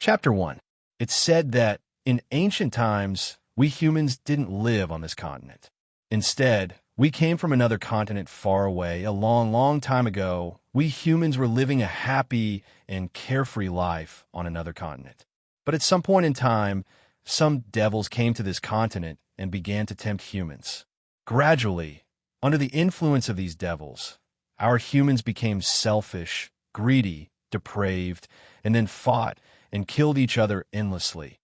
Chapter 1. It's said that, in ancient times, we humans didn't live on this continent. Instead, we came from another continent far away. A long, long time ago, we humans were living a happy and carefree life on another continent. But at some point in time, some devils came to this continent and began to tempt humans. Gradually, under the influence of these devils, our humans became selfish, greedy, depraved, and then fought and killed each other endlessly.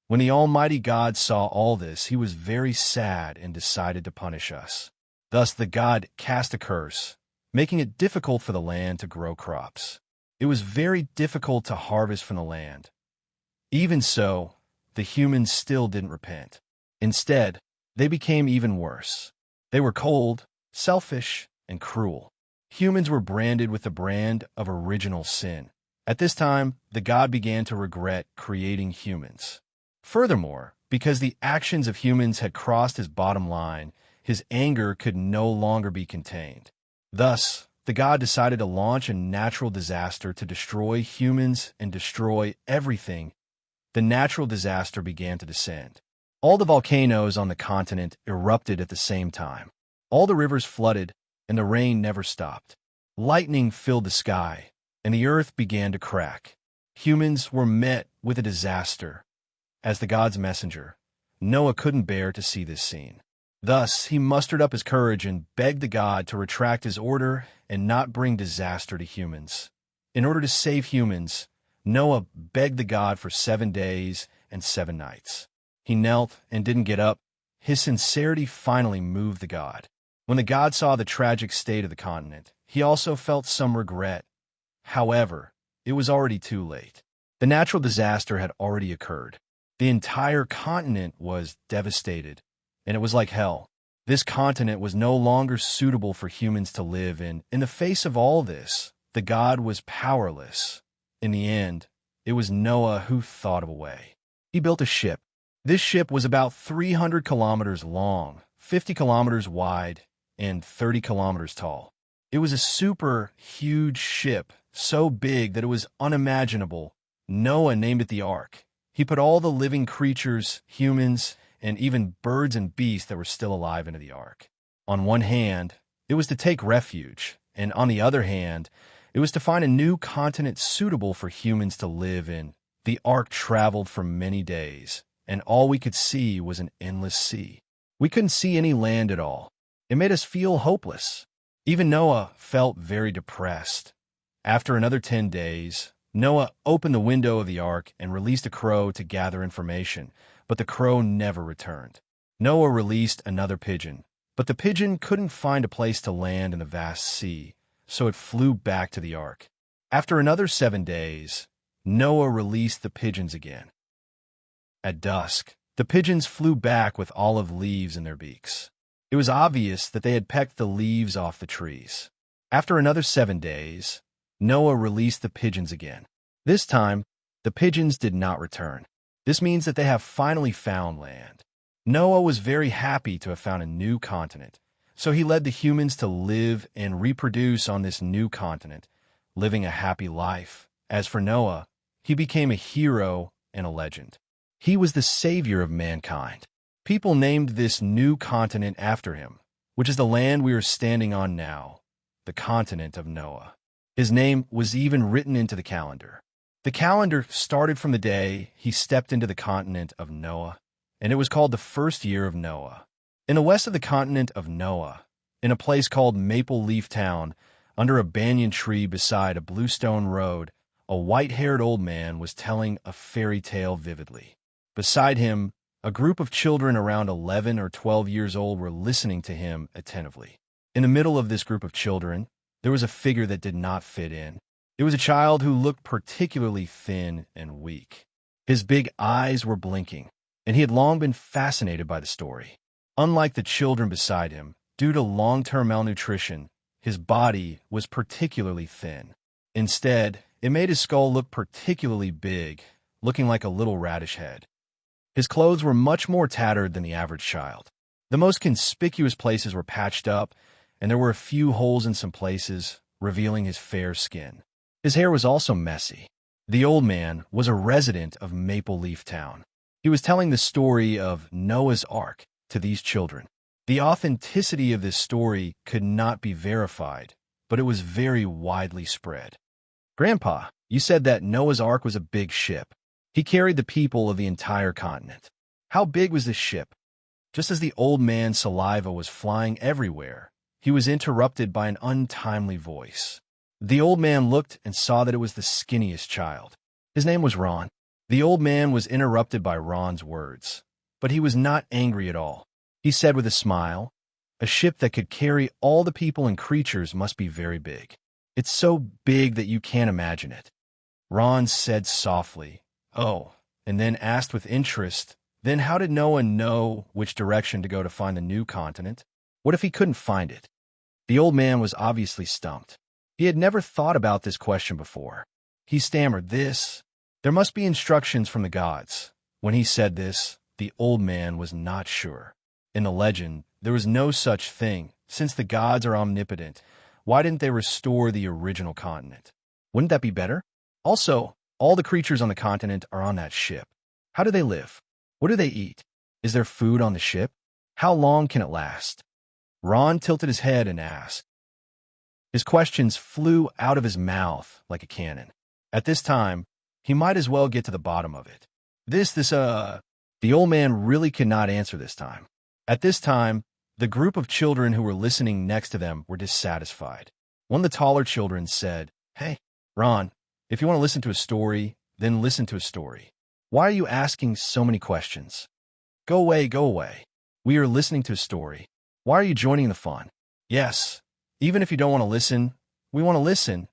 When the Almighty God saw all this, he was very sad and decided to punish us. Thus the God cast a curse, making it difficult for the land to grow crops. It was very difficult to harvest from the land. Even so, the humans still didn't repent. Instead, they became even worse. They were cold, selfish, and cruel. Humans were branded with the brand of original sin. At this time, the God began to regret creating humans. Furthermore, because the actions of humans had crossed his bottom line, his anger could no longer be contained. Thus, the God decided to launch a natural disaster to destroy humans and destroy everything. The natural disaster began to descend. All the volcanoes on the continent erupted at the same time. All the rivers flooded, and the rain never stopped. Lightning filled the sky, and the earth began to crack. Humans were met with a disaster. As the God's messenger, Noah couldn't bear to see this scene. Thus, he mustered up his courage and begged the God to retract his order and not bring disaster to humans. In order to save humans, Noah begged the God for 7 days and 7 nights. He knelt and didn't get up. His sincerity finally moved the God. When the God saw the tragic state of the continent, he also felt some regret. However, it was already too late. The natural disaster had already occurred. The entire continent was devastated, and it was like hell. This continent was no longer suitable for humans to live in. In the face of all this, the God was powerless. In the end, it was Noah who thought of a way. He built a ship. This ship was about 300 kilometers long, 50 kilometers wide, and 30 kilometers tall. It was a super huge ship, so big that it was unimaginable. Noah named it the Ark. He put all the living creatures, humans, and even birds and beasts that were still alive into the ark. On one hand, it was to take refuge, and on the other hand, it was to find a new continent suitable for humans to live in. The ark traveled for many days, and all we could see was an endless sea. We couldn't see any land at all. It made us feel hopeless. Even Noah felt very depressed. After another 10 days, Noah opened the window of the ark and released a crow to gather information, but the crow never returned. Noah released another pigeon, but the pigeon couldn't find a place to land in the vast sea, so it flew back to the ark. After another 7 days, Noah released the pigeons again. At dusk, the pigeons flew back with olive leaves in their beaks. It was obvious that they had pecked the leaves off the trees. After another 7 days, Noah released the pigeons again. This time, the pigeons did not return. This means that they have finally found land. Noah was very happy to have found a new continent, so he led the humans to live and reproduce on this new continent, living a happy life. As for Noah, he became a hero and a legend. He was the savior of mankind. People named this new continent after him, which is the land we are standing on now, the continent of Noah. His name was even written into the calendar. The calendar started from the day he stepped into the continent of Noah, and it was called the first year of Noah. In the west of the continent of Noah, in a place called Maple Leaf Town, under a banyan tree beside a bluestone road, a white-haired old man was telling a fairy tale vividly. Beside him, a group of children around 11 or 12 years old were listening to him attentively. In the middle of this group of children, there was a figure that did not fit in. It was a child who looked particularly thin and weak. His big eyes were blinking, and he had long been fascinated by the story. Unlike the children beside him, due to long-term malnutrition, his body was particularly thin. Instead, it made his skull look particularly big, looking like a little radish head. His clothes were much more tattered than the average child. The most conspicuous places were patched up, and there were a few holes in some places, revealing his fair skin. His hair was also messy. The old man was a resident of Maple Leaf Town. He was telling the story of Noah's Ark to these children. The authenticity of this story could not be verified, but it was very widely spread. "Grandpa, you said that Noah's Ark was a big ship. He carried the people of the entire continent. How big was this ship?" Just as the old man's saliva was flying everywhere, he was interrupted by an untimely voice. The old man looked and saw that it was the skinniest child. His name was Ron. The old man was interrupted by Ron's words, but he was not angry at all. He said with a smile, "A ship that could carry all the people and creatures must be very big. It's so big that you can't imagine it." Ron said softly, "Oh," and then asked with interest, "Then how did Noah know which direction to go to find the new continent? What if he couldn't find it?" The old man was obviously stumped. He had never thought about this question before. He stammered, "There must be instructions from the gods." When he said this, the old man was not sure. In the legend, there was no such thing. Since the gods are omnipotent, why didn't they restore the original continent? Wouldn't that be better? Also, all the creatures on the continent are on that ship. How do they live? What do they eat? Is there food on the ship? How long can it last? Ron tilted his head and asked. His questions flew out of his mouth like a cannon. At this time, he might as well get to the bottom of it. The old man really could not answer this time. At this time, the group of children who were listening next to them were dissatisfied. One of the taller children said, "Hey, Ron, if you want to listen to a story, then listen to a story. Why are you asking so many questions? Go away, go away. We are listening to a story. Why are you joining the fun?" "Yes, even if you don't want to listen, we want to listen,"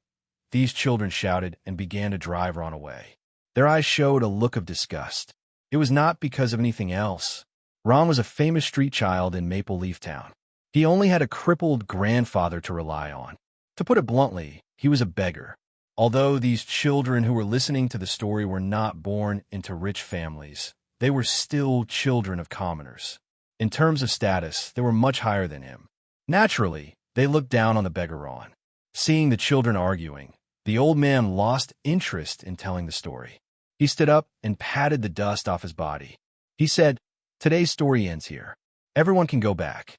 these children shouted and began to drive Ron away. Their eyes showed a look of disgust. It was not because of anything else. Ron was a famous street child in Maple Leaf Town. He only had a crippled grandfather to rely on. To put it bluntly, he was a beggar. Although these children who were listening to the story were not born into rich families, they were still children of commoners. In terms of status, they were much higher than him. Naturally, they looked down on the beggar Ron. Seeing the children arguing, the old man lost interest in telling the story. He stood up and patted the dust off his body. He said, "Today's story ends here. Everyone can go back."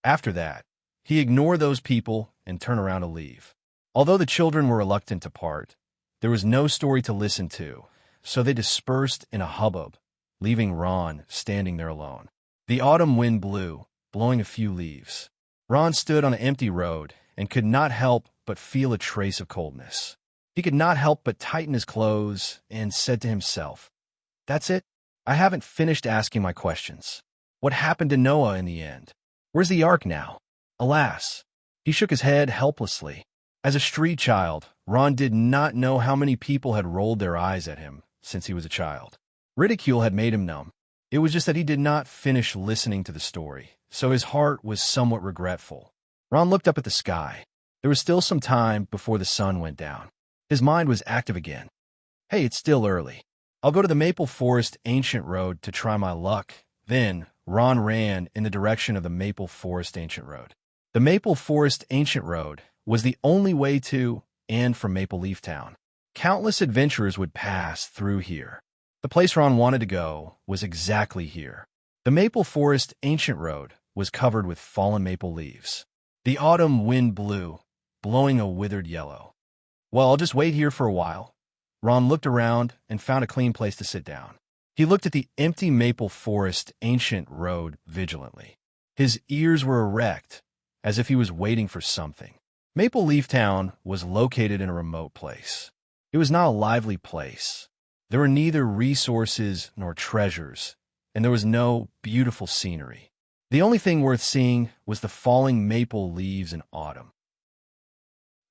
After that, he ignored those people and turned around to leave. Although the children were reluctant to part, there was no story to listen to, so they dispersed in a hubbub, leaving Ron standing there alone. The autumn wind blew, blowing a few leaves. Ron stood on an empty road and could not help but feel a trace of coldness. He could not help but tighten his clothes and said to himself, "That's it. I haven't finished asking my questions. What happened to Noah in the end? Where's the ark now?" Alas, he shook his head helplessly. As a street child, Ron did not know how many people had rolled their eyes at him since he was a child. Ridicule had made him numb. It was just that he did not finish listening to the story, so his heart was somewhat regretful. Ron looked up at the sky. There was still some time before the sun went down. His mind was active again. "Hey, it's still early. I'll go to the Maple Forest Ancient Road to try my luck." Then, Ron ran in the direction of the Maple Forest Ancient Road. The Maple Forest Ancient Road was the only way to and from Maple Leaf Town. Countless adventurers would pass through here. The place Ron wanted to go was exactly here. The Maple Forest Ancient Road was covered with fallen maple leaves. The autumn wind blew, blowing a withered yellow. "Well, I'll just wait here for a while." Ron looked around and found a clean place to sit down. He looked at the empty Maple Forest Ancient Road vigilantly. His ears were erect, as if he was waiting for something. Maple Leaf Town was located in a remote place. It was not a lively place. There were neither resources nor treasures, and there was no beautiful scenery. The only thing worth seeing was the falling maple leaves in autumn.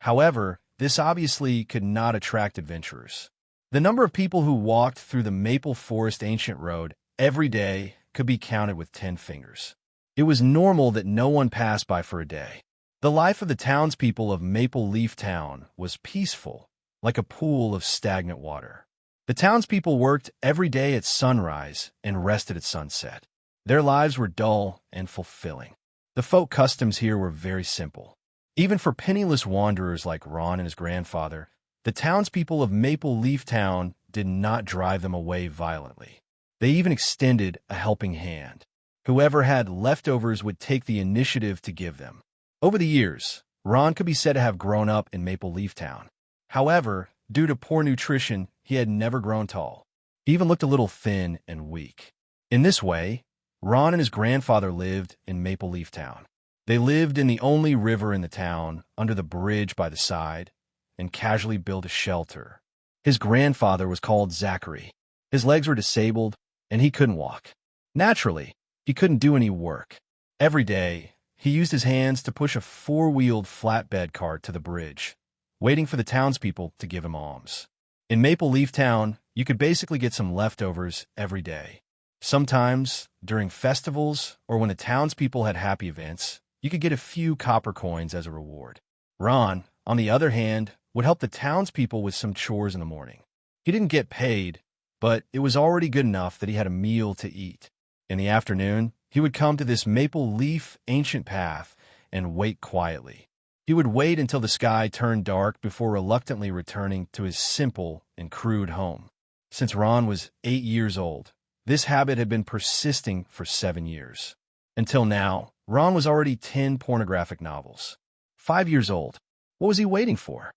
However, this obviously could not attract adventurers. The number of people who walked through the Maple Forest Ancient Road every day could be counted with 10 fingers. It was normal that no one passed by for a day. The life of the townspeople of Maple Leaf Town was peaceful, like a pool of stagnant water. The townspeople worked every day at sunrise and rested at sunset. Their lives were dull and fulfilling. The folk customs here were very simple. Even for penniless wanderers like Ron and his grandfather, The townspeople of Maple Leaf Town did not drive them away violently. They even extended a helping hand. Whoever had leftovers would take the initiative to give them. Over the years, Ron could be said to have grown up in Maple Leaf Town. However, due to poor nutrition, he had never grown tall. He even looked a little thin and weak. In this way, Ron and his grandfather lived in Maple Leaf Town. They lived in the only river in the town, under the bridge by the side, and casually built a shelter. His grandfather was called Zachary. His legs were disabled, and he couldn't walk. Naturally, he couldn't do any work. Every day, he used his hands to push a four-wheeled flatbed cart to the bridge, waiting for the townspeople to give him alms. In Maple Leaf Town, you could basically get some leftovers every day. Sometimes, during festivals or when the townspeople had happy events, you could get a few copper coins as a reward. Ron, on the other hand, would help the townspeople with some chores in the morning. He didn't get paid, but it was already good enough that he had a meal to eat. In the afternoon, he would come to this maple leaf ancient path and wait quietly. He would wait until the sky turned dark before reluctantly returning to his simple and crude home. Since Ron was 8 years old, this habit had been persisting for 7 years. Until now, Ron was already 10 pornographic novels. 5 years old. What was he waiting for?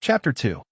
Chapter 2.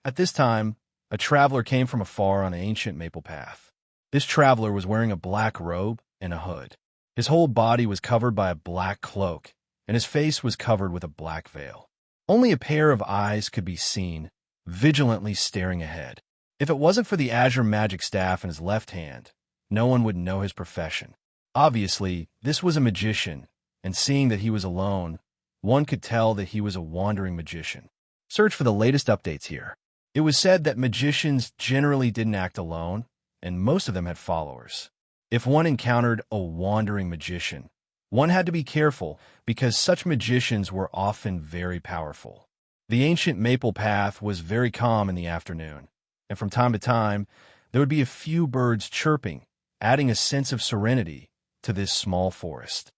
At this time, a traveler came from afar on an ancient maple path. This traveler was wearing a black robe and a hood. His whole body was covered by a black cloak, and his face was covered with a black veil. Only a pair of eyes could be seen, vigilantly staring ahead. If it wasn't for the azure magic staff in his left hand, no one would know his profession. Obviously, this was a magician, and seeing that he was alone, one could tell that he was a wandering magician. Search for the latest updates here. It was said that magicians generally didn't act alone, and most of them had followers. If one encountered a wandering magician, one had to be careful because such magicians were often very powerful. The ancient maple path was very calm in the afternoon, and from time to time, there would be a few birds chirping, adding a sense of serenity to this small forest.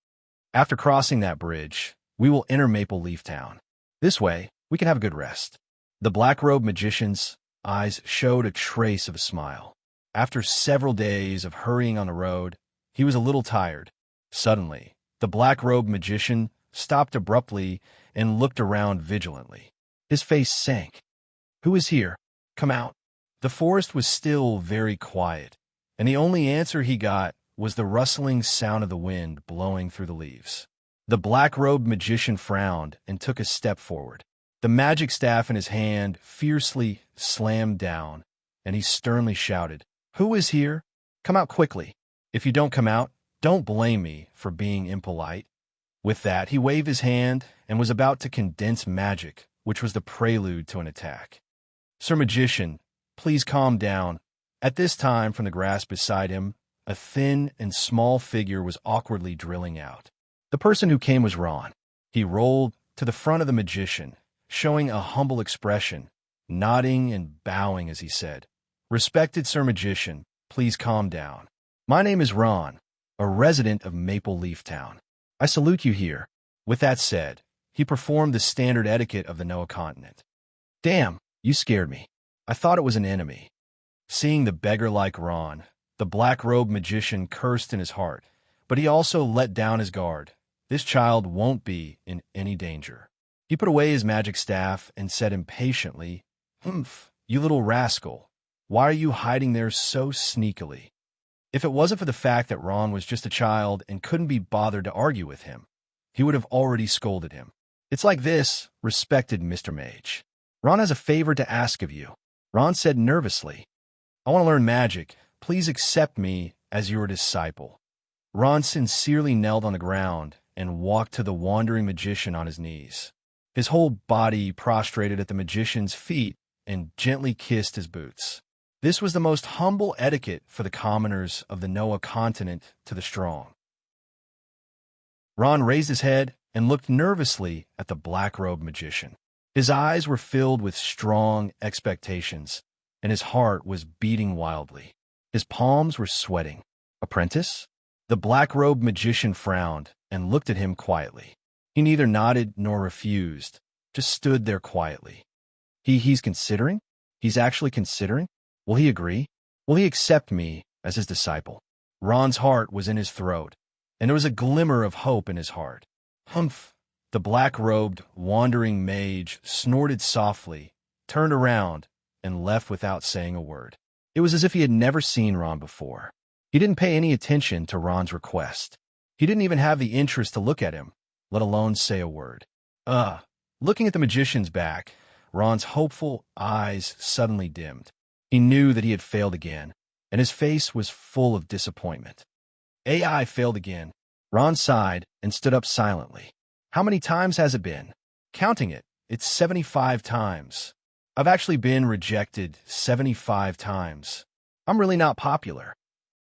After crossing that bridge, we will enter Maple Leaf Town. This way, we can have a good rest. The black-robed magician's eyes showed a trace of a smile. After several days of hurrying on the road, he was a little tired. Suddenly, the black-robed magician stopped abruptly and looked around vigilantly. His face sank. "Who is here? Come out." The forest was still very quiet, and the only answer he got was the rustling sound of the wind blowing through the leaves. The black-robed magician frowned and took a step forward. The magic staff in his hand fiercely slammed down, and he sternly shouted, "Who is here? Come out quickly. If you don't come out, don't blame me for being impolite." With that, he waved his hand and was about to condense magic, which was the prelude to an attack. "Sir Magician, please calm down." At this time, from the grass beside him, a thin and small figure was awkwardly drilling out. The person who came was Ron. He rolled to the front of the magician, showing a humble expression, nodding and bowing as he said, "Respected Sir Magician, please calm down. My name is Ron, a resident of Maple Leaf Town. I salute you here." With that said, he performed the standard etiquette of the Noah continent. "Damn, you scared me. I thought it was an enemy." Seeing the beggar-like Ron, the black-robed magician cursed in his heart, but he also let down his guard. This child won't be in any danger. He put away his magic staff and said impatiently, "Humph, you little rascal. Why are you hiding there so sneakily?" If it wasn't for the fact that Ron was just a child and couldn't be bothered to argue with him, he would have already scolded him. "It's like this, respected Mr. Mage. Ron has a favor to ask of you." Ron said nervously, "I want to learn magic. Please accept me as your disciple." Ron sincerely knelt on the ground and walked to the wandering magician on his knees. His whole body prostrated at the magician's feet and gently kissed his boots. This was the most humble etiquette for the commoners of the Noah continent to the strong. Ron raised his head and looked nervously at the black-robed magician. His eyes were filled with strong expectations, and his heart was beating wildly. His palms were sweating. "Apprentice?" The black-robed magician frowned and looked at him quietly. He neither nodded nor refused, just stood there quietly. He's considering? He's actually considering? Will he agree? Will he accept me as his disciple? Ron's heart was in his throat, and there was a glimmer of hope in his heart. Humph! The black-robed, wandering mage snorted softly, turned around, and left without saying a word. It was as if he had never seen Ron before. He didn't pay any attention to Ron's request. He didn't even have the interest to look at him, let alone say a word. Looking at the magician's back, Ron's hopeful eyes suddenly dimmed. He knew that he had failed again, and his face was full of disappointment. AI failed again. Ron sighed and stood up silently. How many times has it been? Counting it, it's 75 times. I've actually been rejected 75 times. I'm really not popular.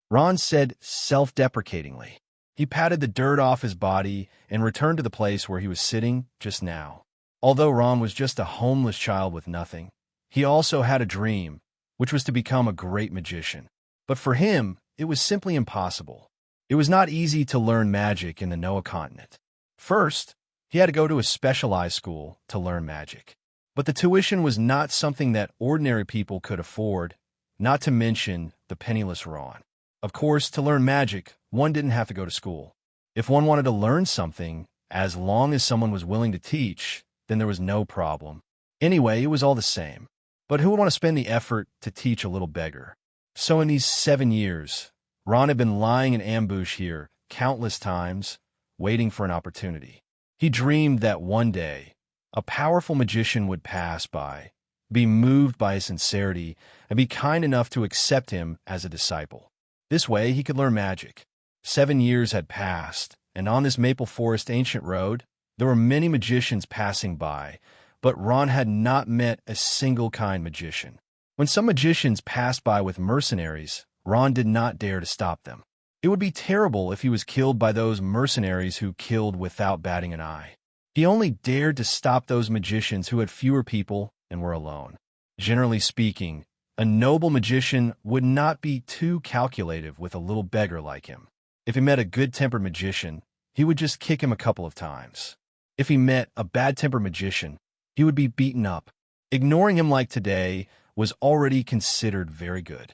Ron said self-deprecatingly. He patted the dirt off his body and returned to the place where he was sitting just now. Although Ron was just a homeless child with nothing, he also had a dream, which was to become a great magician. But for him, it was simply impossible. It was not easy to learn magic in the Noah continent. First, he had to go to a specialized school to learn magic. But the tuition was not something that ordinary people could afford, not to mention the penniless Ron. Of course, to learn magic, one didn't have to go to school. If one wanted to learn something, as long as someone was willing to teach, then there was no problem. Anyway, it was all the same. But who would want to spend the effort to teach a little beggar? So in these 7 years, Ron had been lying in ambush here countless times, waiting for an opportunity. He dreamed that one day, a powerful magician would pass by, be moved by his sincerity, and be kind enough to accept him as a disciple. This way, he could learn magic. 7 years had passed, and on this Maple Forest ancient road, there were many magicians passing by, but Ron had not met a single kind magician. When some magicians passed by with mercenaries, Ron did not dare to stop them. It would be terrible if he was killed by those mercenaries who killed without batting an eye. He only dared to stop those magicians who had fewer people and were alone. Generally speaking, a noble magician would not be too calculative with a little beggar like him. If he met a good-tempered magician, he would just kick him a couple of times. If he met a bad-tempered magician, he would be beaten up. Ignoring him like today was already considered very good.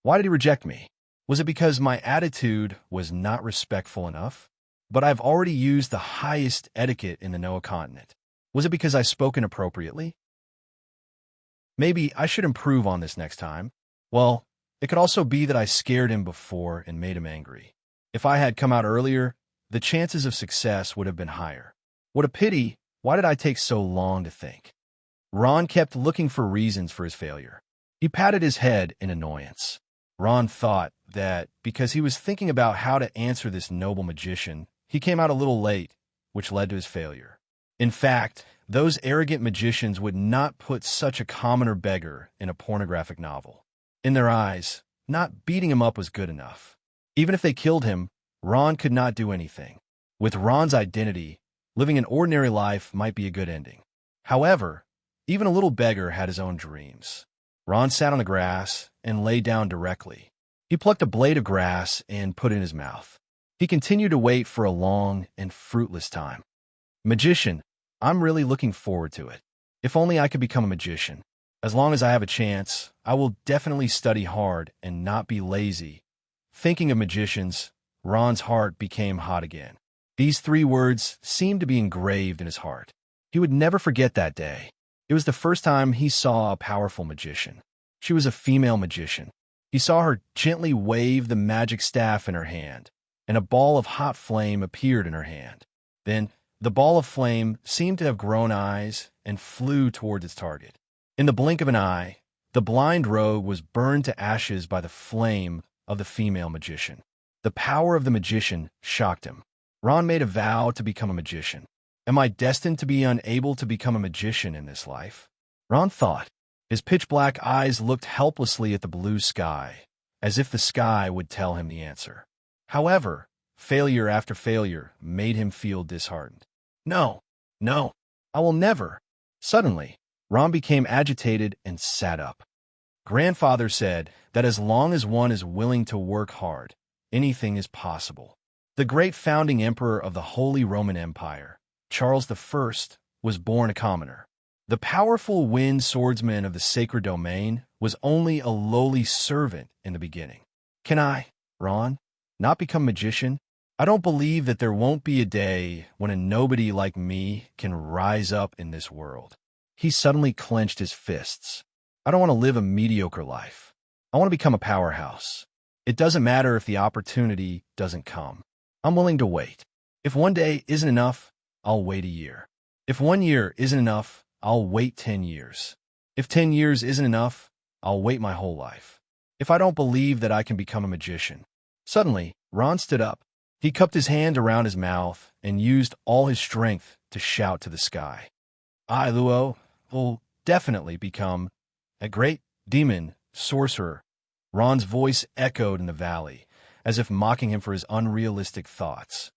Why did he reject me? Was it because my attitude was not respectful enough? But I've already used the highest etiquette in the Noah continent. Was it because I spoke inappropriately? Maybe I should improve on this next time. Well, it could also be that I scared him before and made him angry. If I had come out earlier, the chances of success would have been higher. What a pity. Why did I take so long to think? Ron kept looking for reasons for his failure. He patted his head in annoyance. Ron thought that because he was thinking about how to answer this noble magician, he came out a little late, which led to his failure. In fact, those arrogant magicians would not put such a commoner beggar in a pornographic novel. In their eyes, not beating him up was good enough. Even if they killed him, Ron could not do anything. With Ron's identity, living an ordinary life might be a good ending. However, even a little beggar had his own dreams. Ron sat on the grass and lay down directly. He plucked a blade of grass and put it in his mouth. He continued to wait for a long and fruitless time. Magician, I'm really looking forward to it. If only I could become a magician. As long as I have a chance, I will definitely study hard and not be lazy. Thinking of magicians, Ron's heart became hot again. These 3 words seemed to be engraved in his heart. He would never forget that day. It was the first time he saw a powerful magician. She was a female magician. He saw her gently wave the magic staff in her hand, and a ball of hot flame appeared in her hand. Then, the ball of flame seemed to have grown eyes and flew towards its target. In the blink of an eye, the blind rogue was burned to ashes by the flame of the female magician. The power of the magician shocked him. Ron made a vow to become a magician. Am I destined to be unable to become a magician in this life? Ron thought. His pitch-black eyes looked helplessly at the blue sky, as if the sky would tell him the answer. However, failure after failure made him feel disheartened. No, I will never. Suddenly, Ron became agitated and sat up. Grandfather said that as long as one is willing to work hard, anything is possible. The great founding emperor of the Holy Roman Empire, Charles I, was born a commoner. The powerful wind swordsman of the sacred domain was only a lowly servant in the beginning. Can I, Ron, not become magician? I don't believe that there won't be a day when a nobody like me can rise up in this world. He suddenly clenched his fists. I don't want to live a mediocre life. I want to become a powerhouse. It doesn't matter if the opportunity doesn't come. I'm willing to wait. If one day isn't enough, I'll wait a year. If 1 year isn't enough, I'll wait 10 years. If 10 years isn't enough, I'll wait my whole life. If I don't believe that I can become a magician. Suddenly, Ron stood up. He cupped his hand around his mouth and used all his strength to shout to the sky. I, Luo, will definitely become a great demon sorcerer. Ron's voice echoed in the valley, as if mocking him for his unrealistic thoughts.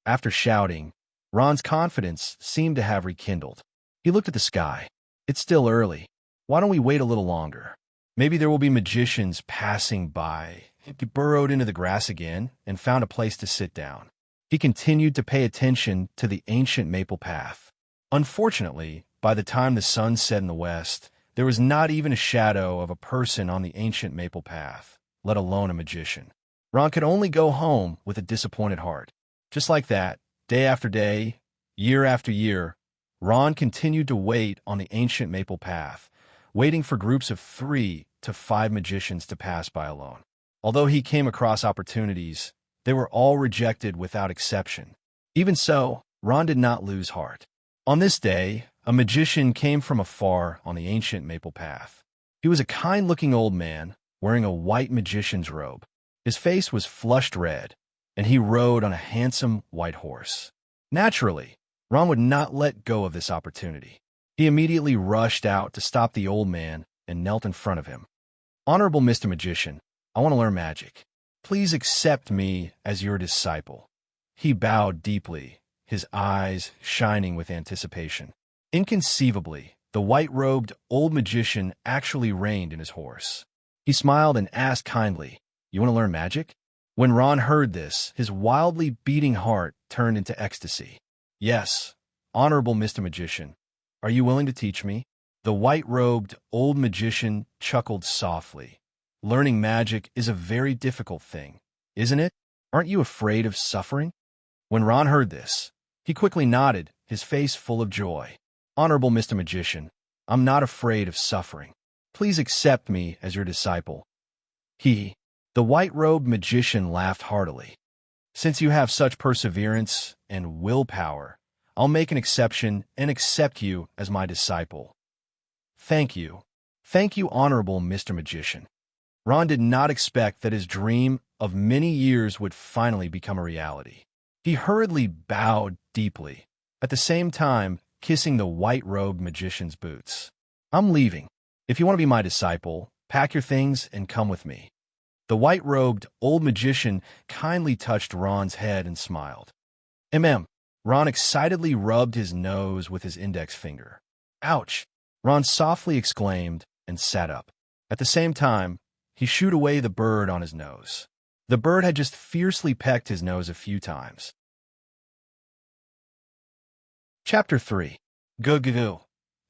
After shouting, Ron's confidence seemed to have rekindled. He looked at the sky. It's still early. Why don't we wait a little longer? Maybe there will be magicians passing by. He burrowed into the grass again and found a place to sit down. He continued to pay attention to the ancient maple path. Unfortunately, by the time the sun set in the west, there was not even a shadow of a person on the ancient maple path, let alone a magician. Ron could only go home with a disappointed heart. Just like that, day after day, year after year, Ron continued to wait on the ancient maple path, waiting for groups of 3 to 5 magicians to pass by alone. Although he came across opportunities, they were all rejected without exception. Even so, Ron did not lose heart. On this day, a magician came from afar on the ancient maple path. He was a kind-looking old man, wearing a white magician's robe. His face was flushed red, and he rode on a handsome white horse. Naturally, Ron would not let go of this opportunity. He immediately rushed out to stop the old man and knelt in front of him. Honorable Mr. Magician, I want to learn magic. Please accept me as your disciple. He bowed deeply, his eyes shining with anticipation. Inconceivably, the white-robed old magician actually reined in his horse. He smiled and asked kindly, "You want to learn magic?" When Ron heard this, his wildly beating heart turned into ecstasy. "Yes, honorable Mr. Magician. Are you willing to teach me?" The white-robed old magician chuckled softly. "Learning magic is a very difficult thing, isn't it? Aren't you afraid of suffering?" When Ron heard this, he quickly nodded, his face full of joy. "Honorable Mr. Magician, I'm not afraid of suffering. Please accept me as your disciple." The white-robed magician laughed heartily. "Since you have such perseverance and willpower, I'll make an exception and accept you as my disciple." Thank you. Thank you, honorable Mr. Magician." Ron did not expect that his dream of many years would finally become a reality. He hurriedly bowed deeply, at the same time kissing the white-robed magician's boots. "I'm leaving. If you want to be my disciple, pack your things and come with me." The white-robed old magician kindly touched Ron's head and smiled. Ron excitedly rubbed his nose with his index finger. "Ouch!" Ron softly exclaimed and sat up. At the same time, he shooed away the bird on his nose. The bird had just fiercely pecked his nose a few times. Chapter 3. Goo.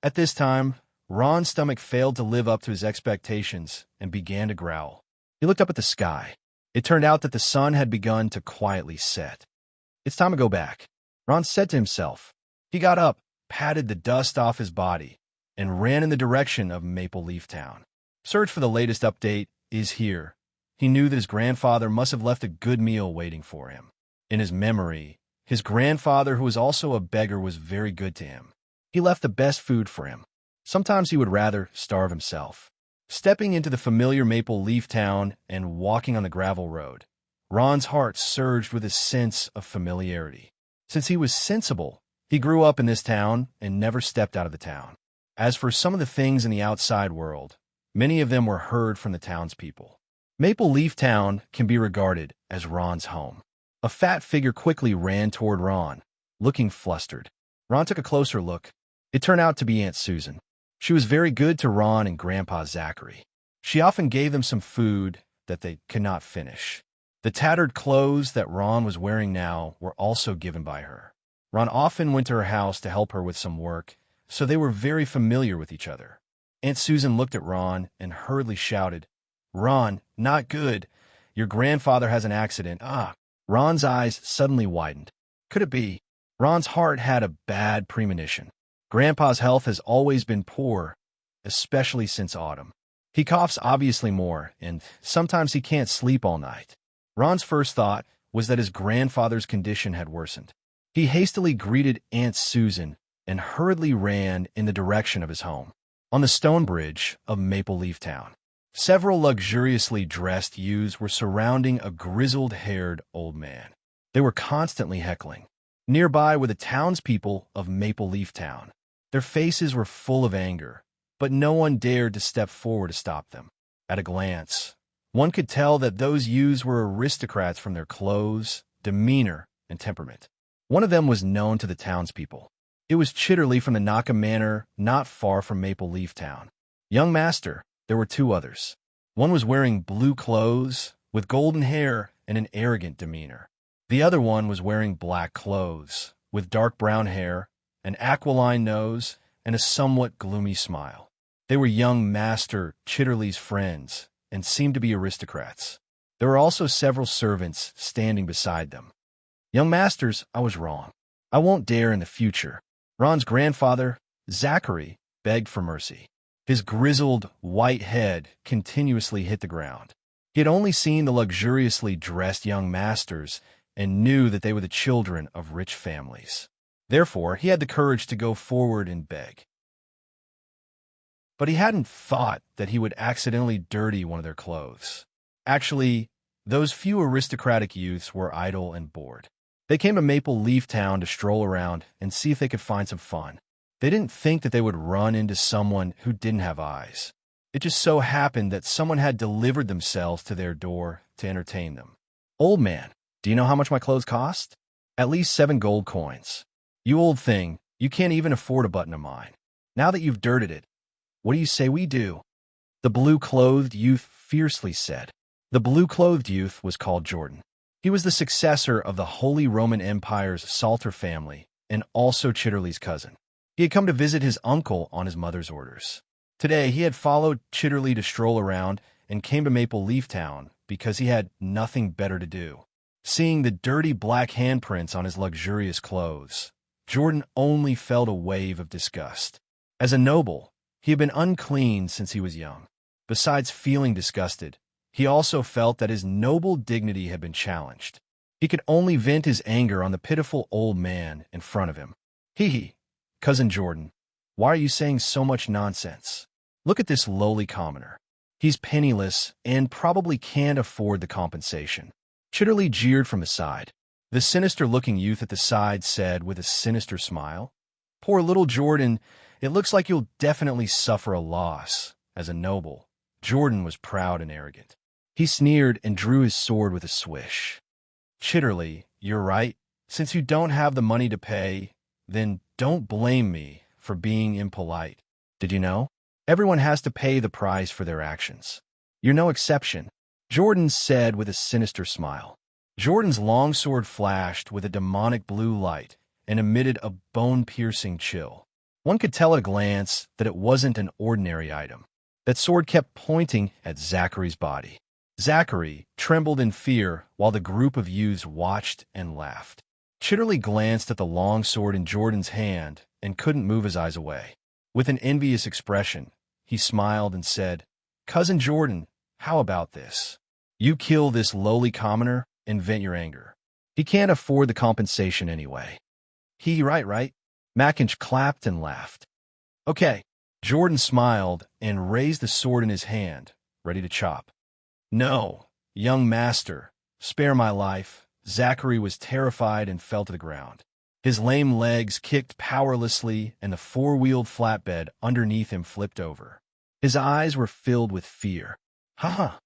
At this time, Ron's stomach failed to live up to his expectations and began to growl. He looked up at the sky. It turned out that the sun had begun to quietly set. "It's time to go back," Ron said to himself. He got up, patted the dust off his body, and ran in the direction of Maple Leaf Town. Search for the latest update is here. He knew that his grandfather must have left a good meal waiting for him. In his memory, his grandfather, who was also a beggar, was very good to him. He left the best food for him. Sometimes he would rather starve himself. Stepping into the familiar Maple Leaf Town and walking on the gravel road, Ron's heart surged with a sense of familiarity. Since he was sensible, he grew up in this town and never stepped out of the town. As for some of the things in the outside world, many of them were heard from the townspeople. Maple Leaf Town can be regarded as Ron's home. A fat figure quickly ran toward Ron, looking flustered. Ron took a closer look. It turned out to be Aunt Susan. She was very good to Ron and Grandpa Zachary. She often gave them some food that they could not finish. The tattered clothes that Ron was wearing now were also given by her. Ron often went to her house to help her with some work, so they were very familiar with each other. Aunt Susan looked at Ron and hurriedly shouted, "Ron, not good. Your grandfather has an accident." Ah! Ron's eyes suddenly widened. Could it be? Ron's heart had a bad premonition. Grandpa's health has always been poor, especially since autumn. He coughs obviously more, and sometimes he can't sleep all night. Ron's first thought was that his grandfather's condition had worsened. He hastily greeted Aunt Susan and hurriedly ran in the direction of his home. On the stone bridge of Maple Leaf Town, several luxuriously dressed youths were surrounding a grizzled-haired old man. They were constantly heckling. Nearby were the townspeople of Maple Leaf Town. Their faces were full of anger, but no one dared to step forward to stop them. At a glance, one could tell that those youths were aristocrats from their clothes, demeanor, and temperament. One of them was known to the townspeople. It was Chitterly from the Naka Manor, not far from Maple Leaf Town. Young master, there were two others. One was wearing blue clothes, with golden hair and an arrogant demeanor. The other one was wearing black clothes, with dark brown hair, an aquiline nose, and a somewhat gloomy smile. They were young Master Chitterly's friends, and seemed to be aristocrats. There were also several servants standing beside them. "Young masters, I was wrong. I won't dare in the future." Ron's grandfather, Zachary, begged for mercy. His grizzled, white head continuously hit the ground. He had only seen the luxuriously dressed young masters and knew that they were the children of rich families. Therefore, he had the courage to go forward and beg. But he hadn't thought that he would accidentally dirty one of their clothes. Actually, those few aristocratic youths were idle and bored. They came to Maple Leaf Town to stroll around and see if they could find some fun. They didn't think that they would run into someone who didn't have eyes. It just so happened that someone had delivered themselves to their door to entertain them. "Old man, do you know how much my clothes cost?" "At least 7 gold coins." "You old thing, you can't even afford a button of mine. Now that you've dirted it, what do you say we do?" The blue-clothed youth fiercely said. The blue-clothed youth was called Jordan. He was the successor of the Holy Roman Empire's Salter family and also Chitterly's cousin. He had come to visit his uncle on his mother's orders. Today, he had followed Chitterly to stroll around and came to Maple Leaf Town because he had nothing better to do. Seeing the dirty black handprints on his luxurious clothes, Jordan only felt a wave of disgust. As a noble, he had been unclean since he was young. Besides feeling disgusted, he also felt that his noble dignity had been challenged. He could only vent his anger on the pitiful old man in front of him. "Hee, Cousin Jordan, why are you saying so much nonsense? Look at this lowly commoner. He's penniless and probably can't afford the compensation." Chitterly jeered from the side. The sinister-looking youth at the side said with a sinister smile, "Poor little Jordan, it looks like you'll definitely suffer a loss." As a noble, Jordan was proud and arrogant. He sneered and drew his sword with a swish. "Chitterly, you're right. Since you don't have the money to pay, then don't blame me for being impolite. Did you know? Everyone has to pay the price for their actions. You're no exception," Jordan said with a sinister smile. Jordan's long sword flashed with a demonic blue light and emitted a bone-piercing chill. One could tell at a glance that it wasn't an ordinary item. That sword kept pointing at Zachary's body. Zachary trembled in fear while the group of youths watched and laughed. Chitterly glanced at the long sword in Jordan's hand and couldn't move his eyes away. With an envious expression, he smiled and said, "Cousin Jordan, how about this? You kill this lowly commoner and vent your anger. He can't afford the compensation anyway." Right. Mackinch clapped and laughed. "Okay." Jordan smiled and raised the sword in his hand, ready to chop. "No, young master, spare my life." Zachary was terrified and fell to the ground. His lame legs kicked powerlessly and the four-wheeled flatbed underneath him flipped over. His eyes were filled with fear. "Ha!"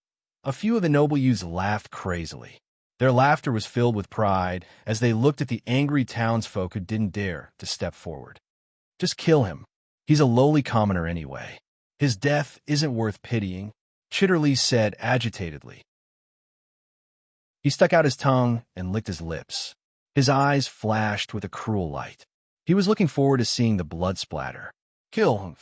A few of the noble youths laughed crazily. Their laughter was filled with pride as they looked at the angry townsfolk who didn't dare to step forward. "Just kill him. He's a lowly commoner anyway. His death isn't worth pitying," Chitterly said agitatedly. He stuck out his tongue and licked his lips. His eyes flashed with a cruel light. He was looking forward to seeing the blood splatter. Kill him.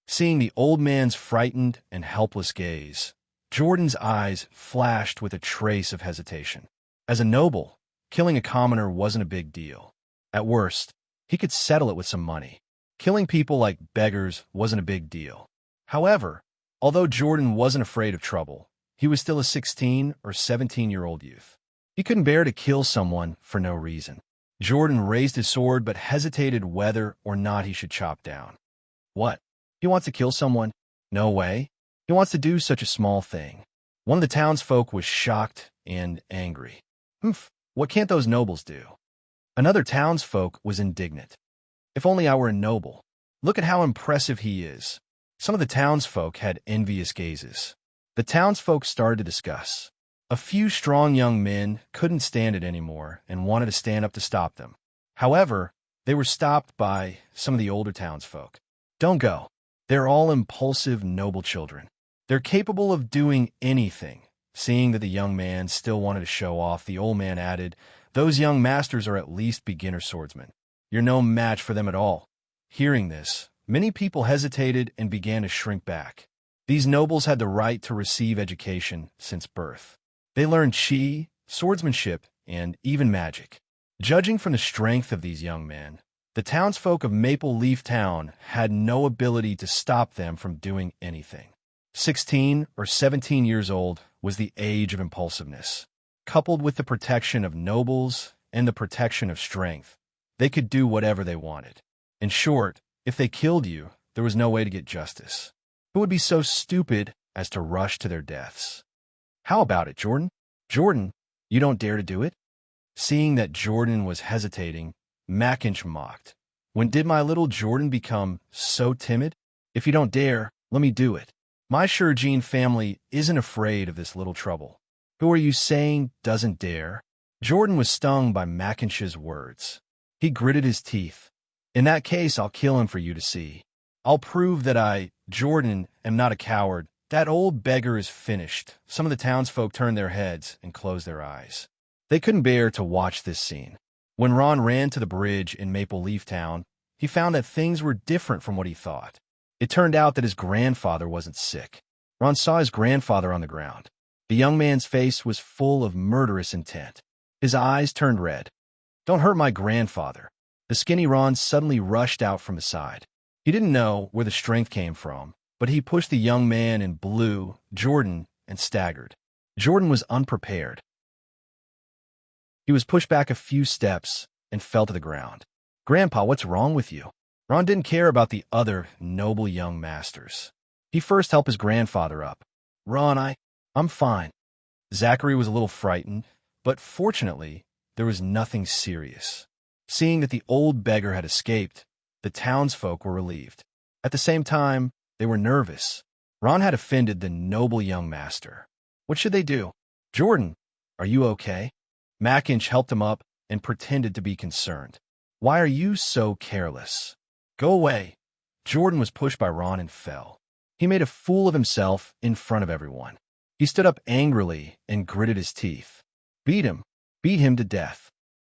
Seeing the old man's frightened and helpless gaze, Jordan's eyes flashed with a trace of hesitation. As a noble, killing a commoner wasn't a big deal. At worst, he could settle it with some money. Killing people like beggars wasn't a big deal. However, although Jordan wasn't afraid of trouble, he was still a 16 or 17-year-old youth. He couldn't bear to kill someone for no reason. Jordan raised his sword but hesitated whether or not he should chop down. What? He wants to kill someone? No way. He wants to do such a small thing. One of the townsfolk was shocked and angry. What can't those nobles do? Another townsfolk was indignant. If only I were a noble. Look at how impressive he is. Some of the townsfolk had envious gazes. The townsfolk started to discuss. A few strong young men couldn't stand it anymore and wanted to stand up to stop them. However, they were stopped by some of the older townsfolk. Don't go. They're all impulsive, noble children. They're capable of doing anything. Seeing that the young man still wanted to show off, the old man added, "Those young masters are at least beginner swordsmen. You're no match for them at all." Hearing this, many people hesitated and began to shrink back. These nobles had the right to receive education since birth. They learned chi, swordsmanship, and even magic. Judging from the strength of these young men, the townsfolk of Maple Leaf Town had no ability to stop them from doing anything. 16 or 17 years old was the age of impulsiveness. Coupled with the protection of nobles and the protection of strength, they could do whatever they wanted. In short, if they killed you, there was no way to get justice. Who would be so stupid as to rush to their deaths? How about it, Jordan? Jordan, you don't dare to do it? Seeing that Jordan was hesitating, Mackinch mocked. When did my little Jordan become so timid? If you don't dare, let me do it. My Shurjean family isn't afraid of this little trouble. Who are you saying doesn't dare? Jordan was stung by Mackinch's words. He gritted his teeth. In that case, I'll kill him for you to see. I'll prove that I, Jordan, am not a coward. That old beggar is finished. Some of the townsfolk turned their heads and closed their eyes. They couldn't bear to watch this scene. When Ron ran to the bridge in Maple Leaf Town, he found that things were different from what he thought. It turned out that his grandfather wasn't sick. Ron saw his grandfather on the ground. The young man's face was full of murderous intent. His eyes turned red. "Don't hurt my grandfather." The skinny Ron suddenly rushed out from his side. He didn't know where the strength came from, but he pushed the young man in blue, Jordan, and staggered. Jordan was unprepared. He was pushed back a few steps and fell to the ground. "Grandpa, what's wrong with you?" Ron didn't care about the other noble young masters. He first helped his grandfather up. "Ron, I'm fine." Zachary was a little frightened, but fortunately, there was nothing serious. Seeing that the old beggar had escaped, the townsfolk were relieved. At the same time, they were nervous. Ron had offended the noble young master. What should they do? "Jordan, are you okay?" Mackinch helped him up and pretended to be concerned. "Why are you so careless?" "Go away." Jordan was pushed by Ron and fell. He made a fool of himself in front of everyone. He stood up angrily and gritted his teeth. "Beat him. Beat him to death."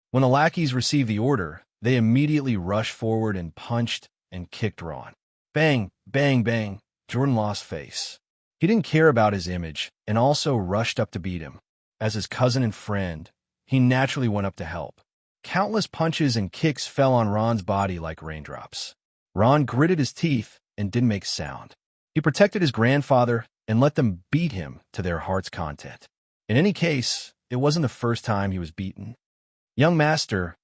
When the lackeys received the order, they immediately rushed forward and punched and kicked Ron. Bang, bang, bang. Jordan lost face. He didn't care about his image and also rushed up to beat him. As his cousin and friend, he naturally went up to help. Countless punches and kicks fell on Ron's body like raindrops. Ron gritted his teeth and didn't make sound. He protected his grandfather and let them beat him to their heart's content. In any case, it wasn't the first time he was beaten. Young master,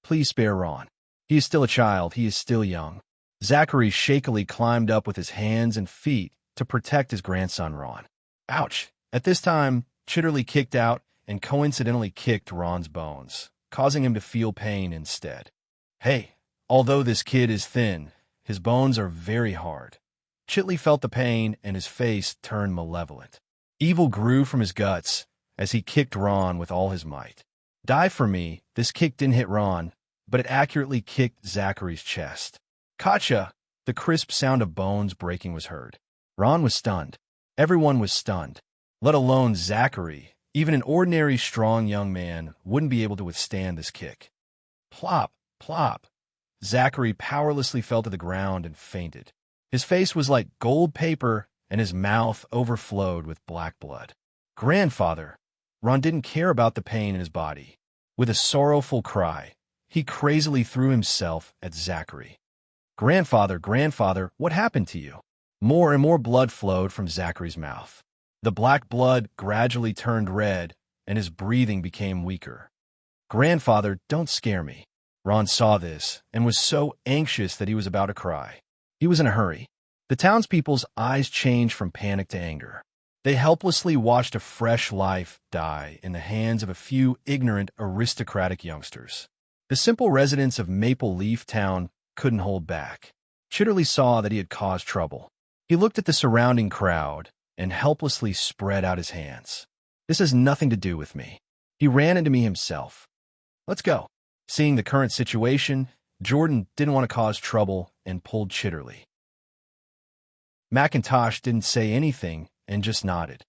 please spare Ron. He is still a child, he is still young." Zachary shakily climbed up with his hands and feet to protect his grandson Ron. Ouch! At this time, Chitterly kicked out and coincidentally kicked Ron's bones, causing him to feel pain instead. "Hey, although this kid is thin, his bones are very hard." Chitley felt the pain and his face turned malevolent. Evil grew from his guts as he kicked Ron with all his might. Die for me, this kick didn't hit Ron, but it accurately kicked Zachary's chest. Gotcha! The crisp sound of bones breaking was heard. Ron was stunned. Everyone was stunned, let alone Zachary, Even an ordinary strong young man wouldn't be able to withstand this kick. Plop, plop. Zachary powerlessly fell to the ground and fainted. His face was like gold paper, and his mouth overflowed with black blood. Grandfather! Ron didn't care about the pain in his body. With a sorrowful cry, he crazily threw himself at Zachary. Grandfather, grandfather, what happened to you? More and more blood flowed from Zachary's mouth. The black blood gradually turned red, and his breathing became weaker. Grandfather, don't scare me. Ron saw this and was so anxious that he was about to cry. He was in a hurry. The townspeople's eyes changed from panic to anger. They helplessly watched a fresh life die in the hands of a few ignorant, aristocratic youngsters. The simple residents of Maple Leaf Town couldn't hold back. Chitterley saw that he had caused trouble. He looked at the surrounding crowd and helplessly spread out his hands. This has nothing to do with me. He ran into me himself. Let's go. Seeing the current situation, Jordan didn't want to cause trouble and pulled Chitterley. McIntosh didn't say anything and just nodded.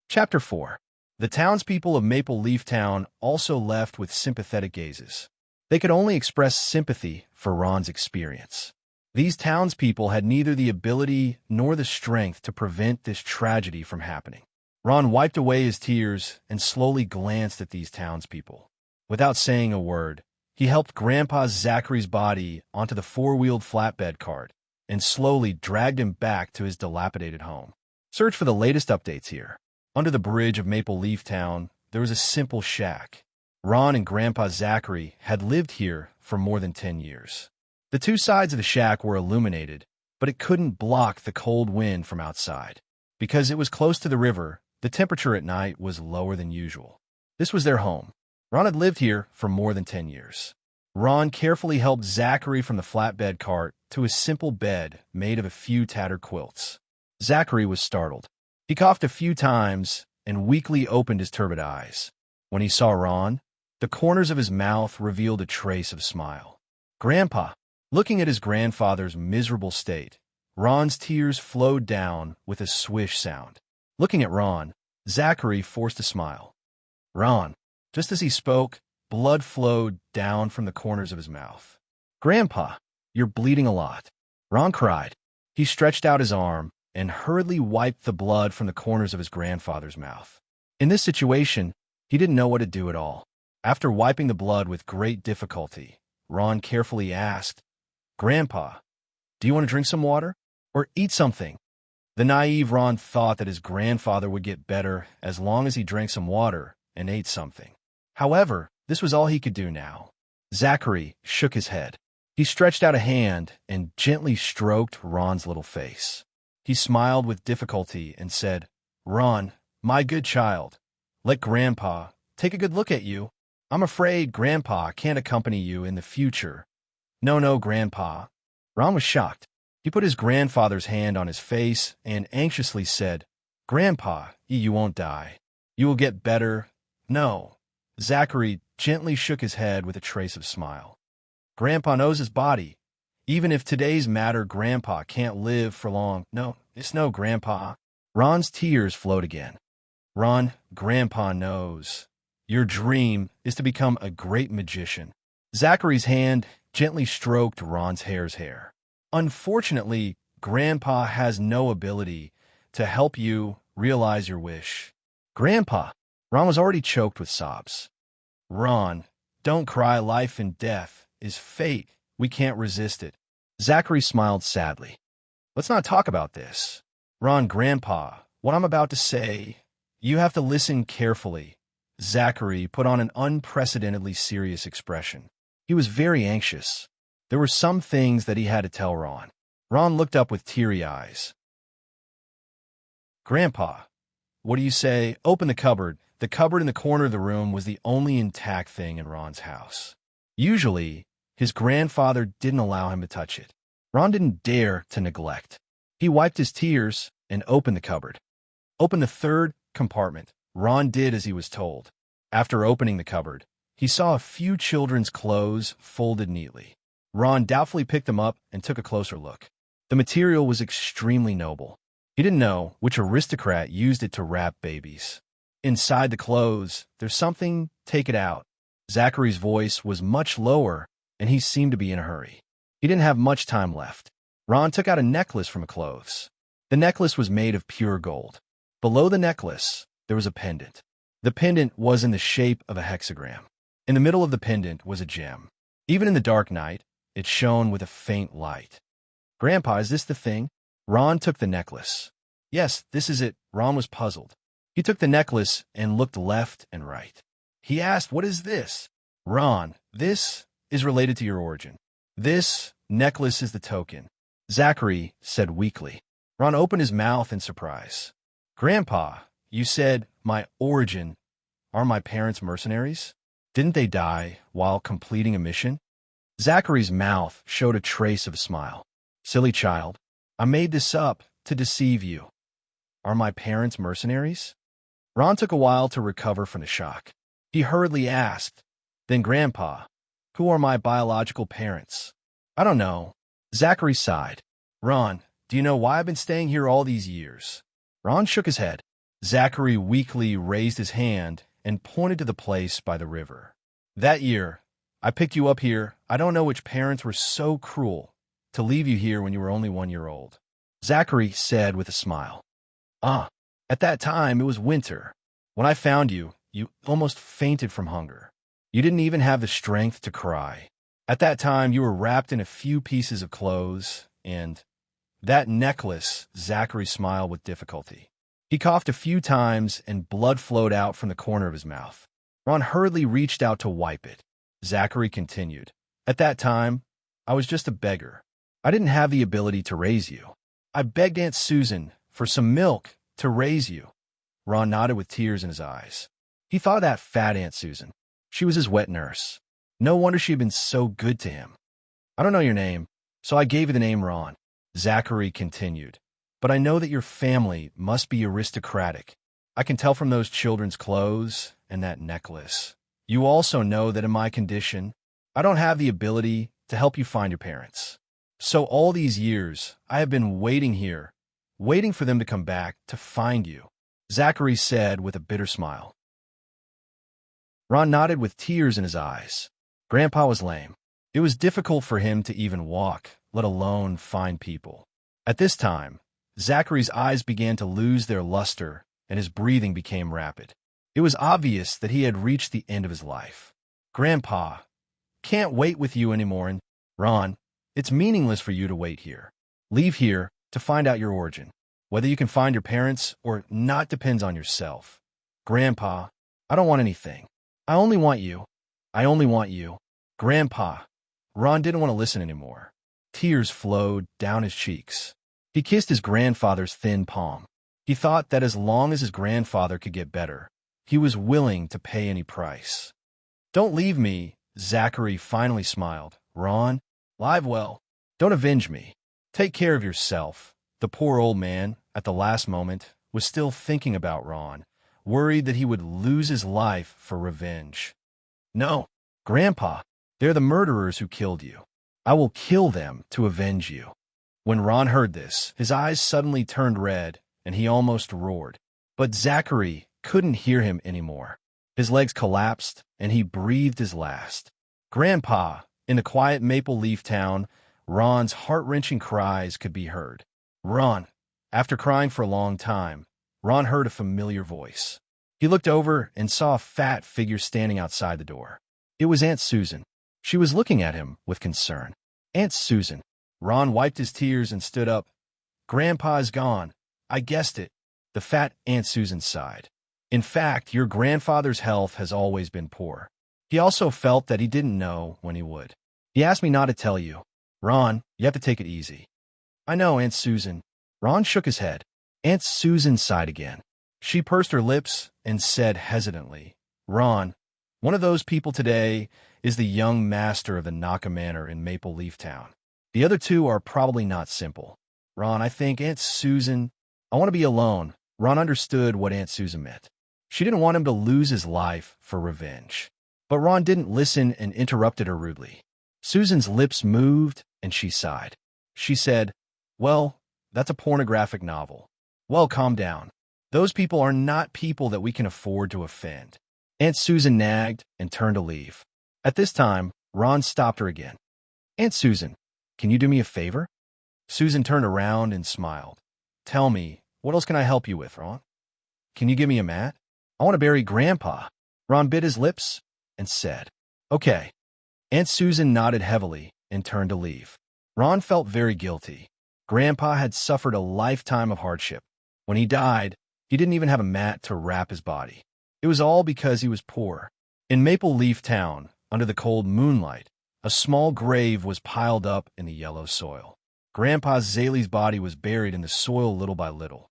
Chapter 4. The townspeople of Maple Leaf Town also left with sympathetic gazes. They could only express sympathy for Ron's experience. These townspeople had neither the ability nor the strength to prevent this tragedy from happening. Ron wiped away his tears and slowly glanced at these townspeople. Without saying a word, he helped Grandpa Zachary's body onto the four-wheeled flatbed cart and slowly dragged him back to his dilapidated home. Search for the latest updates here. Under the bridge of Maple Leaf Town, there was a simple shack. Ron and Grandpa Zachary had lived here for more than 10 years. The two sides of the shack were illuminated, but it couldn't block the cold wind from outside. Because it was close to the river, the temperature at night was lower than usual. This was their home. Ron had lived here for more than 10 years. Ron carefully helped Zachary from the flatbed cart to a simple bed made of a few tattered quilts. Zachary was startled. He coughed a few times and weakly opened his turbid eyes. When he saw Ron, the corners of his mouth revealed a trace of smile. Grandpa! Looking at his grandfather's miserable state, Ron's tears flowed down with a swish sound. Looking at Ron, Zachary forced a smile. Ron! Just as he spoke, blood flowed down from the corners of his mouth. Grandpa, you're bleeding a lot. Ron cried. He stretched out his arm and hurriedly wiped the blood from the corners of his grandfather's mouth. In this situation, he didn't know what to do at all. After wiping the blood with great difficulty, Ron carefully asked, Grandpa, do you want to drink some water? Or eat something? The naive Ron thought that his grandfather would get better as long as he drank some water and ate something. However, this was all he could do now. Zachary shook his head. He stretched out a hand and gently stroked Ron's little face. He smiled with difficulty and said, Ron, my good child, let Grandpa take a good look at you. I'm afraid Grandpa can't accompany you in the future. No, Grandpa. Ron was shocked. He put his grandfather's hand on his face and anxiously said, Grandpa, you won't die. You will get better. No. Zachary gently shook his head with a trace of smile. Grandpa knows his body. Even if today's matter, Grandpa can't live for long. No, it's no, Grandpa. Ron's tears flowed again. Ron, Grandpa knows. Your dream is to become a great magician. Zachary's hand gently stroked Ron's hair. Unfortunately, Grandpa has no ability to help you realize your wish. Grandpa! Ron was already choked with sobs. Ron, don't cry. Life and death is fate. We can't resist it. Zachary smiled sadly. Let's not talk about this. Ron, Grandpa, what I'm about to say, you have to listen carefully. Zachary put on an unprecedentedly serious expression. He was very anxious. There were some things that he had to tell Ron. Ron looked up with teary eyes. Grandpa, what do you say? Open the cupboard. The cupboard in the corner of the room was the only intact thing in Ron's house. Usually, his grandfather didn't allow him to touch it. Ron didn't dare to neglect. He wiped his tears and opened the cupboard. Open the third compartment. Ron did as he was told. After opening the cupboard, he saw a few children's clothes folded neatly. Ron doubtfully picked them up and took a closer look. The material was extremely noble. He didn't know which aristocrat used it to wrap babies. Inside the clothes, there's something, take it out. Zachary's voice was much lower, and he seemed to be in a hurry. He didn't have much time left. Ron took out a necklace from the clothes. The necklace was made of pure gold. Below the necklace, there was a pendant. The pendant was in the shape of a hexagram. In the middle of the pendant was a gem. Even in the dark night, it shone with a faint light. "Grandpa, is this the thing?" Ron took the necklace. "Yes, this is it." Ron was puzzled. He took the necklace and looked left and right. He asked, "What is this?" "Ron, this is related to your origin. This necklace is the token," Zachary said weakly. Ron opened his mouth in surprise. "Grandpa, you said my origin. Are my parents mercenaries? Didn't they die while completing a mission?" Zachary's mouth showed a trace of a smile. "Silly child, I made this up to deceive you. Are my parents mercenaries?" Ron took a while to recover from the shock. He hurriedly asked, "Then, Grandpa, who are my biological parents?" "I don't know." Zachary sighed. "Ron, do you know why I've been staying here all these years?" Ron shook his head. Zachary weakly raised his hand and pointed to the place by the river. "That year, I picked you up here. I don't know which parents were so cruel to leave you here when you were only 1 year old," Zachary said with a smile. At that time, it was winter. When I found you, you almost fainted from hunger. You didn't even have the strength to cry. At that time, you were wrapped in a few pieces of clothes, and that necklace," Zachary smiled with difficulty. He coughed a few times, and blood flowed out from the corner of his mouth. Ron hurriedly reached out to wipe it. Zachary continued, "At that time, I was just a beggar. I didn't have the ability to raise you. I begged Aunt Susan for some milk to raise you." Ron nodded with tears in his eyes. He thought of that fat Aunt Susan. She was his wet nurse. No wonder she had been so good to him. "I don't know your name, so I gave you the name Ron," Zachary continued. "But I know that your family must be aristocratic. I can tell from those children's clothes and that necklace. You also know that in my condition, I don't have the ability to help you find your parents. So all these years, I have been waiting here, waiting for them to come back to find you," Zachary said with a bitter smile. Ron nodded with tears in his eyes. Grandpa was lame. It was difficult for him to even walk, let alone find people. At this time, Zachary's eyes began to lose their luster, and his breathing became rapid. It was obvious that he had reached the end of his life. "Grandpa, can't wait with you anymore, and Ron, it's meaningless for you to wait here. Leave here to find out your origin. Whether you can find your parents or not depends on yourself. Grandpa, I don't want anything. I only want you. I only want you." "Grandpa." Ron didn't want to listen anymore. Tears flowed down his cheeks. He kissed his grandfather's thin palm. He thought that as long as his grandfather could get better, he was willing to pay any price. "Don't leave me," Zachary finally smiled. "Ron, live well. Don't avenge me. Take care of yourself." The poor old man, at the last moment, was still thinking about Ron, worried that he would lose his life for revenge. "No, Grandpa, they're the murderers who killed you. I will kill them to avenge you." When Ron heard this, his eyes suddenly turned red, and he almost roared. But Zachary couldn't hear him anymore. His legs collapsed, and he breathed his last. "Grandpa," in the quiet Maple Leaf town, Ron's heart-wrenching cries could be heard. "Ron." After crying for a long time, Ron heard a familiar voice. He looked over and saw a fat figure standing outside the door. It was Aunt Susan. She was looking at him with concern. "Aunt Susan." Ron wiped his tears and stood up. "Grandpa is gone. I guessed it." The fat Aunt Susan sighed. "In fact, your grandfather's health has always been poor. He also felt that he didn't know when he would. He asked me not to tell you. Ron, you have to take it easy." "I know, Aunt Susan." Ron shook his head. Aunt Susan sighed again. She pursed her lips and said hesitantly, "Ron, one of those people today is the young master of the Naka Manor in Maple Leaf Town. The other two are probably not simple. Ron, I think Aunt Susan... I want to be alone." Ron understood what Aunt Susan meant. She didn't want him to lose his life for revenge. But Ron didn't listen and interrupted her rudely. Susan's lips moved, and she sighed. She said, "Well, that's a pornographic novel. Well, calm down. Those people are not people that we can afford to offend. Aunt Susan nagged and turned to leave. At this time, Ron stopped her again. Aunt Susan, can you do me a favor? Susan turned around and smiled. Tell me, what else can I help you with, Ron? Can you give me a mat? I want to bury Grandpa. Ron bit his lips and said, Okay. Aunt Susan nodded heavily and turned to leave. Ron felt very guilty. Grandpa had suffered a lifetime of hardship. When he died, he didn't even have a mat to wrap his body. It was all because he was poor. In Maple Leaf Town, under the cold moonlight, a small grave was piled up in the yellow soil. Grandpa Zaley's body was buried in the soil little by little.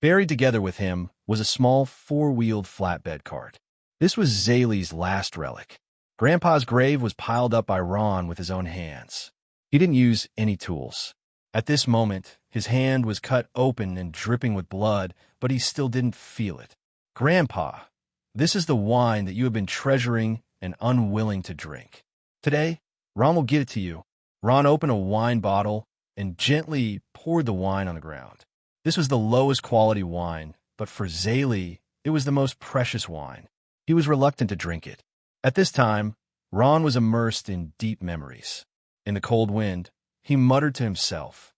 Buried together with him was a small four-wheeled flatbed cart. This was Zaley's last relic. Grandpa's grave was piled up by Ron with his own hands. He didn't use any tools. At this moment, his hand was cut open and dripping with blood, but he still didn't feel it. Grandpa, this is the wine that you have been treasuring and unwilling to drink. Today, Ron will give it to you. Ron opened a wine bottle and gently poured the wine on the ground. This was the lowest quality wine, but for Zaley, it was the most precious wine. He was reluctant to drink it. At this time, Ron was immersed in deep memories. In the cold wind, he muttered to himself,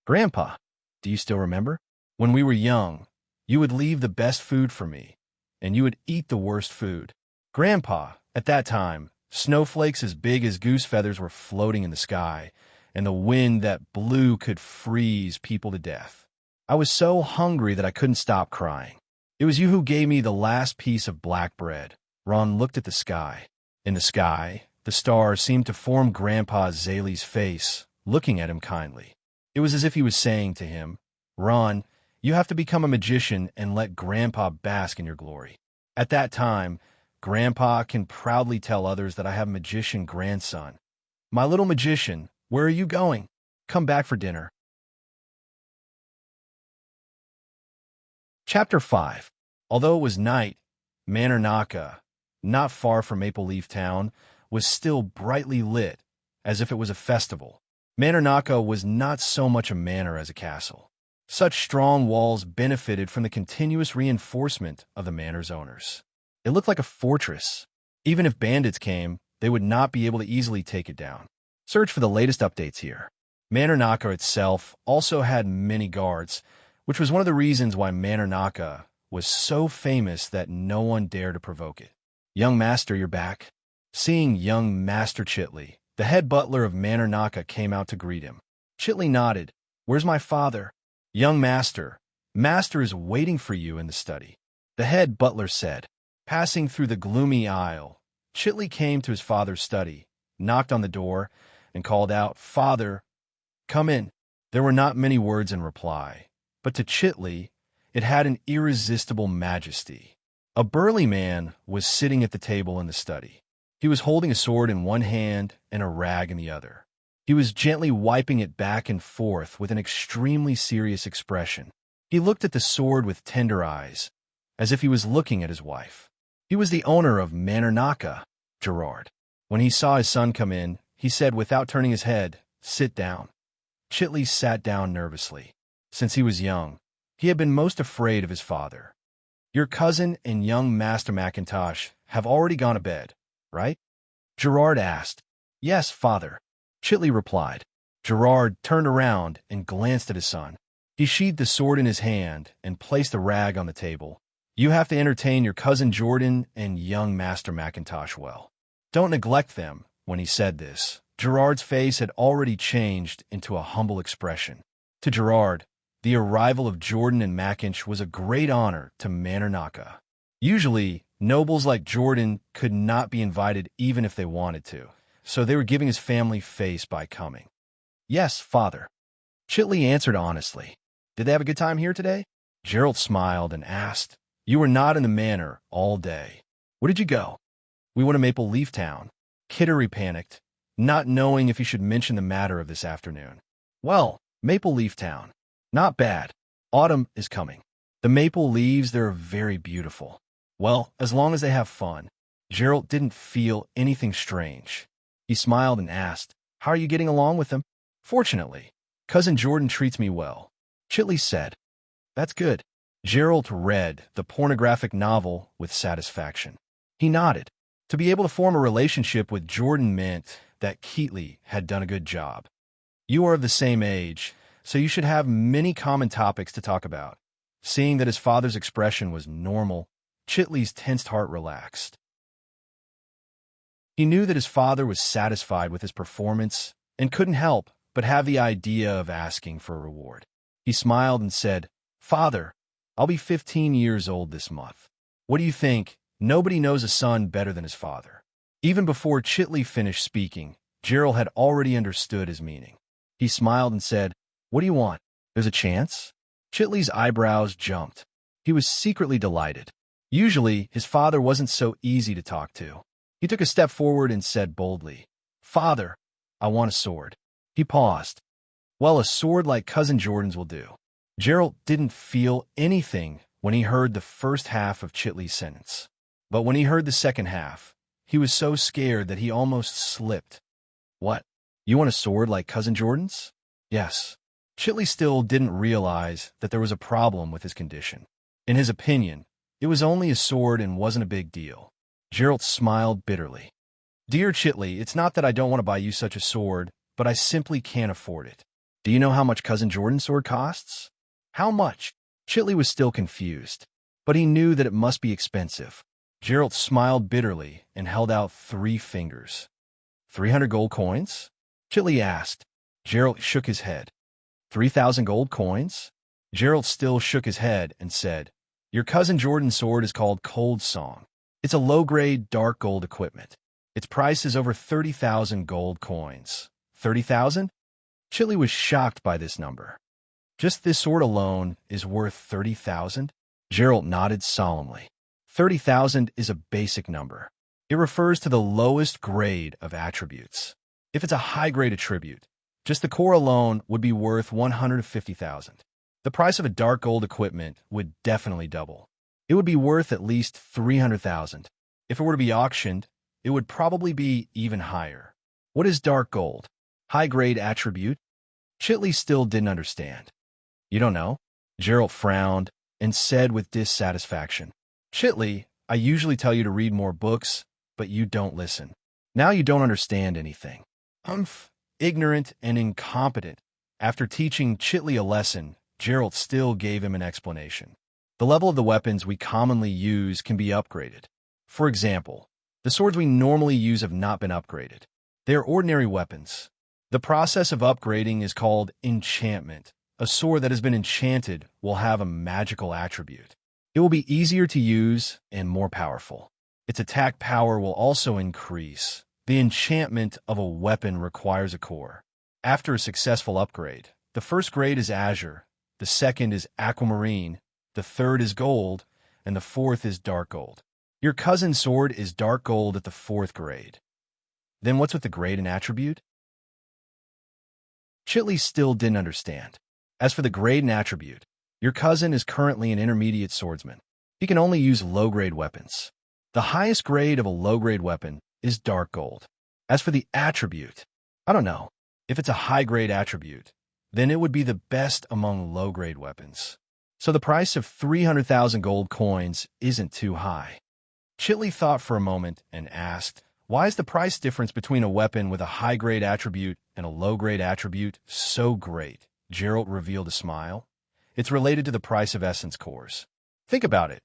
Grandpa, do you still remember? When we were young, you would leave the best food for me, and you would eat the worst food. Grandpa, at that time, snowflakes as big as goose feathers were floating in the sky, and the wind that blew could freeze people to death. I was so hungry that I couldn't stop crying. It was you who gave me the last piece of black bread. Ron looked at the sky. In the sky, the stars seemed to form Grandpa Zaley's face, looking at him kindly. It was as if he was saying to him, Ron, you have to become a magician and let Grandpa bask in your glory. At that time, Grandpa can proudly tell others that I have a magician grandson. My little magician, where are you going? Come back for dinner. Chapter 5. Although it was night, Manor Naka, not far from Maple Leaf Town, was still brightly lit, as if it was a festival. Manor Naka was not so much a manor as a castle. Such strong walls benefited from the continuous reinforcement of the manor's owners. It looked like a fortress. Even if bandits came, they would not be able to easily take it down. Search for the latest updates here. Manor Naka itself also had many guards, which was one of the reasons why Manor Naka was so famous that no one dared to provoke it. Young Master, you're back. Seeing young Master Chitley, the head butler of Manor Naka came out to greet him. Chitley nodded. Where's my father? Young Master. Master is waiting for you in the study, the head butler said. Passing through the gloomy aisle, Chitley came to his father's study, knocked on the door, and called out, Father, come in. There were not many words in reply, but to Chitley, it had an irresistible majesty. A burly man was sitting at the table in the study. He was holding a sword in one hand and a rag in the other. He was gently wiping it back and forth with an extremely serious expression. He looked at the sword with tender eyes, as if he was looking at his wife. He was the owner of Manor Naka, Gerard. When he saw his son come in, he said without turning his head, Sit down. Chitley sat down nervously. Since he was young, he had been most afraid of his father. Your cousin and young Master Macintosh have already gone to bed, right? Gerard asked. Yes, father, Chitley replied. Gerard turned around and glanced at his son. He sheathed the sword in his hand and placed the rag on the table. You have to entertain your cousin Jordan and young Master Macintosh well. Don't neglect them. When he said this, Gerard's face had already changed into a humble expression. To Gerard, the arrival of Jordan and Macintosh was a great honor to Manor Naka. Usually, nobles like Jordan could not be invited even if they wanted to, so they were giving his family face by coming. Yes, father. Chitley answered honestly. Did they have a good time here today? Gerald smiled and asked. You were not in the manor all day. Where did you go? We went to Maple Leaf Town. Kittery panicked, not knowing if he should mention the matter of this afternoon. Well, Maple Leaf Town. Not bad. Autumn is coming. The maple leaves, they're very beautiful. Well, as long as they have fun. Gerald didn't feel anything strange. He smiled and asked, How are you getting along with them? Fortunately, Cousin Jordan treats me well. Chitley said. That's good. Gerald read the pornographic novel with satisfaction. He nodded. To be able to form a relationship with Jordan meant that Keatley had done a good job. You are of the same age, so you should have many common topics to talk about. Seeing that his father's expression was normal, Chitley's tensed heart relaxed. He knew that his father was satisfied with his performance and couldn't help but have the idea of asking for a reward. He smiled and said, "Father, I'll be 15 years old this month. What do you think? Nobody knows a son better than his father." Even before Chitley finished speaking, Gerald had already understood his meaning. He smiled and said, "What do you want? There's a chance?" Chitley's eyebrows jumped. He was secretly delighted. Usually, his father wasn't so easy to talk to. He took a step forward and said boldly, "Father, I want a sword." He paused. "Well, a sword like Cousin Jordan's will do." Gerald didn't feel anything when he heard the first half of Chitley's sentence. But when he heard the second half, he was so scared that he almost slipped. "What? You want a sword like Cousin Jordan's?" "Yes." Chitley still didn't realize that there was a problem with his condition. In his opinion, it was only a sword and wasn't a big deal. Gerald smiled bitterly. "Dear Chitley, it's not that I don't want to buy you such a sword, but I simply can't afford it. Do you know how much Cousin Jordan's sword costs?" "How much?" Chitley was still confused, but he knew that it must be expensive. Gerald smiled bitterly and held out 3 fingers. 300 gold coins? Chitley asked. Gerald shook his head. 3,000 gold coins? Gerald still shook his head and said, "Your Cousin Jordan's sword is called Cold Song. It's a low-grade dark gold equipment. Its price is over 30,000 gold coins." 30,000? Chitley was shocked by this number. "Just this sword alone is worth 30,000? Gerald nodded solemnly. 30,000 is a basic number. It refers to the lowest grade of attributes. If it's a high-grade attribute, just the core alone would be worth 150,000. The price of a dark gold equipment would definitely double. It would be worth at least 300,000. If it were to be auctioned, it would probably be even higher." "What is dark gold? High-grade attribute?" Chitley still didn't understand. "You don't know?" Gerald frowned and said with dissatisfaction. "Chitley, I usually tell you to read more books, but you don't listen. Now you don't understand anything." Ignorant and incompetent. After teaching Chitley a lesson, Gerald still gave him an explanation. The level of the weapons we commonly use can be upgraded. For example, the swords we normally use have not been upgraded. They are ordinary weapons. The process of upgrading is called enchantment. A sword that has been enchanted will have a magical attribute. It will be easier to use and more powerful. Its attack power will also increase. The enchantment of a weapon requires a core. After a successful upgrade, the first grade is azure, the second is aquamarine, the third is gold, and the fourth is dark gold. Your cousin's sword is dark gold at the 4th grade. Then what's with the grade and attribute? Chitley still didn't understand. As for the grade and attribute, your cousin is currently an intermediate swordsman. He can only use low-grade weapons. The highest grade of a low-grade weapon is dark gold. As for the attribute, I don't know. If it's a high-grade attribute, then it would be the best among low-grade weapons. So the price of 300,000 gold coins isn't too high. Chitley thought for a moment and asked, "Why is the price difference between a weapon with a high-grade attribute and a low-grade attribute so great?" Gerald revealed a smile. "It's related to the price of essence cores. Think about it.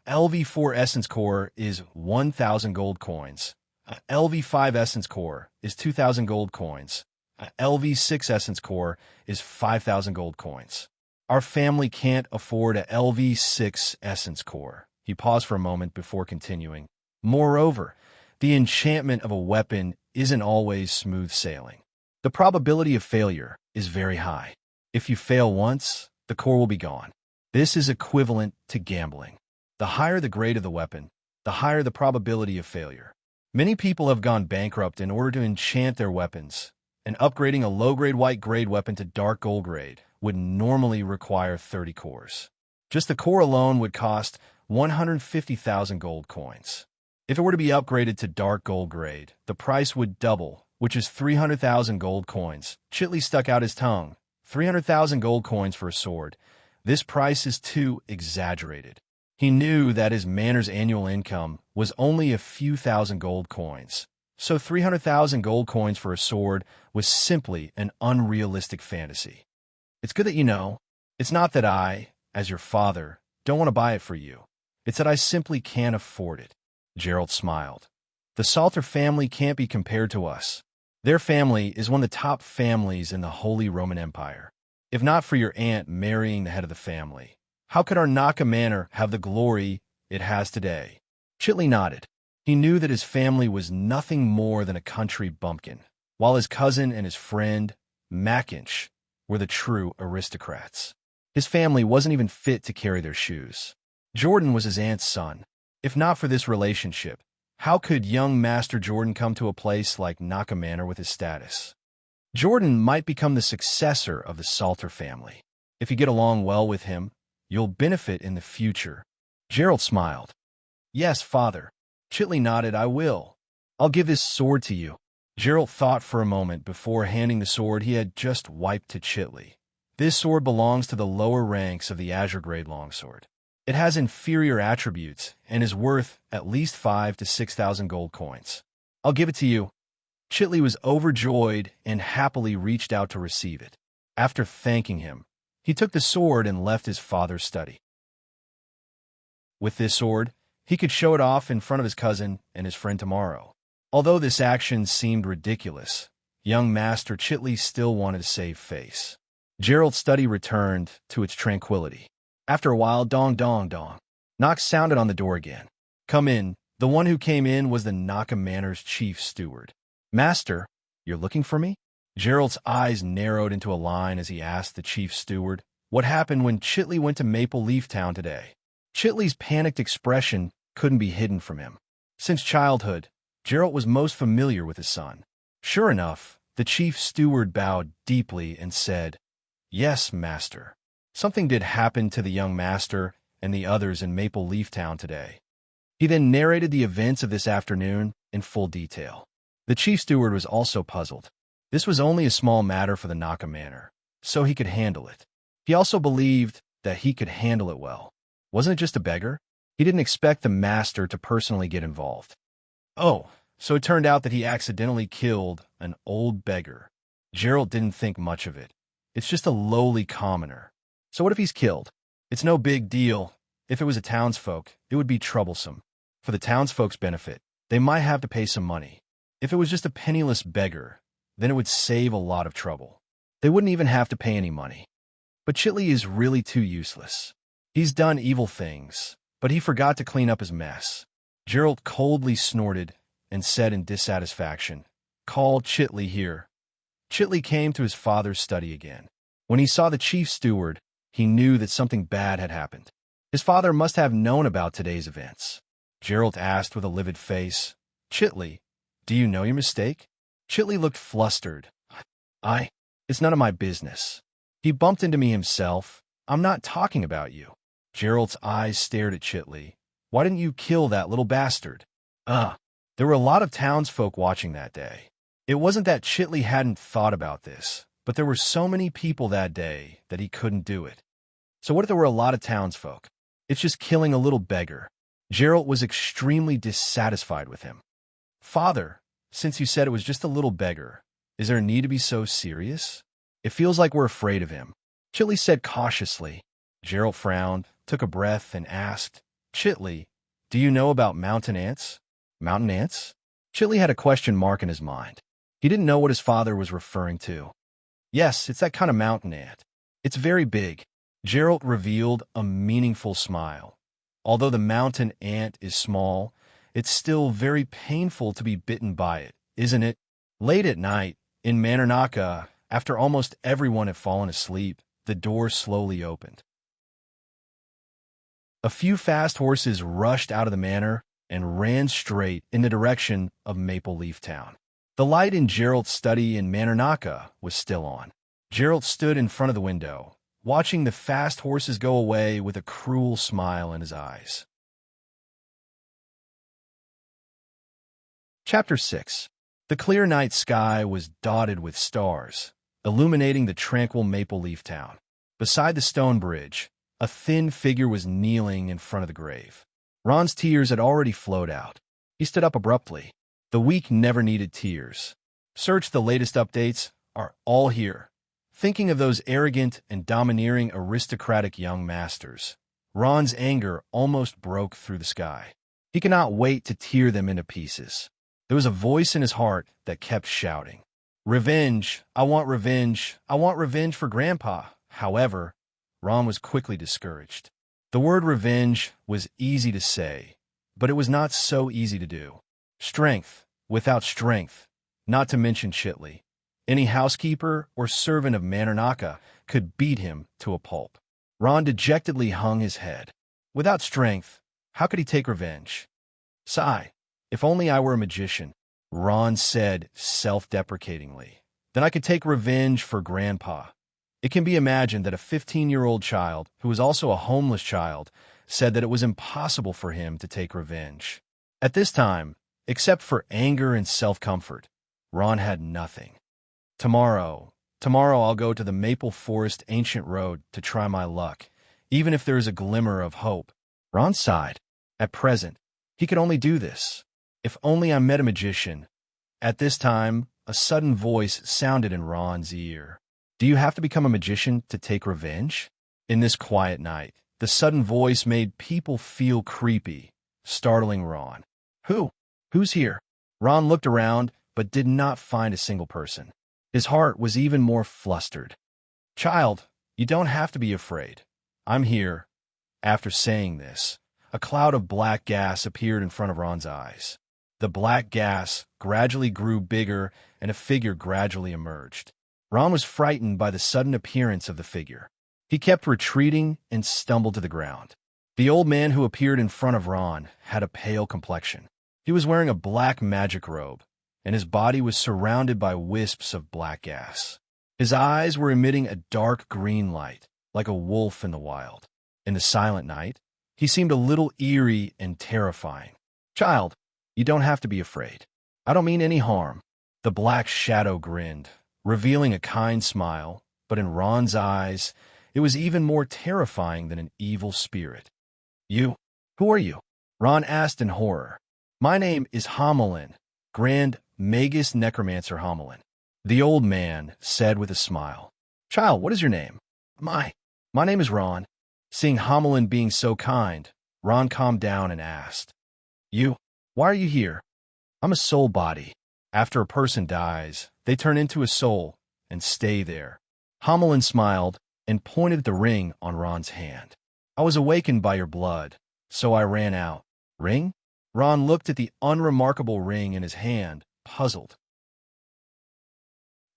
LV4 essence core is 1,000 gold coins. A LV5 essence core is 2,000 gold coins. A LV6 essence core is 5,000 gold coins. Our family can't afford a LV6 essence core." He paused for a moment before continuing. "Moreover, the enchantment of a weapon isn't always smooth sailing. The probability of failure is very high. If you fail once, the core will be gone. This is equivalent to gambling. The higher the grade of the weapon, the higher the probability of failure. Many people have gone bankrupt in order to enchant their weapons, and upgrading a low-grade white-grade weapon to dark gold grade would normally require 30 cores. Just the core alone would cost 150,000 gold coins. If it were to be upgraded to dark gold grade, the price would double, which is 300,000 gold coins." Chitley stuck out his tongue. 300,000 gold coins for a sword. This price is too exaggerated. He knew that his manor's annual income was only a few thousand gold coins, so 300,000 gold coins for a sword was simply an unrealistic fantasy. It's good that you know. It's not that I, as your father, don't want to buy it for you. It's that I simply can't afford it. Gerald smiled. The Salter family can't be compared to us. Their family is one of the top families in the Holy Roman Empire. If not for your aunt marrying the head of the family, how could our Naka Manor have the glory it has today? Chitley nodded. He knew that his family was nothing more than a country bumpkin, while his cousin and his friend, Mackinch, were the true aristocrats. His family wasn't even fit to carry their shoes. Jordan was his aunt's son. If not for this relationship, how could young Master Jordan come to a place like Naka Manor with his status? Jordan might become the successor of the Salter family. If you get along well with him, you'll benefit in the future. Gerald smiled. Yes, father. Chitley nodded. I will. I'll give this sword to you. Gerald thought for a moment before handing the sword he had just wiped to Chitley. This sword belongs to the lower ranks of the Azure Grade Longsword. It has inferior attributes and is worth at least 5,000 to 6,000 gold coins. I'll give it to you. Chitley was overjoyed and happily reached out to receive it. After thanking him, he took the sword and left his father's study. With this sword, he could show it off in front of his cousin and his friend tomorrow. Although this action seemed ridiculous, young Master Chitley still wanted to save face. Gerald's study returned to its tranquility. After a while, dong dong dong. Knocks sounded on the door again. Come in. The one who came in was the Naka Manor's chief steward. Master, you're looking for me? Gerald's eyes narrowed into a line as he asked the chief steward what happened when Chitley went to Maple Leaf Town today. Chitley's panicked expression couldn't be hidden from him. Since childhood, Gerald was most familiar with his son. Sure enough, the chief steward bowed deeply and said, Yes, master. Something did happen to the young master and the others in Maple Leaf Town today. He then narrated the events of this afternoon in full detail. The chief steward was also puzzled. This was only a small matter for the Naka Manor, so he could handle it. He also believed that he could handle it well. Wasn't it just a beggar? He didn't expect the master to personally get involved. Oh, so it turned out that he accidentally killed an old beggar. Gerald didn't think much of it. It's just a lowly commoner. So what if he's killed? It's no big deal. If it was a townsfolk, it would be troublesome. For the townsfolk's benefit, they might have to pay some money. If it was just a penniless beggar, then it would save a lot of trouble. They wouldn't even have to pay any money. But Chitley is really too useless. He's done evil things, but he forgot to clean up his mess. Gerald coldly snorted and said in dissatisfaction, Call Chitley here. Chitley came to his father's study again. When he saw the chief steward, he knew that something bad had happened. His father must have known about today's events. Gerald asked with a livid face, Chitley, do you know your mistake? Chitley looked flustered. It's none of my business. He bumped into me himself. I'm not talking about you. Gerald's eyes stared at Chitley. Why didn't you kill that little bastard? There were a lot of townsfolk watching that day. It wasn't that Chitley hadn't thought about this, but there were so many people that day that he couldn't do it. So what if there were a lot of townsfolk? It's just killing a little beggar. Gerald was extremely dissatisfied with him. Father, since you said it was just a little beggar, is there a need to be so serious? It feels like we're afraid of him. Chitley said cautiously. Gerald frowned, took a breath, and asked, Chitley, do you know about mountain ants? Mountain ants? Chitley had a question mark in his mind. He didn't know what his father was referring to. Yes, it's that kind of mountain ant. It's very big. Gerald revealed a meaningful smile. Although the mountain ant is small, it's still very painful to be bitten by it, isn't it? Late at night, in Manor Naka, after almost everyone had fallen asleep, the door slowly opened. A few fast horses rushed out of the manor and ran straight in the direction of Maple Leaf Town. The light in Gerald's study in Manor Naka was still on. Gerald stood in front of the window, watching the fast horses go away with a cruel smile in his eyes. Chapter 6. The clear night sky was dotted with stars, illuminating the tranquil maple leaf town. Beside the stone bridge, a thin figure was kneeling in front of the grave. Ron's tears had already flowed out. He stood up abruptly. The week never needed tears. Search the latest updates are all here. Thinking of those arrogant and domineering aristocratic young masters, Ron's anger almost broke through the sky. He could not wait to tear them into pieces. There was a voice in his heart that kept shouting, "Revenge! I want revenge! I want revenge for Grandpa!" However, Ron was quickly discouraged. The word revenge was easy to say, but it was not so easy to do. Strength without strength, not to mention Chitley. Any housekeeper or servant of Manernaka could beat him to a pulp. Ron dejectedly hung his head. Without strength, how could he take revenge? Sigh. If only I were a magician, Ron said self-deprecatingly. Then I could take revenge for Grandpa. It can be imagined that a 15-year-old child, who was also a homeless child, said that it was impossible for him to take revenge. At this time, except for anger and self-comfort, Ron had nothing. Tomorrow I'll go to the Maple Forest Ancient Road to try my luck, even if there is a glimmer of hope. Ron sighed. At present, he could only do this. If only I met a magician. At this time, a sudden voice sounded in Ron's ear. Do you have to become a magician to take revenge? In this quiet night, the sudden voice made people feel creepy, startling Ron. Who's here? Ron looked around, but did not find a single person. His heart was even more flustered. Child, you don't have to be afraid. I'm here. After saying this, a cloud of black gas appeared in front of Ron's eyes. The black gas gradually grew bigger, and a figure gradually emerged. Ron was frightened by the sudden appearance of the figure. He kept retreating and stumbled to the ground. The old man who appeared in front of Ron had a pale complexion. He was wearing a black magic robe, and his body was surrounded by wisps of black gas. His eyes were emitting a dark green light, like a wolf in the wild. In the silent night, he seemed a little eerie and terrifying. Child, you don't have to be afraid. I don't mean any harm. The black shadow grinned, revealing a kind smile, but in Ron's eyes, it was even more terrifying than an evil spirit. You? Who are you? Ron asked in horror. My name is Homelin, Grand Magus Necromancer Homelin. The old man said with a smile. Child, what is your name? My name is Ron. Seeing Homelin being so kind, Ron calmed down and asked, why are you here? I'm a soul body. After a person dies, they turn into a soul and stay there. Homelin smiled and pointed at the ring on Ron's hand. I was awakened by your blood, so I ran out. Ring? Ron looked at the unremarkable ring in his hand, puzzled.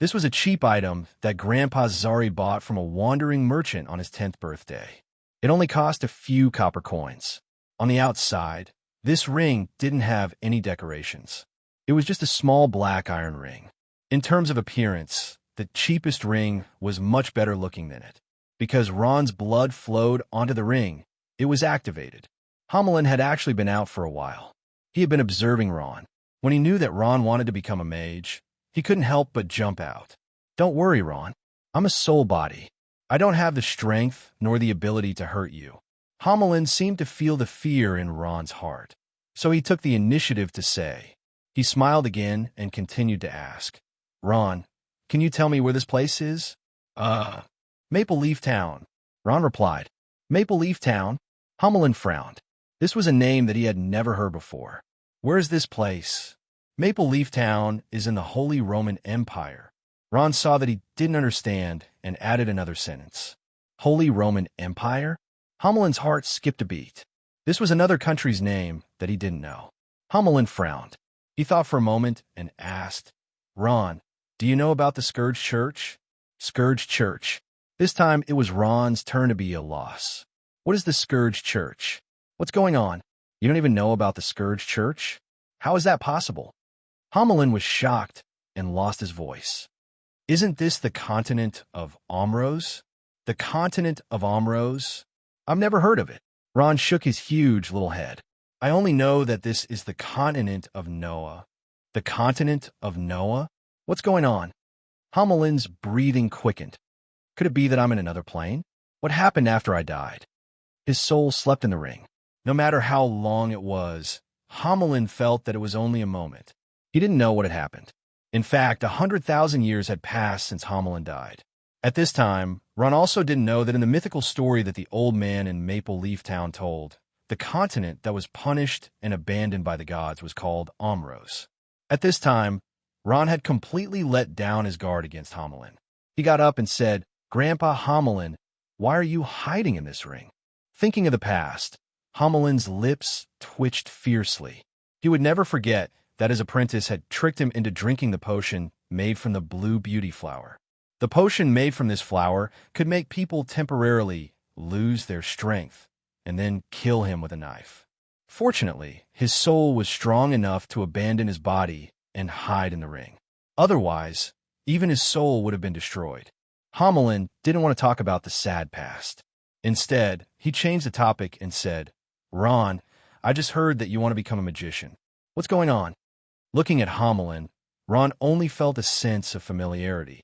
This was a cheap item that Grandpa Zari bought from a wandering merchant on his 10th birthday. It only cost a few copper coins. On the outside, this ring didn't have any decorations. It was just a small black iron ring. In terms of appearance, the cheapest ring was much better looking than it. Because Ron's blood flowed onto the ring, it was activated. Homelin had actually been out for a while. He had been observing Ron. When he knew that Ron wanted to become a mage, he couldn't help but jump out. Don't worry, Ron. I'm a soul body. I don't have the strength nor the ability to hurt you. Homelin seemed to feel the fear in Ron's heart, so he took the initiative to say. He smiled again and continued to ask, Ron, can you tell me where this place is? Maple Leaf Town. Ron replied. Maple Leaf Town? Homelin frowned. This was a name that he had never heard before. Where is this place? Maple Leaf Town is in the Holy Roman Empire. Ron saw that he didn't understand and added another sentence. Holy Roman Empire? Homelin's heart skipped a beat. This was another country's name that he didn't know. Homelin frowned. He thought for a moment and asked, Ron, do you know about the Scourge Church? Scourge Church. This time it was Ron's turn to be a loss. What is the Scourge Church? What's going on? You don't even know about the Scourge Church? How is that possible? Homelin was shocked and lost his voice. Isn't this the continent of Omros? The continent of Omros? I've never heard of it. Ron shook his huge little head. I only know that this is the continent of Noah. The continent of Noah? What's going on? Homelin's breathing quickened. Could it be that I'm in another plane? What happened after I died? His soul slept in the ring. No matter how long it was, Homelin felt that it was only a moment. He didn't know what had happened. In fact, 100,000 years had passed since Homelin died. At this time, Ron also didn't know that in the mythical story that the old man in Maple Leaf Town told, the continent that was punished and abandoned by the gods was called Omros. At this time, Ron had completely let down his guard against Homelin. He got up and said, "Grandpa Homelin, why are you hiding in this ring?" Thinking of the past, Homelin's lips twitched fiercely. He would never forget that his apprentice had tricked him into drinking the potion made from the blue beauty flower. The potion made from this flower could make people temporarily lose their strength and then kill him with a knife. Fortunately, his soul was strong enough to abandon his body and hide in the ring. Otherwise, even his soul would have been destroyed. Homelin didn't want to talk about the sad past. Instead, he changed the topic and said, "Ron, I just heard that you want to become a magician. What's going on?" Looking at Homelin, Ron only felt a sense of familiarity.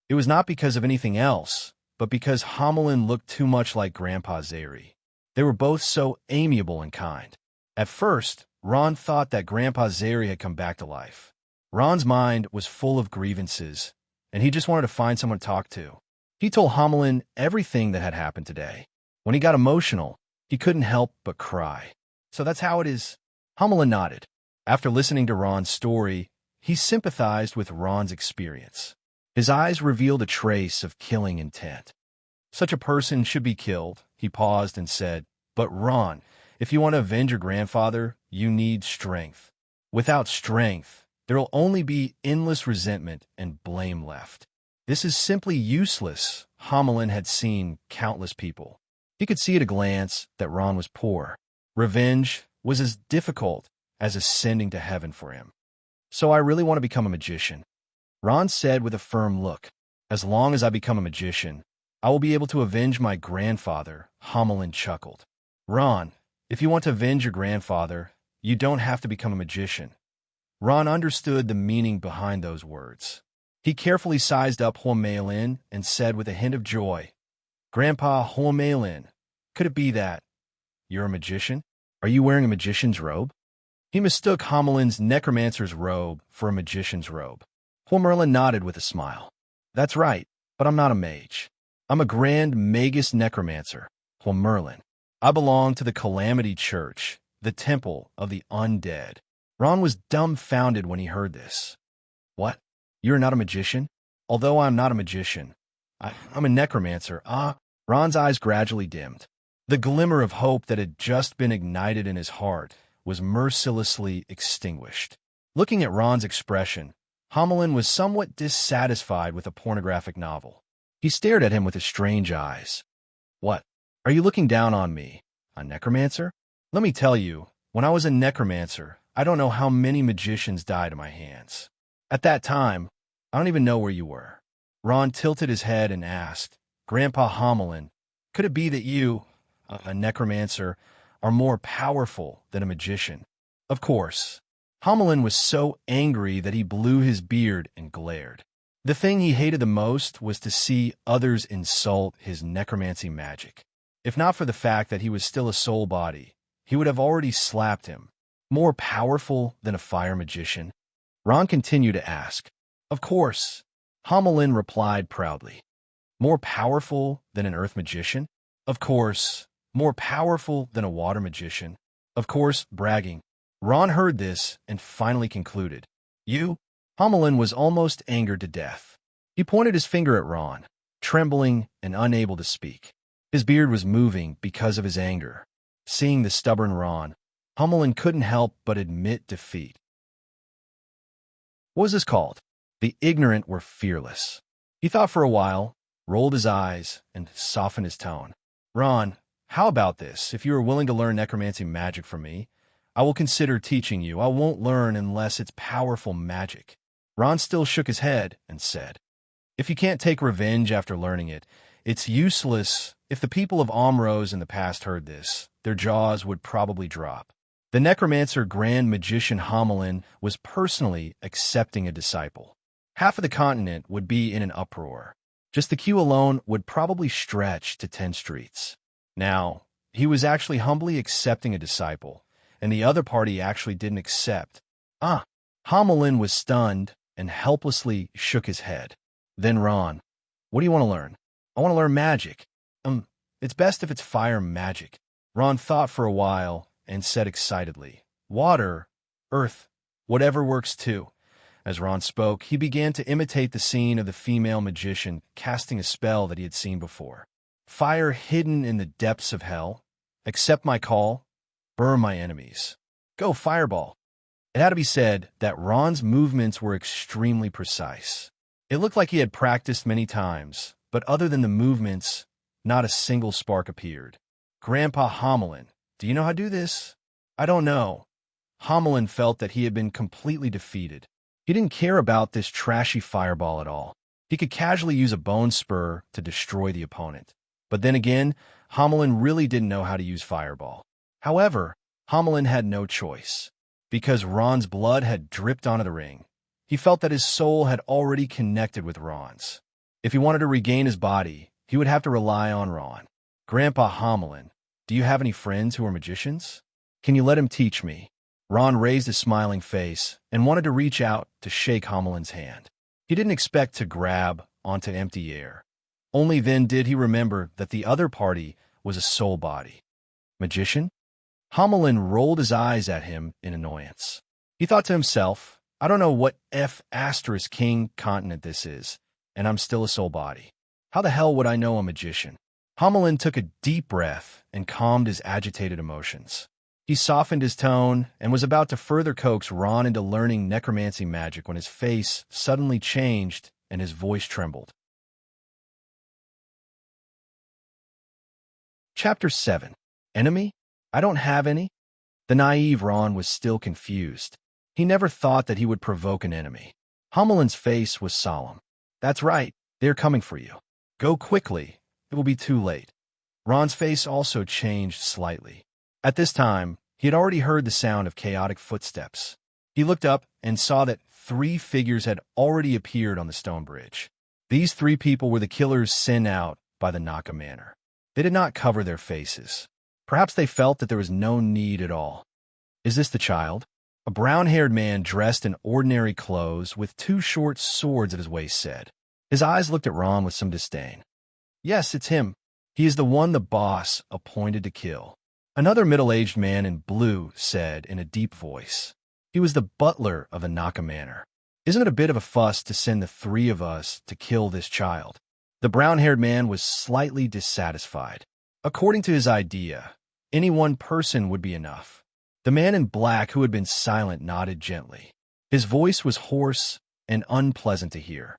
It was not because of anything else, but because Homelin looked too much like Grandpa Zeri. They were both so amiable and kind. At first, Ron thought that Grandpa Zeri had come back to life. Ron's mind was full of grievances, and he just wanted to find someone to talk to. He told Homelin everything that had happened today. When he got emotional, he couldn't help but cry. "So that's how it is." Homelin nodded. After listening to Ron's story, he sympathized with Ron's experience. His eyes revealed a trace of killing intent. "Such a person should be killed," he paused and said. "But Ron, if you want to avenge your grandfather, you need strength. Without strength, there will only be endless resentment and blame left. This is simply useless." Homelin had seen countless people. He could see at a glance that Ron was poor. Revenge was as difficult as ascending to heaven for him. "So I really want to become a magician," Ron said with a firm look. "As long as I become a magician, I will be able to avenge my grandfather," Homelin chuckled. "Ron, if you want to avenge your grandfather, you don't have to become a magician." Ron understood the meaning behind those words. He carefully sized up Homelin and said with a hint of joy, "Grandpa Homelin, could it be that you're a magician? Are you wearing a magician's robe?" He mistook Homelin's necromancer's robe for a magician's robe. Homelin nodded with a smile. "That's right, but I'm not a mage. I'm a grand magus necromancer, Homelin. I belong to the Calamity Church, the temple of the undead." Ron was dumbfounded when he heard this. "What? You're not a magician?" "Although I'm not a magician, I'm a necromancer." Ron's eyes gradually dimmed. The glimmer of hope that had just been ignited in his heart was mercilessly extinguished. Looking at Ron's expression, Homelin was somewhat dissatisfied with a pornographic novel. He stared at him with his strange eyes. "What? Are you looking down on me, a necromancer? Let me tell you, when I was a necromancer, I don't know how many magicians died at my hands. At that time, I don't even know where you were." Ron tilted his head and asked, "Grandpa Homelin, could it be that you, a necromancer, are more powerful than a magician?" Of course. Homelin was so angry that he blew his beard and glared. The thing he hated the most was to see others insult his necromancy magic. If not for the fact that he was still a soul body, he would have already slapped him. More powerful than a fire magician? Ron continued to ask. "Of course," Homelin replied proudly. "More powerful than an earth magician? Of course. More powerful than a water magician? Of course," bragging. Ron heard this and finally concluded. "You?" Homelin was almost angered to death. He pointed his finger at Ron, trembling and unable to speak. His beard was moving because of his anger. Seeing the stubborn Ron, Homelin couldn't help but admit defeat. What was this called? The ignorant were fearless. He thought for a while, rolled his eyes, and softened his tone. "Ron, how about this? If you are willing to learn necromancy magic from me, I will consider teaching you. I won't learn unless it's powerful magic." Ron still shook his head and said, "If you can't take revenge after learning it, it's useless." If the people of Omros in the past heard this, their jaws would probably drop. The necromancer Grand Magician Homelin was personally accepting a disciple. half of the continent would be in an uproar. Just the queue alone would probably stretch to 10 streets. Now, he was actually humbly accepting a disciple, and the other party actually didn't accept. Hamelin was stunned and helplessly shook his head. Then Ron, what do you want to learn? I want to learn magic. It's best if it's fire magic. Ron thought for a while and said excitedly, water, earth, whatever works too. As Ron spoke, he began to imitate the scene of the female magician casting a spell that he had seen before. Fire hidden in the depths of hell. Accept my call. Burn my enemies. Go, fireball. It had to be said that Ron's movements were extremely precise. It looked like he had practiced many times, but other than the movements, not a single spark appeared. Grandpa Hamelin, do you know how to do this? I don't know. Hamelin felt that he had been completely defeated. He didn't care about this trashy fireball at all. He could casually use a bone spur to destroy the opponent. But then again, Hamelin really didn't know how to use fireball. However, Hamelin had no choice. Because Ron's blood had dripped onto the ring, he felt that his soul had already connected with Ron's. If he wanted to regain his body, he would have to rely on Ron. Grandpa Hamelin, do you have any friends who are magicians? Can you let him teach me? Ron raised a smiling face and wanted to reach out to shake Hamelin's hand. He didn't expect to grab onto empty air. Only then did he remember that the other party was a soul body. Magician? Hamelin rolled his eyes at him in annoyance. He thought to himself, I don't know what F***king continent this is, and I'm still a soul body. How the hell would I know a magician? Hamelin took a deep breath and calmed his agitated emotions. He softened his tone and was about to further coax Ron into learning necromancy magic when his face suddenly changed and his voice trembled. Chapter 7. Enemy? I don't have any? The naive Ron was still confused. He never thought that he would provoke an enemy. Hamelin's face was solemn. That's right, they're coming for you. Go quickly, it will be too late. Ron's face also changed slightly. At this time, he had already heard the sound of chaotic footsteps. He looked up and saw that 3 figures had already appeared on the stone bridge. These 3 people were the killers sent out by the Naka Manor. They did not cover their faces. Perhaps they felt that there was no need at all. Is this the child? A brown-haired man dressed in ordinary clothes with 2 short swords at his waist said. His eyes looked at Ron with some disdain. Yes, it's him. He is the one the boss appointed to kill. Another middle-aged man in blue said in a deep voice. He was the butler of the Naka Manor. Isn't it a bit of a fuss to send the 3 of us to kill this child? The brown-haired man was slightly dissatisfied. According to his idea, any one person would be enough. The man in black who had been silent nodded gently. His voice was hoarse and unpleasant to hear.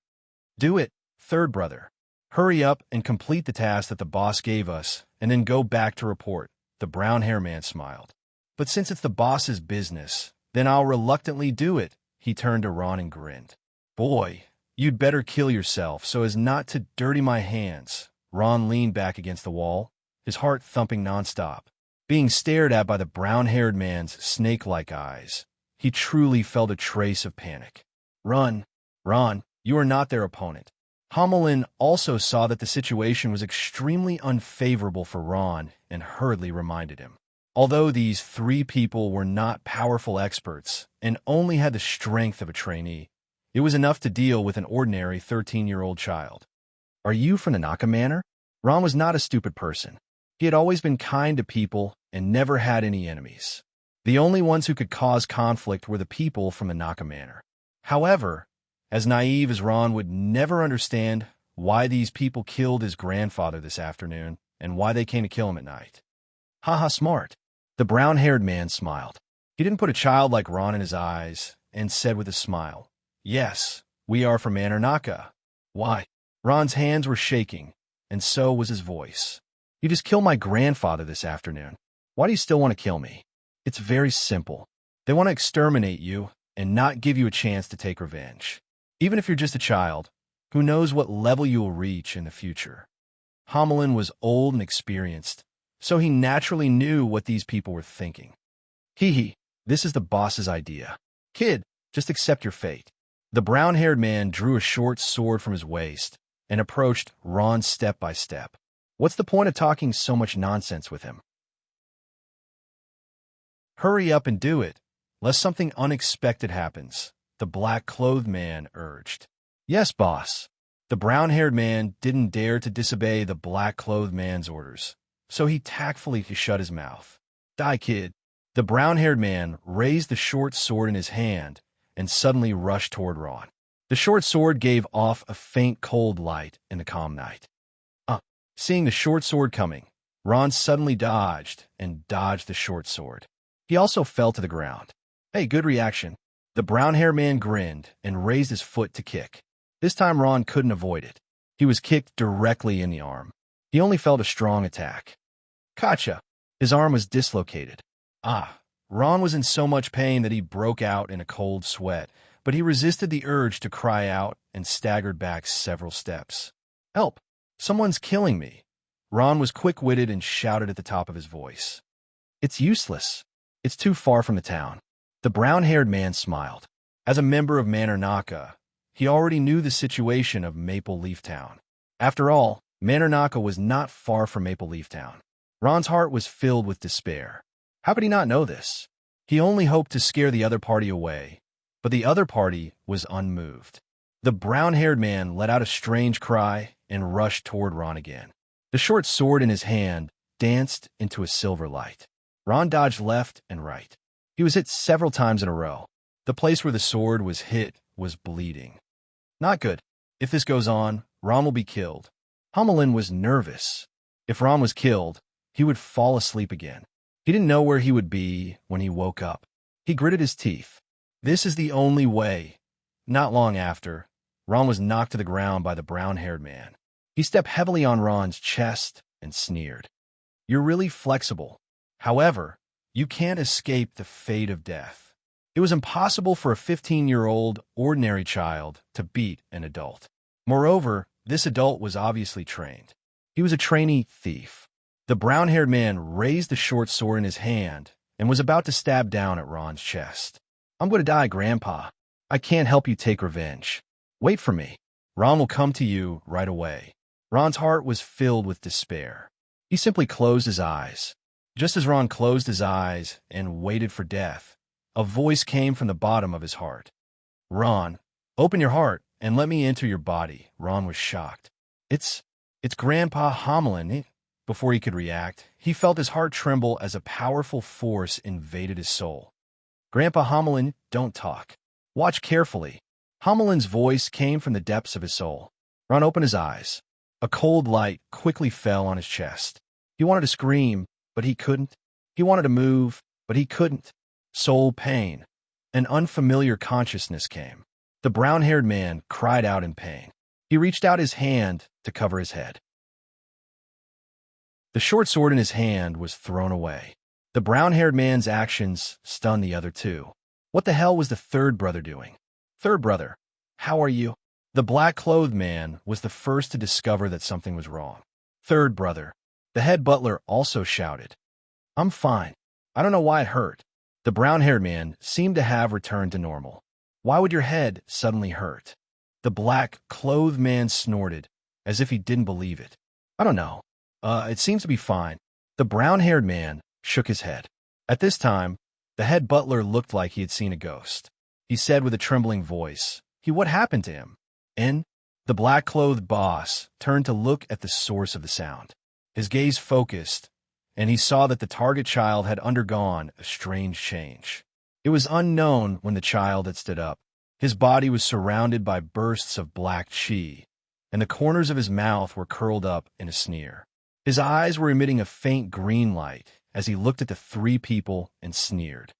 Do it, third brother. Hurry up and complete the task that the boss gave us, and then go back to report. The brown-haired man smiled. But since it's the boss's business, then I'll reluctantly do it. He turned to Ron and grinned. Boy, you'd better kill yourself so as not to dirty my hands. Ron leaned back against the wall, his heart thumping nonstop. Being stared at by the brown-haired man's snake-like eyes, he truly felt a trace of panic. Run, Ron, you are not their opponent. Hamelin also saw that the situation was extremely unfavorable for Ron and hurriedly reminded him. Although these 3 people were not powerful experts and only had the strength of a trainee, it was enough to deal with an ordinary 13-year-old child. Are you from the Naka Manor? Ron was not a stupid person. He had always been kind to people and never had any enemies. The only ones who could cause conflict were the people from the Naka Manor. However, as naive as Ron would never understand why these people killed his grandfather this afternoon and why they came to kill him at night. Haha, smart. The brown-haired man smiled. He didn't put a child like Ron in his eyes and said with a smile, Yes, we are from Manor Naka. Why? Ron's hands were shaking, and so was his voice. You just killed my grandfather this afternoon. Why do you still want to kill me? It's very simple. They want to exterminate you and not give you a chance to take revenge. Even if you're just a child, who knows what level you will reach in the future. Hamelin was old and experienced, so he naturally knew what these people were thinking. Hee hee, this is the boss's idea. Kid, just accept your fate. The brown-haired man drew a short sword from his waist and approached Ron step by step. What's the point of talking so much nonsense with him? Hurry up and do it, lest something unexpected happens, the black-clothed man urged. Yes, boss. The brown-haired man didn't dare to disobey the black-clothed man's orders, so he tactfully shut his mouth. Die, kid. The brown-haired man raised the short sword in his hand and suddenly rushed toward Ron. The short sword gave off a faint cold light in the calm night. Seeing the short sword coming, Ron suddenly dodged the short sword. He also fell to the ground. Hey, good reaction. The brown-haired man grinned and raised his foot to kick. This time Ron couldn't avoid it. He was kicked directly in the arm. He only felt a strong attack. Gotcha! His arm was dislocated. Ron was in so much pain that he broke out in a cold sweat, but he resisted the urge to cry out and staggered back several steps. Help! Someone's killing me! Ron was quick-witted and shouted at the top of his voice. It's useless. It's too far from the town. The brown-haired man smiled. As a member of Manor, he already knew the situation of Maple Leaf Town. After all, Manor was not far from Maple Leaf Town. Ron's heart was filled with despair. How could he not know this? He only hoped to scare the other party away, but the other party was unmoved. The brown-haired man let out a strange cry and rushed toward Ron again. The short sword in his hand danced into a silver light. Ron dodged left and right. He was hit several times in a row. The place where the sword was hit was bleeding. Not good. If this goes on, Ron will be killed. Hamelin was nervous. If Ron was killed, he would fall asleep again. He didn't know where he would be when he woke up. He gritted his teeth. This is the only way. Not long after, Ron was knocked to the ground by the brown-haired man. He stepped heavily on Ron's chest and sneered. You're really flexible. However, you can't escape the fate of death. It was impossible for a 15-year-old ordinary child to beat an adult. Moreover, this adult was obviously trained. He was a trainee thief. The brown-haired man raised the short sword in his hand and was about to stab down at Ron's chest. I'm going to die, Grandpa. I can't help you take revenge. Wait for me. Ron will come to you right away. Ron's heart was filled with despair. He simply closed his eyes. Just as Ron closed his eyes and waited for death, a voice came from the bottom of his heart. Ron, open your heart and let me enter your body. Ron was shocked. It's Grandpa Hamelin. Before he could react, he felt his heart tremble as a powerful force invaded his soul. Grandpa Hamelin, don't talk. Watch carefully. Hamelin's voice came from the depths of his soul. Ron opened his eyes. A cold light quickly fell on his chest. He wanted to scream, but he couldn't. He wanted to move, but he couldn't. Soul pain. An unfamiliar consciousness came. The brown-haired man cried out in pain. He reached out his hand to cover his head. The short sword in his hand was thrown away. The brown-haired man's actions stunned the other two. What the hell was the third brother doing? Third brother, how are you? The black-clothed man was the first to discover that something was wrong. Third brother. The head butler also shouted. I'm fine. I don't know why it hurt. The brown-haired man seemed to have returned to normal. Why would your head suddenly hurt? The black-clothed man snorted, as if he didn't believe it. I don't know. It seems to be fine. The brown-haired man shook his head. At this time, the head butler looked like he had seen a ghost. He said with a trembling voice, what happened to him? And the black-clothed boss turned to look at the source of the sound. His gaze focused, and he saw that the target child had undergone a strange change. It was unknown when the child had stood up. His body was surrounded by bursts of black chi, and the corners of his mouth were curled up in a sneer. His eyes were emitting a faint green light as he looked at the three people and sneered.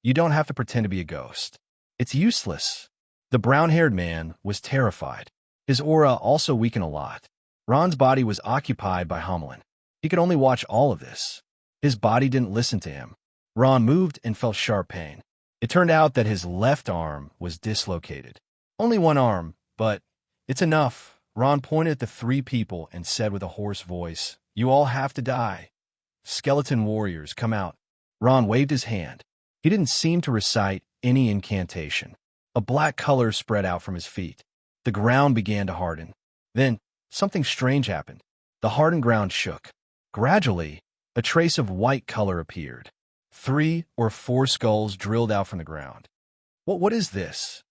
You don't have to pretend to be a ghost. It's useless. The brown-haired man was terrified. His aura also weakened a lot. Ron's body was occupied by Hamelin. He could only watch all of this. His body didn't listen to him. Ron moved and felt sharp pain. It turned out that his left arm was dislocated. Only one arm, but it's enough. Ron pointed at the three people and said with a hoarse voice, You all have to die. Skeleton warriors, come out. Ron waved his hand. He didn't seem to recite any incantation. A black color spread out from his feet. The ground began to harden. Then, something strange happened. The hardened ground shook. Gradually, a trace of white color appeared. 3 or 4 skulls drilled out from the ground. What is this?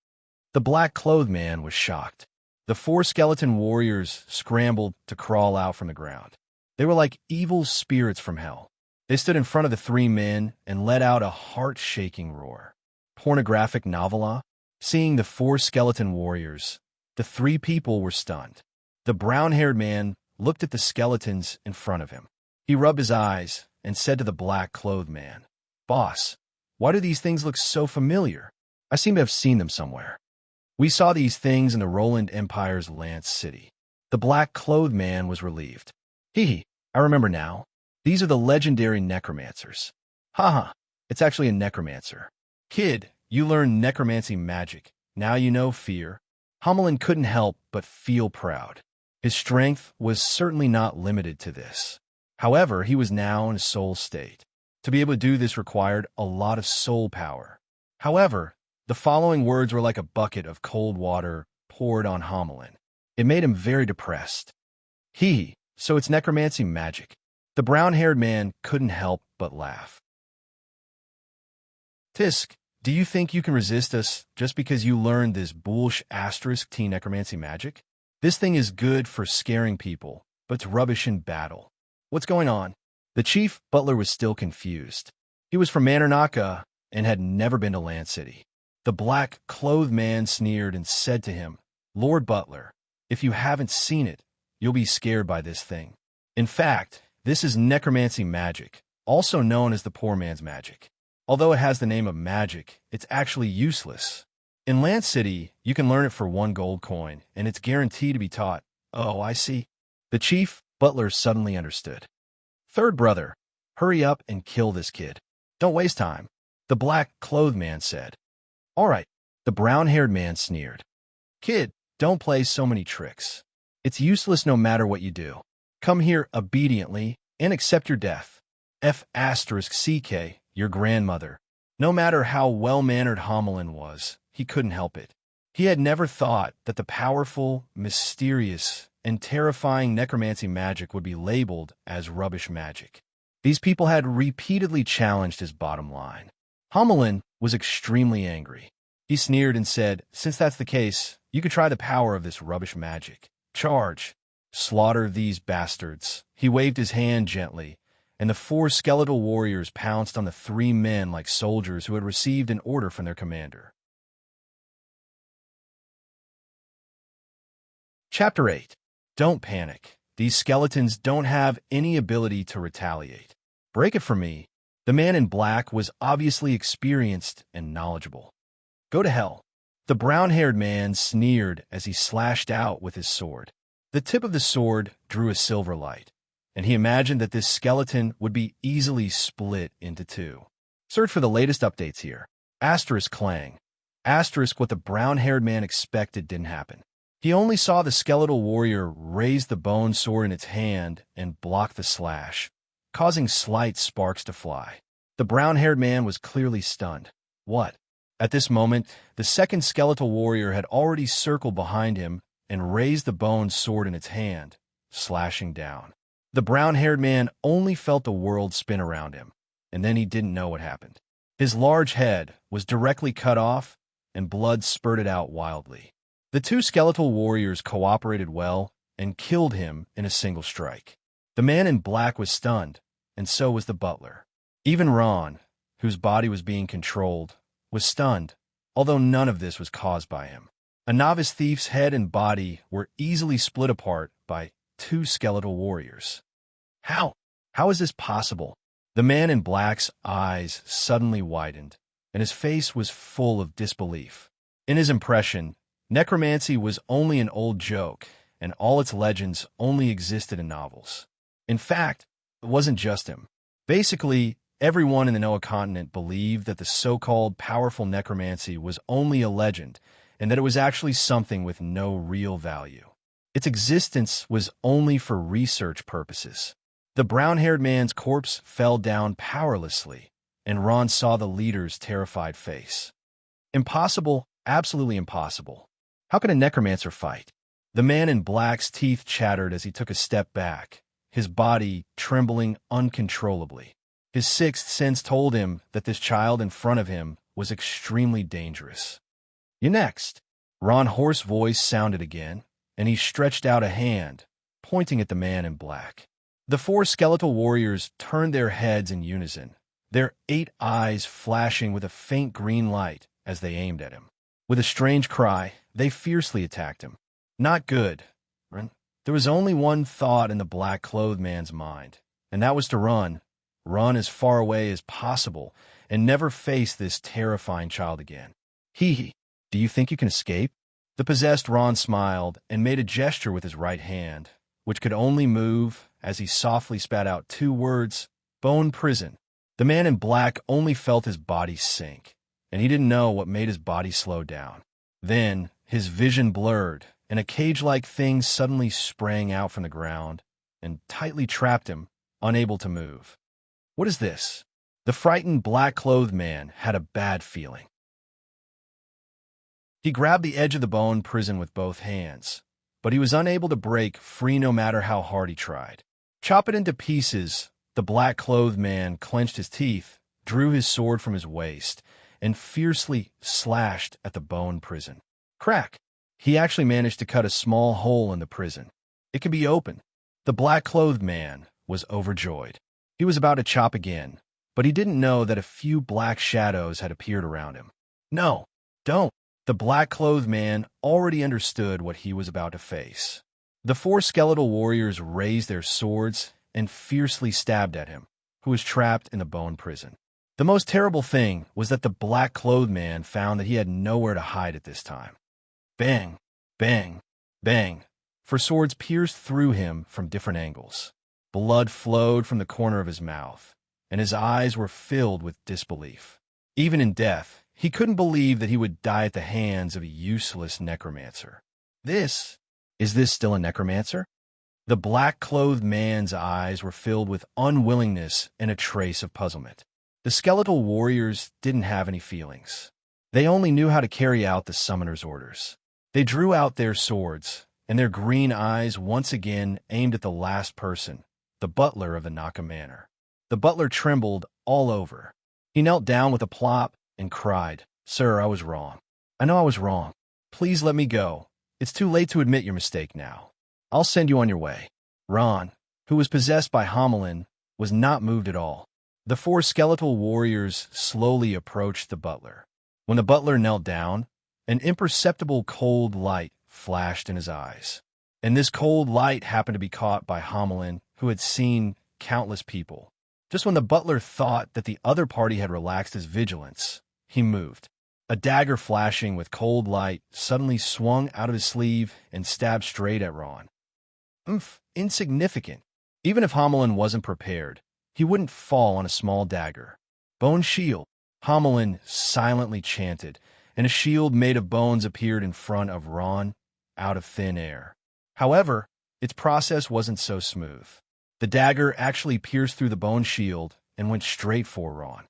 The black-clothed man was shocked. The 4 skeleton warriors scrambled to crawl out from the ground. They were like evil spirits from hell. They stood in front of the 3 men and let out a heart-shaking roar. Pornographic novella? Seeing the 4 skeleton warriors, the 3 people were stunned. The brown-haired man looked at the skeletons in front of him. He rubbed his eyes and said to the black-clothed man, "Boss, why do these things look so familiar? I seem to have seen them somewhere." "We saw these things in the Roland Empire's Lance City." The black-clothed man was relieved. I remember now. These are the legendary necromancers." "Haha, it's actually a necromancer." "Kid, you learned necromancy magic. Now you know fear." Hamelin couldn't help but feel proud. His strength was certainly not limited to this. However, he was now in a soul state. To be able to do this required a lot of soul power. However, the following words were like a bucket of cold water poured on Hamelin. It made him very depressed. So it's necromancy magic." The brown-haired man couldn't help but laugh. "Tisk, do you think you can resist us just because you learned this *T necromancy magic? This thing is good for scaring people, but it's rubbish in battle. What's going on?" The chief butler was still confused. He was from Manernaka and had never been to Land City. The black-clothed man sneered and said to him, "Lord Butler, if you haven't seen it, you'll be scared by this thing. In fact, this is necromancy magic, also known as the poor man's magic. Although it has the name of magic, it's actually useless. In Land City, you can learn it for 1 gold coin, and it's guaranteed to be taught." "Oh, I see." The chief butler suddenly understood. "Third brother, hurry up and kill this kid. Don't waste time," the black-clothed man said. "All right," the brown-haired man sneered. "Kid, don't play so many tricks. It's useless no matter what you do. Come here obediently and accept your death. F***, your grandmother." No matter how well-mannered Hamelin was, he couldn't help it. He had never thought that the powerful, mysterious, and terrifying necromancy magic would be labeled as rubbish magic. These people had repeatedly challenged his bottom line. Hamelin was extremely angry. He sneered and said, "Since that's the case, you could try the power of this rubbish magic. Charge. Slaughter these bastards." He waved his hand gently, and the 4 skeletal warriors pounced on the 3 men like soldiers who had received an order from their commander. Chapter 8. Don't panic. These skeletons don't have any ability to retaliate. Break it from me. The man in black was obviously experienced and knowledgeable. Go to hell. The brown-haired man sneered as he slashed out with his sword. The tip of the sword drew a silver light, and he imagined that this skeleton would be easily split into 2. Search for the latest updates here. *Clang. What the brown-haired man expected didn't happen. He only saw the skeletal warrior raise the bone sword in its hand and block the slash, causing slight sparks to fly. The brown-haired man was clearly stunned. What? At this moment, the second skeletal warrior had already circled behind him and raised the bone sword in its hand, slashing down. The brown-haired man only felt the world spin around him, and then he didn't know what happened. His large head was directly cut off, and blood spurted out wildly. The 2 skeletal warriors cooperated well and killed him in a single strike. The man in black was stunned, and so was the butler. Even Ron, whose body was being controlled, was stunned, although none of this was caused by him. A novice thief's head and body were easily split apart by 2 skeletal warriors. How? How is this possible? The man in black's eyes suddenly widened, and his face was full of disbelief. In his impression, necromancy was only an old joke, and all its legends only existed in novels. In fact, it wasn't just him. Basically, everyone in the Noah continent believed that the so-called powerful necromancy was only a legend, and that it was actually something with no real value. Its existence was only for research purposes. The brown-haired man's corpse fell down powerlessly, and Ron saw the leader's terrified face. Impossible, absolutely impossible. How could a necromancer fight? The man in black's teeth chattered as he took a step back, his body trembling uncontrollably. His sixth sense told him that this child in front of him was extremely dangerous. "You next." Ron's hoarse voice sounded again, and he stretched out a hand, pointing at the man in black. The four skeletal warriors turned their heads in unison, their 8 eyes flashing with a faint green light as they aimed at him. With a strange cry, they fiercely attacked him. Not good. There was only one thought in the black-clothed man's mind, and that was to run as far away as possible, and never face this terrifying child again. "Hee. Do you think you can escape?" The possessed Ron smiled and made a gesture with his right hand, which could only move as he softly spat out 2 words, "Bone prison." The man in black only felt his body sink, and he didn't know what made his body slow down. Then his vision blurred, and a cage-like thing suddenly sprang out from the ground and tightly trapped him, unable to move. "What is this?" The frightened black-clothed man had a bad feeling. He grabbed the edge of the bone prison with both hands, but he was unable to break free no matter how hard he tried. "Chop it into pieces." The black-clothed man clenched his teeth, drew his sword from his waist, and fiercely slashed at the bone prison. Crack! He actually managed to cut a small hole in the prison. It could be opened. The black-clothed man was overjoyed. He was about to chop again, but he didn't know that a few black shadows had appeared around him. "No, don't." The black-clothed man already understood what he was about to face. The 4 skeletal warriors raised their swords and fiercely stabbed at him, who was trapped in the bone prison. The most terrible thing was that the black-clothed man found that he had nowhere to hide at this time. Bang, bang, bang, for swords pierced through him from different angles. Blood flowed from the corner of his mouth, and his eyes were filled with disbelief. Even in death, he couldn't believe that he would die at the hands of a useless necromancer. Is this still a necromancer? The black-clothed man's eyes were filled with unwillingness and a trace of puzzlement. The skeletal warriors didn't have any feelings. They only knew how to carry out the summoner's orders. They drew out their swords, and their green eyes once again aimed at the last person, the butler of the Naka Manor. The butler trembled all over. He knelt down with a plop and cried, "Sir, I was wrong. I know I was wrong. Please let me go. It's too late to admit your mistake now. I'll send you on your way." Ron, who was possessed by Hamelin, was not moved at all. The 4 skeletal warriors slowly approached the butler. When the butler knelt down, an imperceptible cold light flashed in his eyes. And this cold light happened to be caught by Hamelin, who had seen countless people. Just when the butler thought that the other party had relaxed his vigilance, he moved. A dagger flashing with cold light suddenly swung out of his sleeve and stabbed straight at Ron. Insignificant. Even if Hamelin wasn't prepared, he wouldn't fall on a small dagger. "Bone shield," Hamelin silently chanted, and a shield made of bones appeared in front of Ron out of thin air. However, its process wasn't so smooth. The dagger actually pierced through the bone shield and went straight for Ron.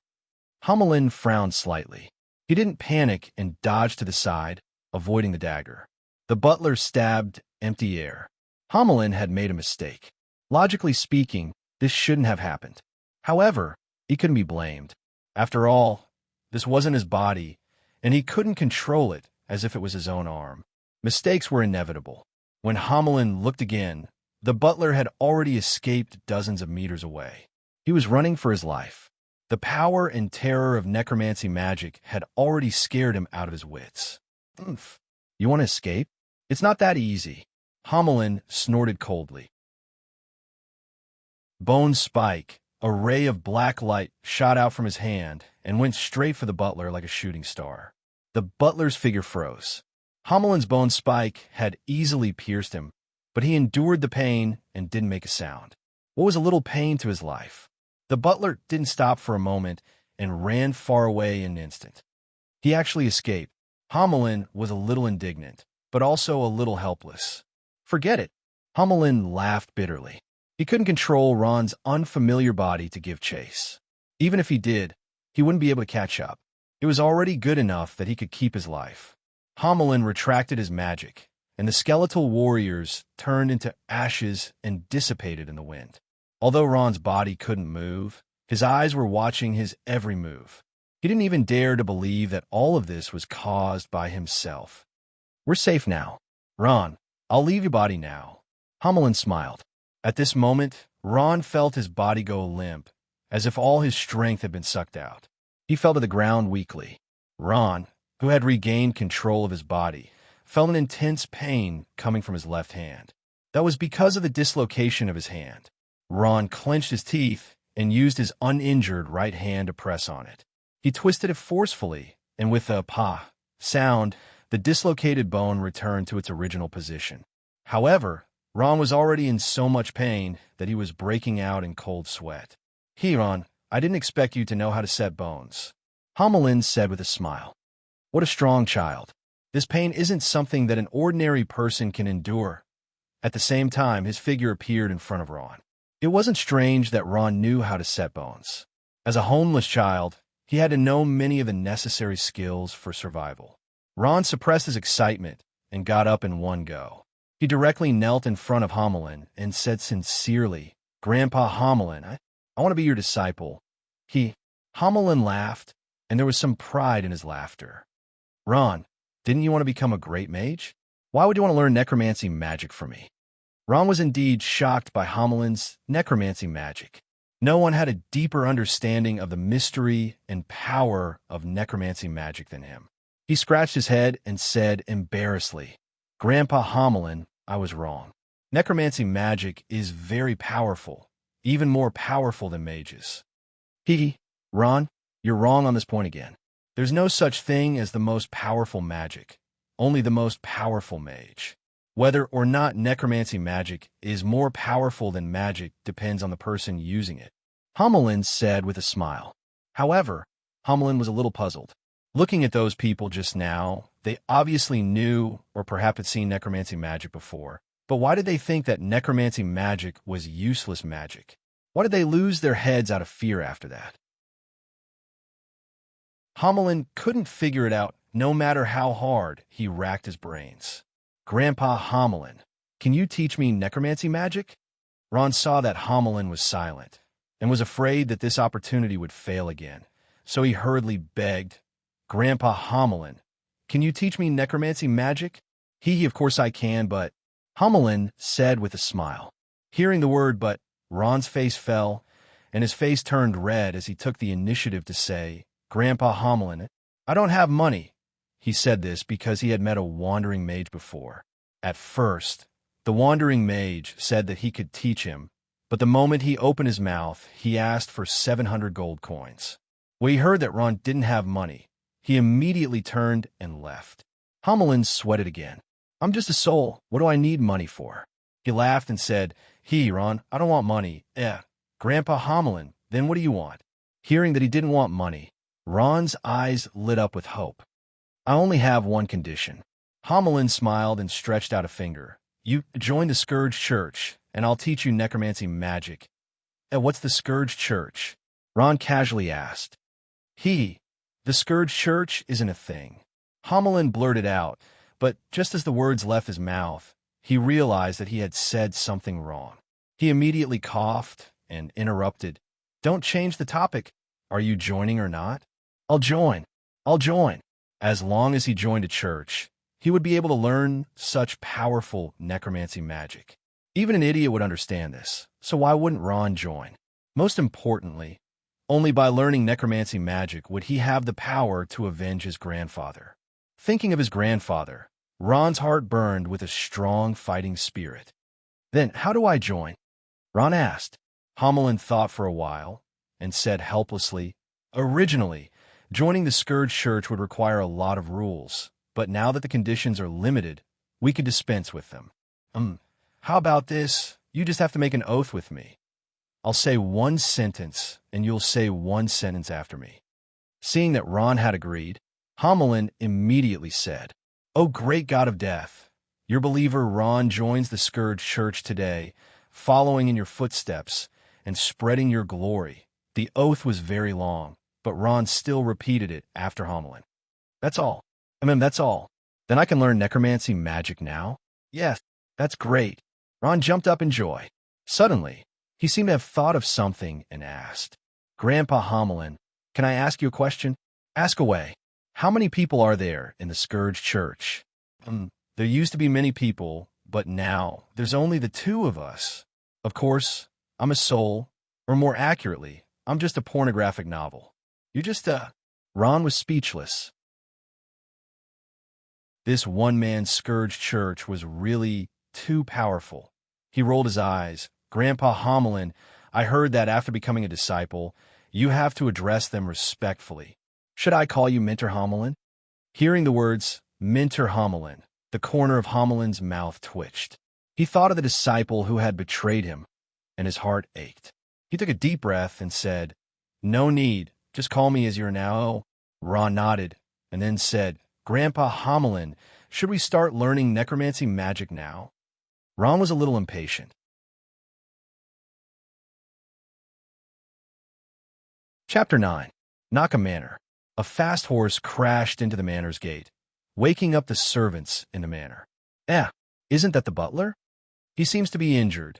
Hamelin frowned slightly. He didn't panic and dodged to the side, avoiding the dagger. The butler stabbed empty air. Hamelin had made a mistake. Logically speaking, this shouldn't have happened. However, he couldn't be blamed. After all, this wasn't his body, and he couldn't control it as if it was his own arm. Mistakes were inevitable. When Hamelin looked again, the butler had already escaped dozens of meters away. He was running for his life. The power and terror of necromancy magic had already scared him out of his wits. You want to escape? It's not that easy. Hamelin snorted coldly. Bone spike, a ray of black light, shot out from his hand and went straight for the butler like a shooting star. The butler's figure froze. Hamelin's bone spike had easily pierced him, but he endured the pain and didn't make a sound. What was a little pain to his life? The butler didn't stop for a moment and ran far away in an instant. He actually escaped. Hamelin was a little indignant, but also a little helpless. Forget it. Hamelin laughed bitterly. He couldn't control Ron's unfamiliar body to give chase. Even if he did, he wouldn't be able to catch up. It was already good enough that he could keep his life. Homelin retracted his magic, and the skeletal warriors turned into ashes and dissipated in the wind. Although Ron's body couldn't move, his eyes were watching his every move. He didn't even dare to believe that all of this was caused by himself. "We're safe now. Ron, I'll leave your body now." Homelin smiled. At this moment, Ron felt his body go limp, as if all his strength had been sucked out. He fell to the ground weakly. Ron, who had regained control of his body, felt an intense pain coming from his left hand. That was because of the dislocation of his hand. Ron clenched his teeth and used his uninjured right hand to press on it. He twisted it forcefully, and with a "pa" sound, the dislocated bone returned to its original position. However, Ron was already in so much pain that he was breaking out in cold sweat. "Ron, I didn't expect you to know how to set bones," Homelin said with a smile. "What a strong child. This pain isn't something that an ordinary person can endure." At the same time, his figure appeared in front of Ron. It wasn't strange that Ron knew how to set bones. As a homeless child, he had to know many of the necessary skills for survival. Ron suppressed his excitement and got up in one go. He directly knelt in front of Homelin and said sincerely, "Grandpa Homelin, I want to be your disciple." Homelin laughed, and there was some pride in his laughter. "Ron, didn't you want to become a great mage? Why would you want to learn necromancy magic from me?" Ron was indeed shocked by Homelin's necromancy magic. No one had a deeper understanding of the mystery and power of necromancy magic than him. He scratched his head and said embarrassedly, "Grandpa Homelin, I was wrong. Necromancy magic is very powerful, even more powerful than mages." "Ron, you're wrong on this point again. There's no such thing as the most powerful magic, only the most powerful mage. Whether or not necromancy magic is more powerful than magic depends on the person using it," Homelin said with a smile. However, Homelin was a little puzzled. Looking at those people just now, they obviously knew or perhaps had seen necromancy magic before. But why did they think that necromancy magic was useless magic? Why did they lose their heads out of fear after that? Homelin couldn't figure it out no matter how hard he racked his brains. "Grandpa Homelin, can you teach me necromancy magic?" Ron saw that Homelin was silent and was afraid that this opportunity would fail again, so he hurriedly begged, "Grandpa Homelin, can you teach me necromancy magic?" Of course I can, but..." Homelin said with a smile. Hearing the word "but," Ron's face fell, and his face turned red as he took the initiative to say, "Grandpa Homelin, I don't have money." He said this because he had met a wandering mage before. At first, the wandering mage said that he could teach him, but the moment he opened his mouth, he asked for 700 gold coins. When he heard that Ron didn't have money, he immediately turned and left. Homelin sweated again. "I'm just a soul. What do I need money for?" He laughed and said, Ron, I don't want money." Grandpa Homelin, then what do you want?" Hearing that he didn't want money, Ron's eyes lit up with hope. "I only have one condition." Homelin smiled and stretched out a finger. "You join the Scourge Church, and I'll teach you necromancy magic." "What's the Scourge Church?" Ron casually asked. The Scourge Church isn't a thing." Homelin blurted out, but just as the words left his mouth, he realized that he had said something wrong. He immediately coughed and interrupted, "Don't change the topic. Are you joining or not?" I'll join. As long as he joined a church, he would be able to learn such powerful necromancy magic. Even an idiot would understand this, so why wouldn't Ron join? Most importantly, only by learning necromancy magic would he have the power to avenge his grandfather. Thinking of his grandfather, Ron's heart burned with a strong fighting spirit. "Then how do I join?" Ron asked. Homelin thought for a while and said helplessly, "Originally, joining the Scourge Church would require a lot of rules, but now that the conditions are limited, we can dispense with them. How about this? You just have to make an oath with me. I'll say one sentence, and you'll say one sentence after me." Seeing that Ron had agreed, Homelin immediately said, "O great God of death, your believer Ron joins the Scourge Church today, following in your footsteps and spreading your glory." The oath was very long, but Ron still repeated it after Homelin. That's all. Then I can learn necromancy magic now? Yes, that's great. Ron jumped up in joy. Suddenly, he seemed to have thought of something and asked, Grandpa Homilin, can I ask you a question? Ask away. How many people are there in the Scourge Church? There used to be many people, but now there's only the two of us. Of course, I'm a soul, or more accurately, I'm just a pornographic novel. You just, Ron was speechless. This one-man Scourge Church was really too powerful. He rolled his eyes. Grandpa Homilin, I heard that after becoming a disciple, you have to address them respectfully. Should I call you Minter Homilin? Hearing the words, Minter Homilin, the corner of Homilin's mouth twitched. He thought of the disciple who had betrayed him, and his heart ached. He took a deep breath and said, No need, just call me as you're now. Ron nodded, and then said, Grandpa Homilin, should we start learning necromancy magic now? Ron was a little impatient. Chapter 9. Naka Manor. A fast horse crashed into the manor's gate, waking up the servants in the manor. Isn't that the butler? He seems to be injured.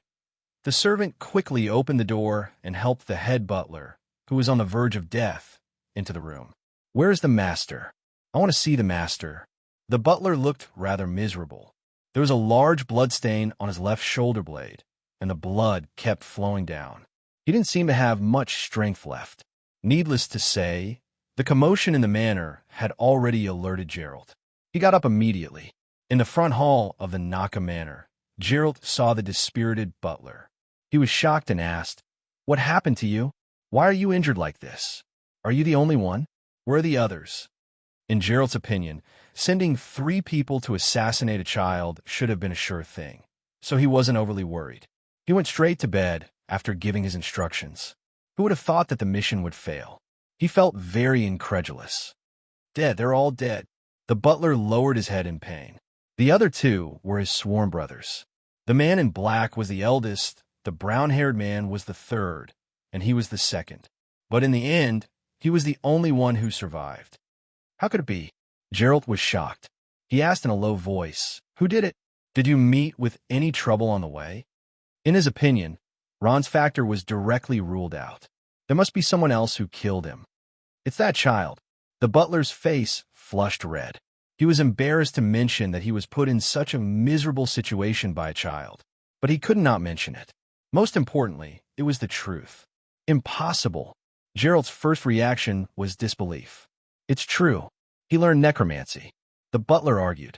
The servant quickly opened the door and helped the head butler, who was on the verge of death, into the room. Where is the master? I want to see the master. The butler looked rather miserable. There was a large bloodstain on his left shoulder blade, and the blood kept flowing down. He didn't seem to have much strength left. Needless to say, the commotion in the manor had already alerted Gerald. He got up immediately. In the front hall of the Naka Manor, Gerald saw the dispirited butler. He was shocked and asked, What happened to you? Why are you injured like this? Are you the only one? Where are the others? In Gerald's opinion, sending 3 people to assassinate a child should have been a sure thing, so he wasn't overly worried. He went straight to bed after giving his instructions. Who would have thought that the mission would fail? He felt very incredulous. Dead, they're all dead. The butler lowered his head in pain. The other 2 were his sworn brothers. The man in black was the eldest, the brown-haired man was the third, and he was the second. But in the end, he was the only one who survived. How could it be? Gerald was shocked. He asked in a low voice, Who did it? Did you meet with any trouble on the way? In his opinion, Ron's factor was directly ruled out. There must be someone else who killed him. It's that child. The butler's face flushed red. He was embarrassed to mention that he was put in such a miserable situation by a child, but he could not mention it. Most importantly, it was the truth. Impossible. Gerald's first reaction was disbelief. It's true. He learned necromancy. The butler argued.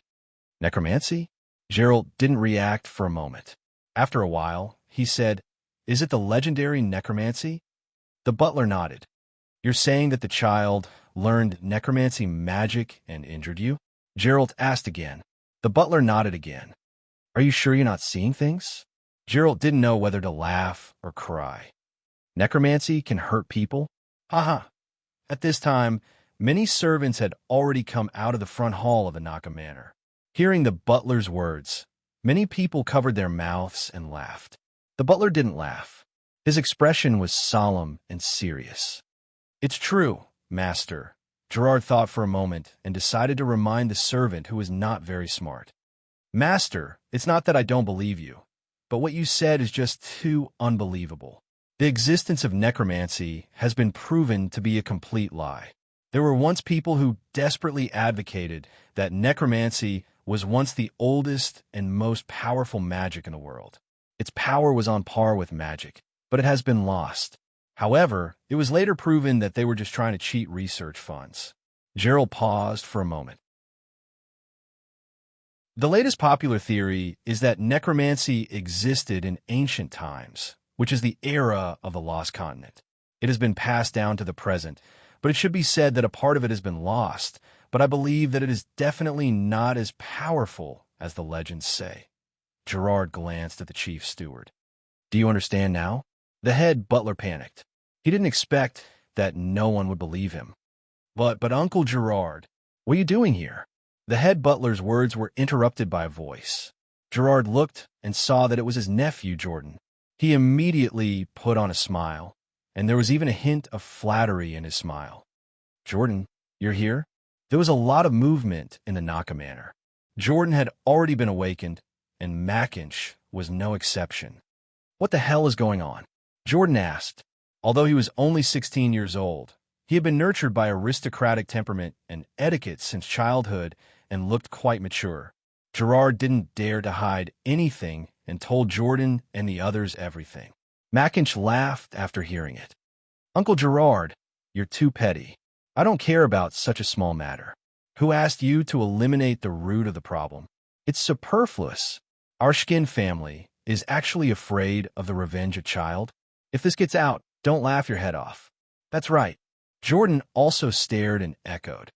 Necromancy? Gerald didn't react for a moment. After a while, he said, Is it the legendary necromancy? The butler nodded. You're saying that the child learned necromancy magic and injured you? Gerald asked again. The butler nodded again. Are you sure you're not seeing things? Gerald didn't know whether to laugh or cry. Necromancy can hurt people? Haha. At this time, many servants had already come out of the front hall of the Naka Manor. Hearing the butler's words, many people covered their mouths and laughed. The butler didn't laugh. His expression was solemn and serious. It's true, master. Gerard thought for a moment and decided to remind the servant who was not very smart. Master, it's not that I don't believe you, but what you said is just too unbelievable. The existence of necromancy has been proven to be a complete lie. There were once people who desperately advocated that necromancy was once the oldest and most powerful magic in the world. Its power was on par with magic, but it has been lost. However, it was later proven that they were just trying to cheat research funds. Gerald paused for a moment. The latest popular theory is that necromancy existed in ancient times, which is the era of the Lost Continent. It has been passed down to the present, but it should be said that a part of it has been lost, but I believe that it is definitely not as powerful as the legends say. Gerard glanced at the chief steward. Do you understand now? The head butler panicked. He didn't expect that no one would believe him. But Uncle Gerard, what are you doing here? The head butler's words were interrupted by a voice. Gerard looked and saw that it was his nephew, Jordan. He immediately put on a smile, and there was even a hint of flattery in his smile. Jordan, you're here? There was a lot of movement in the Naka Manor. Jordan had already been awakened, and Mackinch was no exception. What the hell is going on? Jordan asked. Although he was only 16 years old, he had been nurtured by aristocratic temperament and etiquette since childhood and looked quite mature. Gerard didn't dare to hide anything and told Jordan and the others everything. Mackinch laughed after hearing it. Uncle Gerard, you're too petty. I don't care about such a small matter. Who asked you to eliminate the root of the problem? It's superfluous. Our skin family is actually afraid of the revenge of child. If this gets out, don't laugh your head off. That's right. Jordan also stared and echoed.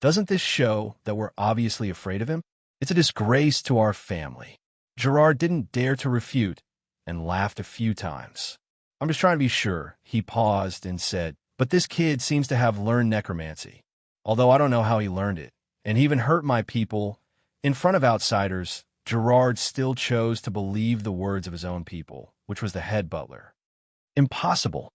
Doesn't this show that we're obviously afraid of him? It's a disgrace to our family. Gerard didn't dare to refute and laughed a few times. I'm just trying to be sure. He paused and said, but this kid seems to have learned necromancy. Although I don't know how he learned it, and he even hurt my people. In front of outsiders, Gerard still chose to believe the words of his own people, which was the head butler. Impossible.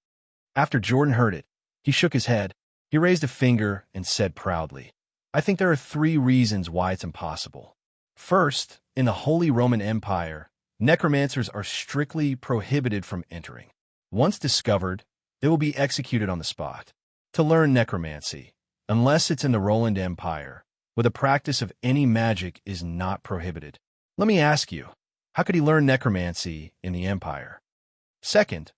After Jordan heard it, he shook his head. He raised a finger and said proudly, I think there are 3 reasons why it's impossible. First, in the Holy Roman Empire, necromancers are strictly prohibited from entering. Once discovered, they will be executed on the spot. To learn necromancy, unless it's in the Roman Empire, where the practice of any magic is not prohibited. Let me ask you, how could he learn necromancy in the Empire? Second,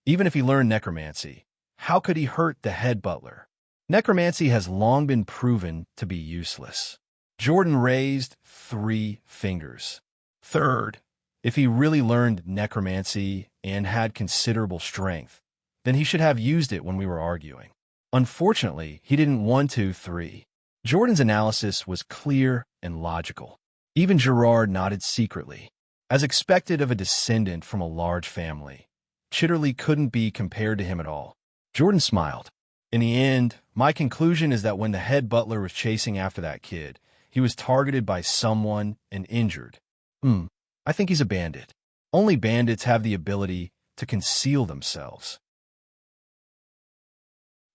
even if he learned necromancy, how could he hurt the head butler? Necromancy has long been proven to be useless. Jordan raised 3 fingers. Third, if he really learned necromancy and had considerable strength, then he should have used it when we were arguing. Unfortunately, he didn't 1, 2, 3. Jordan's analysis was clear and logical. Even Gerard nodded secretly. As expected of a descendant from a large family, Chitterley couldn't be compared to him at all. Jordan smiled. In the end, my conclusion is that when the head butler was chasing after that kid, he was targeted by someone and injured. I think he's a bandit. Only bandits have the ability to conceal themselves.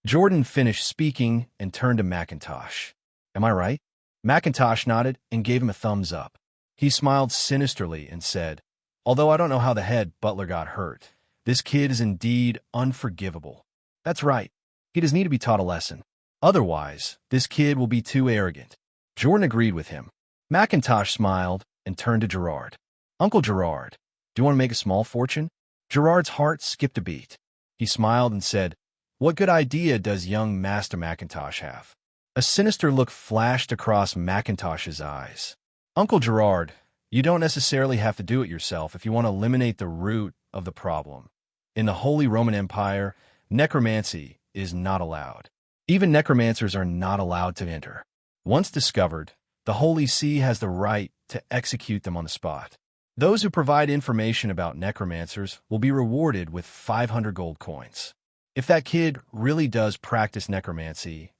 Jordan finished speaking and turned to Mackintosh. Am I right? Mackintosh nodded and gave him a thumbs up. He smiled sinisterly and said, although I don't know how the head butler got hurt, this kid is indeed unforgivable. That's right. He does need to be taught a lesson. Otherwise, this kid will be too arrogant. Jordan agreed with him. Mackintosh smiled and turned to Gerard. Uncle Gerard, do you want to make a small fortune? Gerard's heart skipped a beat. He smiled and said, what good idea does young Master Mackintosh have? A sinister look flashed across Mackintosh's eyes. Uncle Gerard, you don't necessarily have to do it yourself if you want to eliminate the root of the problem. In the Holy Roman Empire, necromancy is not allowed. Even necromancers are not allowed to enter. Once discovered, the Holy See has the right to execute them on the spot. Those who provide information about necromancers will be rewarded with 500 gold coins. If that kid really does practice necromancy,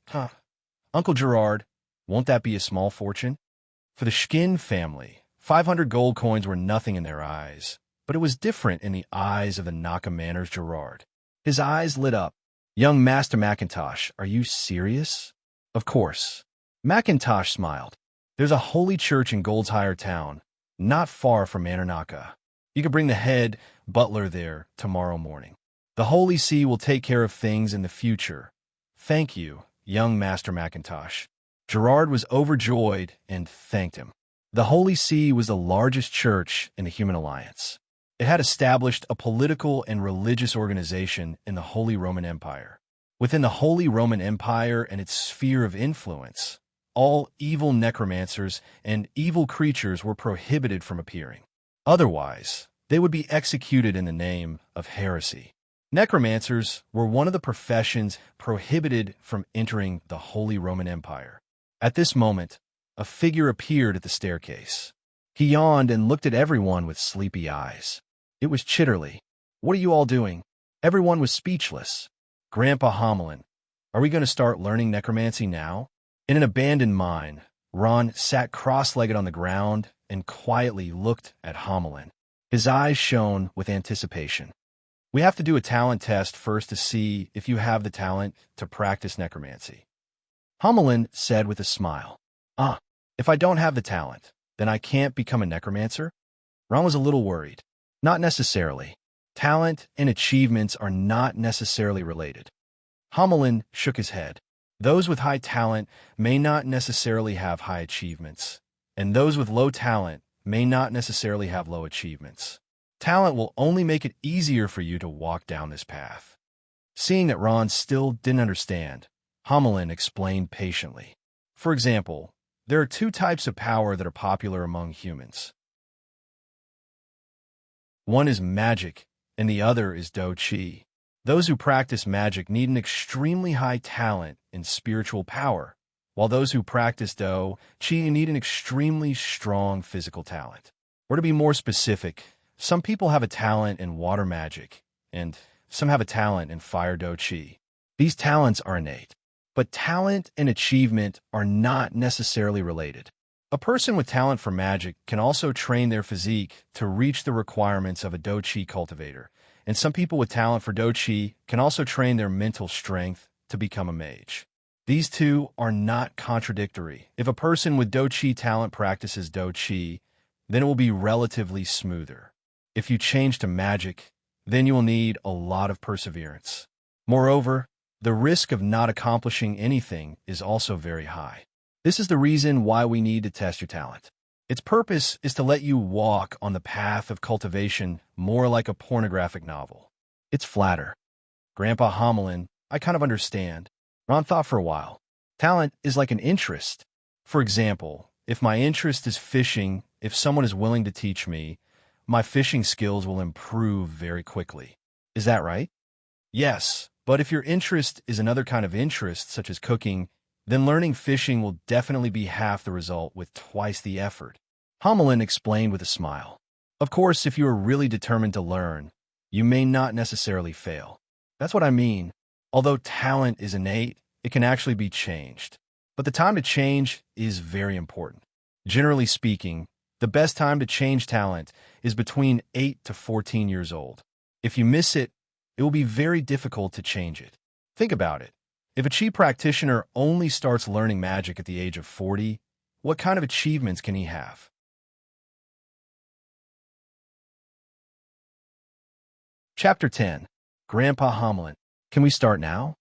Uncle Gerard, won't that be a small fortune? For the Schkin family, 500 gold coins were nothing in their eyes, but it was different in the eyes of the Naka Manor's Gerard. His eyes lit up. Young Master Mackintosh, are you serious? Of course. Mackintosh smiled. There's a holy church in Goldshire Town, not far from Manor. You could bring the head butler there tomorrow morning. The Holy See will take care of things in the future. Thank you, young Master Mackintosh. Gerard was overjoyed and thanked him. The Holy See was the largest church in the Human Alliance. It had established a political and religious organization in the Holy Roman Empire. Within the Holy Roman Empire and its sphere of influence, all evil necromancers and evil creatures were prohibited from appearing. Otherwise, they would be executed in the name of heresy. Necromancers were one of the professions prohibited from entering the Holy Roman Empire. At this moment, a figure appeared at the staircase. He yawned and looked at everyone with sleepy eyes. It was Chitterley. What are you all doing? Everyone was speechless. Grandpa Homelin, are we going to start learning necromancy now? In an abandoned mine, Ron sat cross-legged on the ground and quietly looked at Homelin. His eyes shone with anticipation. We have to do a talent test first to see if you have the talent to practice necromancy. Homelin said with a smile. If I don't have the talent, then I can't become a necromancer? Ron was a little worried. Not necessarily. Talent and achievements are not necessarily related. Hamelin shook his head. Those with high talent may not necessarily have high achievements, and those with low talent may not necessarily have low achievements. Talent will only make it easier for you to walk down this path. Seeing that Ron still didn't understand, Hamelin explained patiently. For example, there are two types of power that are popular among humans. One is magic, and the other is Do Chi. Those who practice magic need an extremely high talent and spiritual power, while those who practice Do Chi need an extremely strong physical talent. Or to be more specific, some people have a talent in water magic, and some have a talent in fire Do Chi. These talents are innate, but talent and achievement are not necessarily related. A person with talent for magic can also train their physique to reach the requirements of a Do Chi cultivator, and some people with talent for Do Chi can also train their mental strength to become a mage. These two are not contradictory. If a person with Do Chi talent practices Do Chi, then it will be relatively smoother. If you change to magic, then you will need a lot of perseverance. Moreover, the risk of not accomplishing anything is also very high. This is the reason why we need to test your talent. Its purpose is to let you walk on the path of cultivation more like a pornographic novel. It's flatter. Grandpa Hamelin, I kind of understand. Ron thought for a while. Talent is like an interest. For example, if my interest is fishing, if someone is willing to teach me, my fishing skills will improve very quickly. Is that right? Yes, but if your interest is another kind of interest, such as cooking, then learning fishing will definitely be half the result with twice the effort. Hamelin explained with a smile. Of course, if you are really determined to learn, you may not necessarily fail. That's what I mean. Although talent is innate, it can actually be changed. But the time to change is very important. Generally speaking, the best time to change talent is between 8 to 14 years old. If you miss it, it will be very difficult to change it. Think about it. If a Chi practitioner only starts learning magic at the age of 40, what kind of achievements can he have? Chapter 10. Grandpa Hamelin. Can we start now?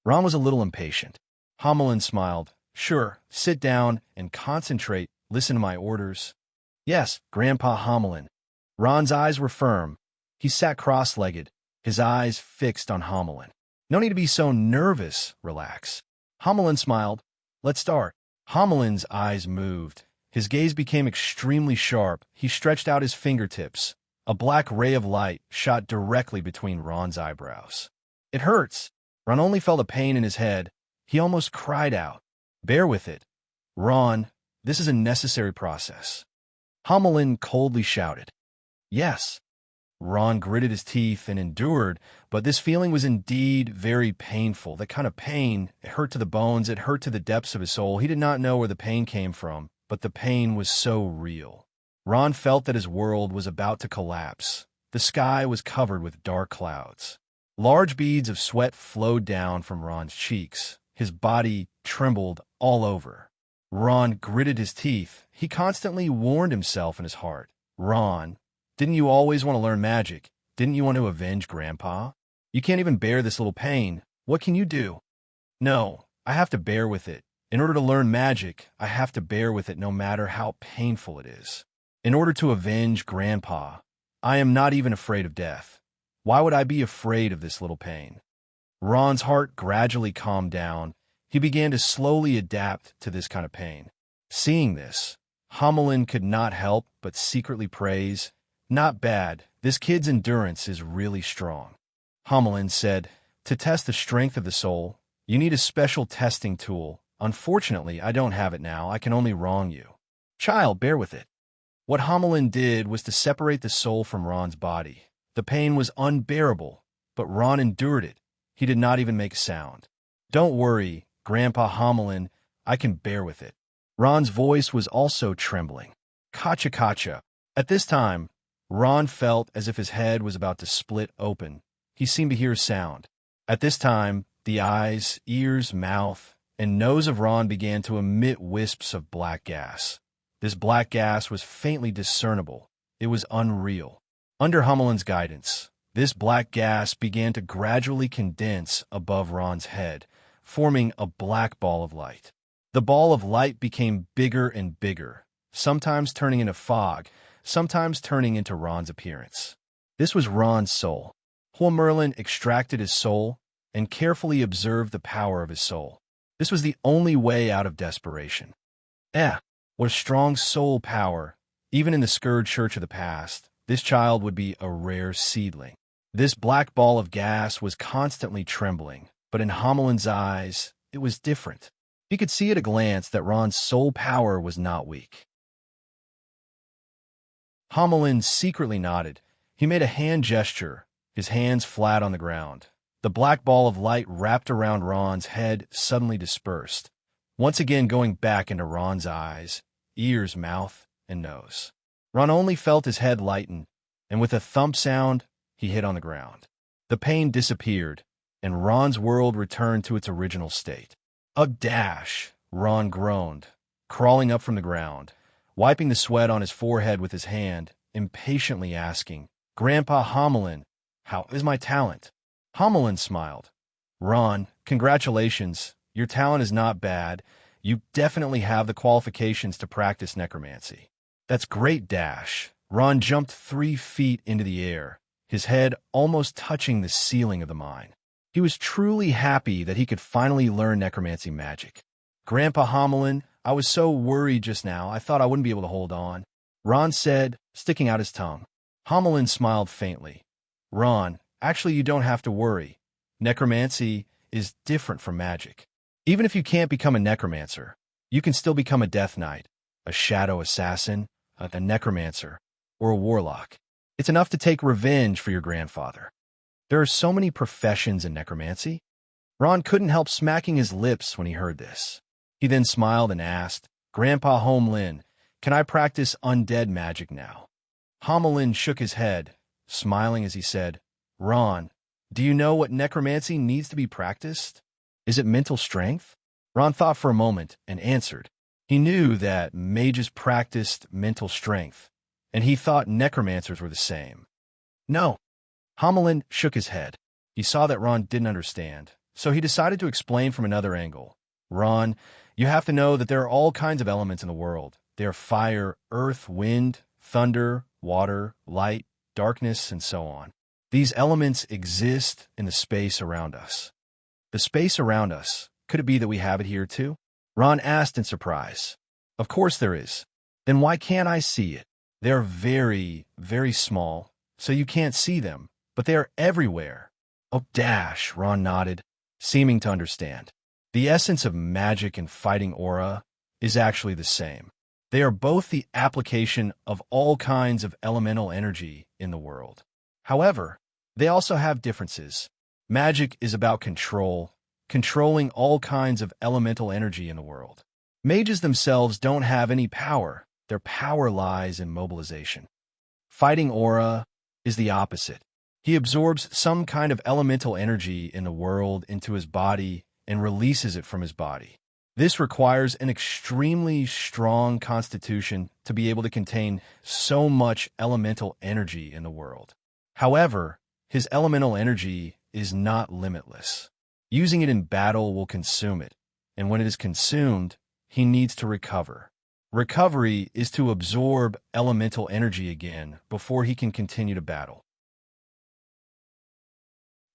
Ron was a little impatient. Hamelin smiled. Sure, sit down and concentrate. Listen to my orders. Yes, Grandpa Hamelin. Ron's eyes were firm. He sat cross-legged, his eyes fixed on Hamelin. No need to be so nervous. Relax. Hamelin smiled. Let's start. Hamelin's eyes moved. His gaze became extremely sharp. He stretched out his fingertips. A black ray of light shot directly between Ron's eyebrows. It hurts. Ron only felt a pain in his head. He almost cried out. Bear with it. Ron, this is a necessary process. Hamelin coldly shouted. Yes. Ron gritted his teeth and endured, but this feeling was indeed very painful. That kind of pain, it hurt to the bones, it hurt to the depths of his soul. He did not know where the pain came from, but the pain was so real. Ron felt that his world was about to collapse. The sky was covered with dark clouds. Large beads of sweat flowed down from Ron's cheeks. His body trembled all over. Ron gritted his teeth. He constantly warned himself in his heart. Ron, didn't you always want to learn magic? Didn't you want to avenge Grandpa? You can't even bear this little pain. What can you do? No, I have to bear with it. In order to learn magic, I have to bear with it no matter how painful it is. In order to avenge Grandpa, I am not even afraid of death. Why would I be afraid of this little pain? Ron's heart gradually calmed down. He began to slowly adapt to this kind of pain. Seeing this, Hamelin could not help but secretly praise, not bad, this kid's endurance is really strong. Hamelin said, to test the strength of the soul, you need a special testing tool. Unfortunately, I don't have it now. I can only wrong you. Child, bear with it. What Hamelin did was to separate the soul from Ron's body. The pain was unbearable, but Ron endured it. He did not even make a sound. Don't worry, Grandpa Hamelin, I can bear with it. Ron's voice was also trembling. Kacha kacha. At this time, Ron felt as if his head was about to split open. He seemed to hear a sound. At this time, the eyes, ears, mouth, and nose of Ron began to emit wisps of black gas. This black gas was faintly discernible. It was unreal. Under Hummelin's guidance, this black gas began to gradually condense above Ron's head, forming a black ball of light. The ball of light became bigger and bigger, sometimes turning into fog, sometimes turning into Ron's appearance. This was Ron's soul. Merlin extracted his soul and carefully observed the power of his soul. This was the only way out of desperation. What a strong soul power. Even in the scourge church of the past, this child would be a rare seedling. This black ball of gas was constantly trembling, but in Hummelin's eyes, it was different. He could see at a glance that Ron's soul power was not weak. Hummelin secretly nodded. He made a hand gesture, his hands flat on the ground. The black ball of light wrapped around Ron's head suddenly dispersed, once again going back into Ron's eyes, ears, mouth, and nose. Ron only felt his head lighten, and with a thump sound, he hit on the ground. The pain disappeared, and Ron's world returned to its original state. Dash! Ron groaned, crawling up from the ground, wiping the sweat on his forehead with his hand, impatiently asking, "Grandpa Hummelin, how is my talent?" Hummelin smiled. "Ron, congratulations. Your talent is not bad. You definitely have the qualifications to practice necromancy." "That's great, Dash." Ron jumped 3 feet into the air, his head almost touching the ceiling of the mine. He was truly happy that he could finally learn necromancy magic. "Grandpa Hummelin, I was so worried just now, I thought I wouldn't be able to hold on," Ron said, sticking out his tongue. Hummelin smiled faintly. "Ron, actually you don't have to worry. Necromancy is different from magic. Even if you can't become a necromancer, you can still become a death knight, a shadow assassin, a necromancer, or a warlock. It's enough to take revenge for your grandfather. There are so many professions in necromancy." Ron couldn't help smacking his lips when he heard this. He then smiled and asked, "Grandpa Hummelin, can I practice undead magic now?" Hummelin shook his head, smiling as he said, "Ron, do you know what necromancy needs to be practiced? Is it mental strength?" Ron thought for a moment and answered. He knew that mages practiced mental strength, and he thought necromancers were the same. "No." Hummelin shook his head. He saw that Ron didn't understand, so he decided to explain from another angle. "Ron, you have to know that there are all kinds of elements in the world. There are fire, earth, wind, thunder, water, light, darkness, and so on. These elements exist in the space around us." "The space around us, could it be that we have it here too?" Ron asked in surprise. "Of course there is. Then why can't I see it?" "They're very, very small, so you can't see them, but they are everywhere." Dash, Ron nodded, seeming to understand. The essence of magic and fighting aura is actually the same. They are both the application of all kinds of elemental energy in the world. However, they also have differences. Magic is about control, controlling all kinds of elemental energy in the world. Mages themselves don't have any power. Their power lies in mobilization. Fighting aura is the opposite. He absorbs some kind of elemental energy in the world into his body and releases it from his body. This requires an extremely strong constitution to be able to contain so much elemental energy in the world. However, his elemental energy is not limitless. Using it in battle will consume it, and when it is consumed, he needs to recover. Recovery is to absorb elemental energy again before he can continue to battle.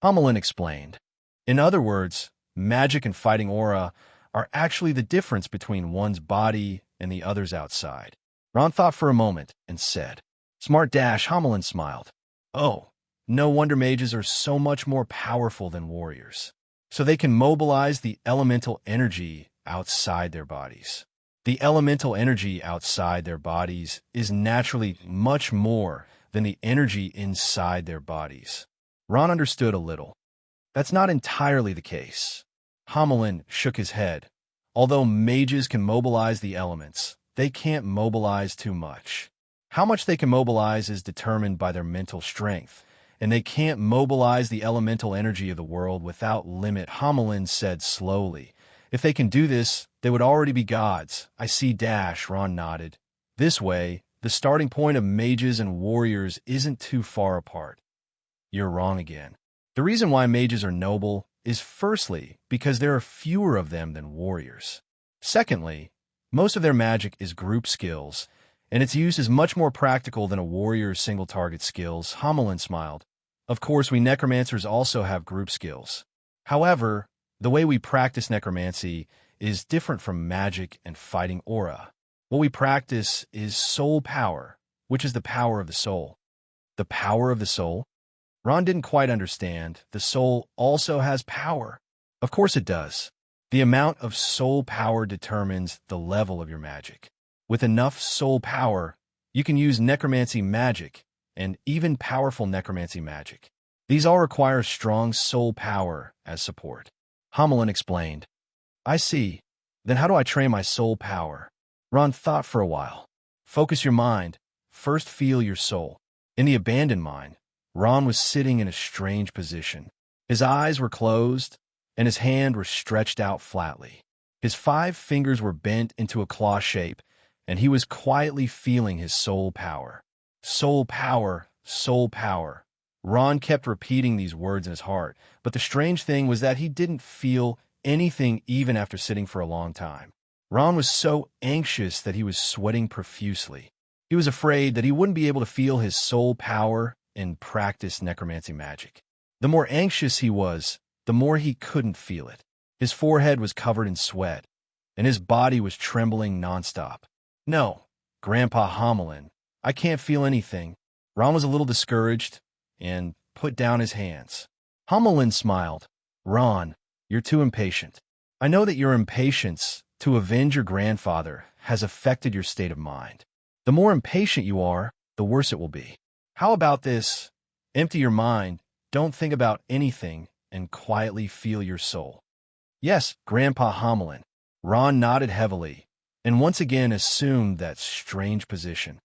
Hummelin explained. In other words, magic and fighting aura are actually the difference between one's body and the others outside. Ron thought for a moment and said, "Smart Dash." Hummelin smiled. "Oh, no wonder mages are so much more powerful than warriors. So they can mobilize the elemental energy outside their bodies. The elemental energy outside their bodies is naturally much more than the energy inside their bodies." Ron understood a little. That's not entirely the case. Hummelin shook his head. Although mages can mobilize the elements, they can't mobilize too much. How much they can mobilize is determined by their mental strength, and they can't mobilize the elemental energy of the world without limit, Hummelin said slowly, If they can do this, they would already be gods. I see dash, Ron nodded. This way, the starting point of mages and warriors isn't too far apart. You're wrong again. The reason why mages are noble is firstly because there are fewer of them than warriors. Secondly, most of their magic is group skills, and its use is much more practical than a warrior's single-target skills. Homelin smiled. Of course, we necromancers also have group skills. However, the way we practice necromancy is different from magic and fighting aura. What we practice is soul power, which is the power of the soul. The power of the soul? Ron didn't quite understand. The soul also has power. Of course it does. The amount of soul power determines the level of your magic. With enough soul power, you can use necromancy magic, and even powerful necromancy magic. These all require strong soul power as support. Homelin explained. I see. Then how do I train my soul power? Ron thought for a while. Focus your mind. First feel your soul. In the abandoned mine, Ron was sitting in a strange position. His eyes were closed, and his hand were stretched out flatly. His 5 fingers were bent into a claw shape, and he was quietly feeling his soul power. Soul power, soul power. Ron kept repeating these words in his heart, but the strange thing was that he didn't feel anything even after sitting for a long time. Ron was so anxious that he was sweating profusely. He was afraid that he wouldn't be able to feel his soul power and practice necromancy magic. The more anxious he was, the more he couldn't feel it. His forehead was covered in sweat, and his body was trembling nonstop. No, Grandpa Homelin, I can't feel anything. Ron was a little discouraged and put down his hands. Homelin smiled. Ron, you're too impatient. I know that your impatience to avenge your grandfather has affected your state of mind. The more impatient you are, the worse it will be. How about this? Empty your mind, don't think about anything, and quietly feel your soul. Yes, Grandpa Homelin. Ron nodded heavily, and once again assumed that strange position.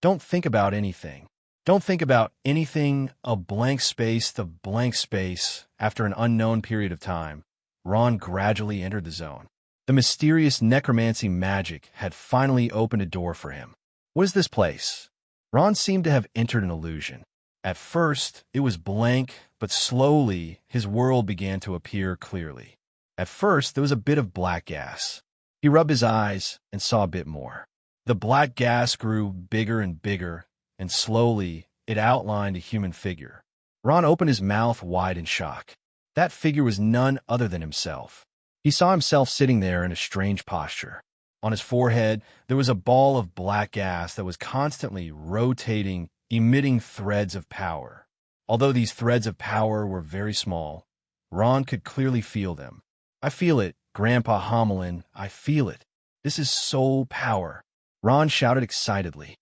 Don't think about anything. Don't think about anything, a blank space, the blank space. After an unknown period of time, Ron gradually entered the zone. The mysterious necromancy magic had finally opened a door for him. What is this place? Ron seemed to have entered an illusion. At first, it was blank, but slowly, his world began to appear clearly. At first, there was a bit of black gas. He rubbed his eyes and saw a bit more. The black gas grew bigger and bigger, and slowly, it outlined a human figure. Ron opened his mouth wide in shock. That figure was none other than himself. He saw himself sitting there in a strange posture. On his forehead, there was a ball of black gas that was constantly rotating, emitting threads of power. Although these threads of power were very small, Ron could clearly feel them. I feel it, Grandpa Homelin, I feel it. This is soul power. Ron shouted excitedly.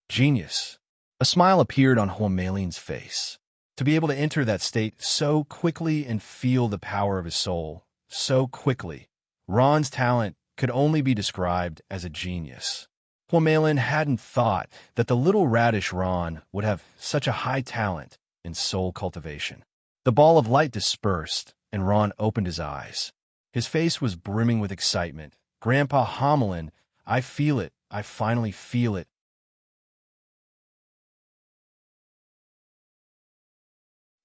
Genius. A smile appeared on Homelin's face. To be able to enter that state so quickly and feel the power of his soul so quickly, Ron's talent could only be described as a genius. Homelin hadn't thought that the little radish Ron would have such a high talent in soul cultivation. The ball of light dispersed, and Ron opened his eyes. His face was brimming with excitement. Grandpa Homelin, I feel it. I finally feel it.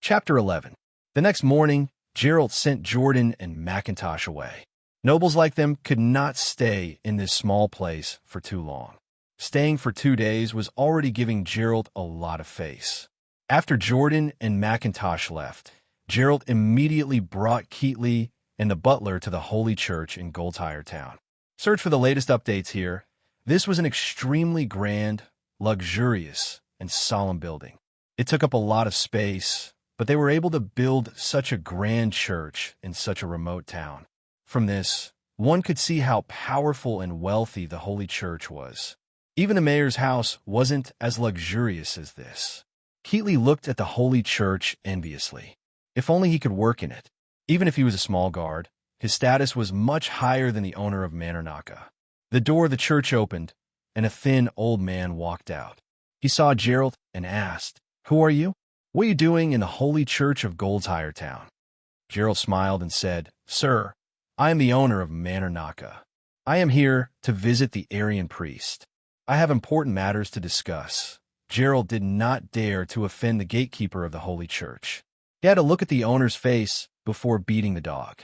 Chapter 11. The next morning, Gerald sent Jordan and Macintosh away. Nobles like them could not stay in this small place for too long. Staying for 2 days was already giving Gerald a lot of face. After Jordan and Macintosh left, Gerald immediately brought Keatley and the butler to the Holy Church in Goldtire Town. Search for the latest updates here. This was an extremely grand, luxurious, and solemn building. It took up a lot of space, but they were able to build such a grand church in such a remote town. From this, one could see how powerful and wealthy the Holy Church was. Even the mayor's house wasn't as luxurious as this. Keatley looked at the Holy Church enviously. If only he could work in it. Even if he was a small guard, his status was much higher than the owner of Manor. The door of the church opened, and a thin old man walked out. He saw Gerald and asked, "Who are you? What are you doing in the Holy Church of Goldtire Town?" Gerald smiled and said, "Sir, I am the owner of Manor Naka. I am here to visit the Aryan priest. I have important matters to discuss." Gerald did not dare to offend the gatekeeper of the Holy Church. He had to look at the owner's face before beating the dog.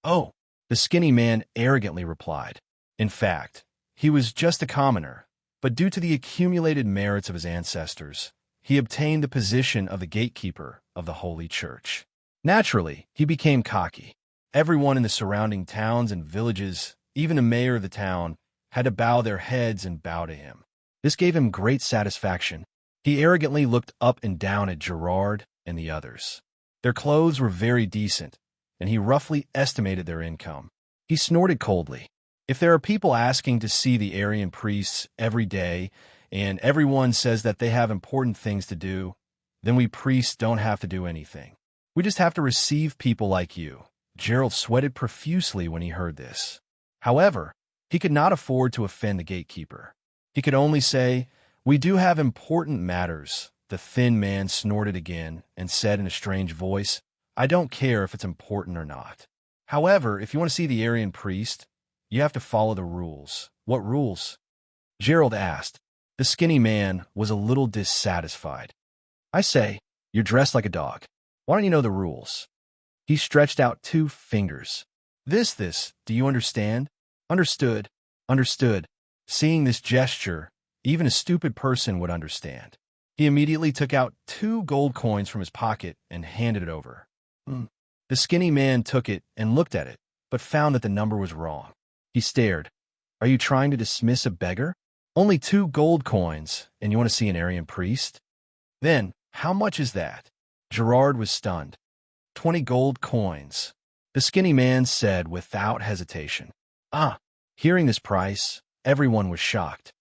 "Oh," the skinny man arrogantly replied. In fact, he was just a commoner, but due to the accumulated merits of his ancestors, he obtained the position of the gatekeeper of the Holy Church. Naturally, he became cocky. Everyone in the surrounding towns and villages, even the mayor of the town, had to bow their heads and bow to him. This gave him great satisfaction. He arrogantly looked up and down at Gerard and the others. Their clothes were very decent, and he roughly estimated their income. He snorted coldly. If there are people asking to see the Aryan priests every day, and everyone says that they have important things to do, then we priests don't have to do anything. We just have to receive people like you. Gerald sweated profusely when he heard this. However, he could not afford to offend the gatekeeper. He could only say, "We do have important matters." The thin man snorted again and said in a strange voice, "I don't care if it's important or not. However, if you want to see the Aryan priest, you have to follow the rules." "What rules?" Gerald asked. The skinny man was a little dissatisfied. "I say, you're dressed like a dog. Why don't you know the rules?" He stretched out 2 fingers. This, do you understand?" "Understood, understood." Seeing this gesture, even a stupid person would understand. He immediately took out 2 gold coins from his pocket and handed it over. The skinny man took it and looked at it, but found that the number was wrong. He stared. "Are you trying to dismiss a beggar? Only 2 gold coins, and you want to see an Aryan priest? Then, how much is that?" Gerard was stunned. 20 gold coins. The skinny man said without hesitation. "Ah." Hearing this price, everyone was shocked.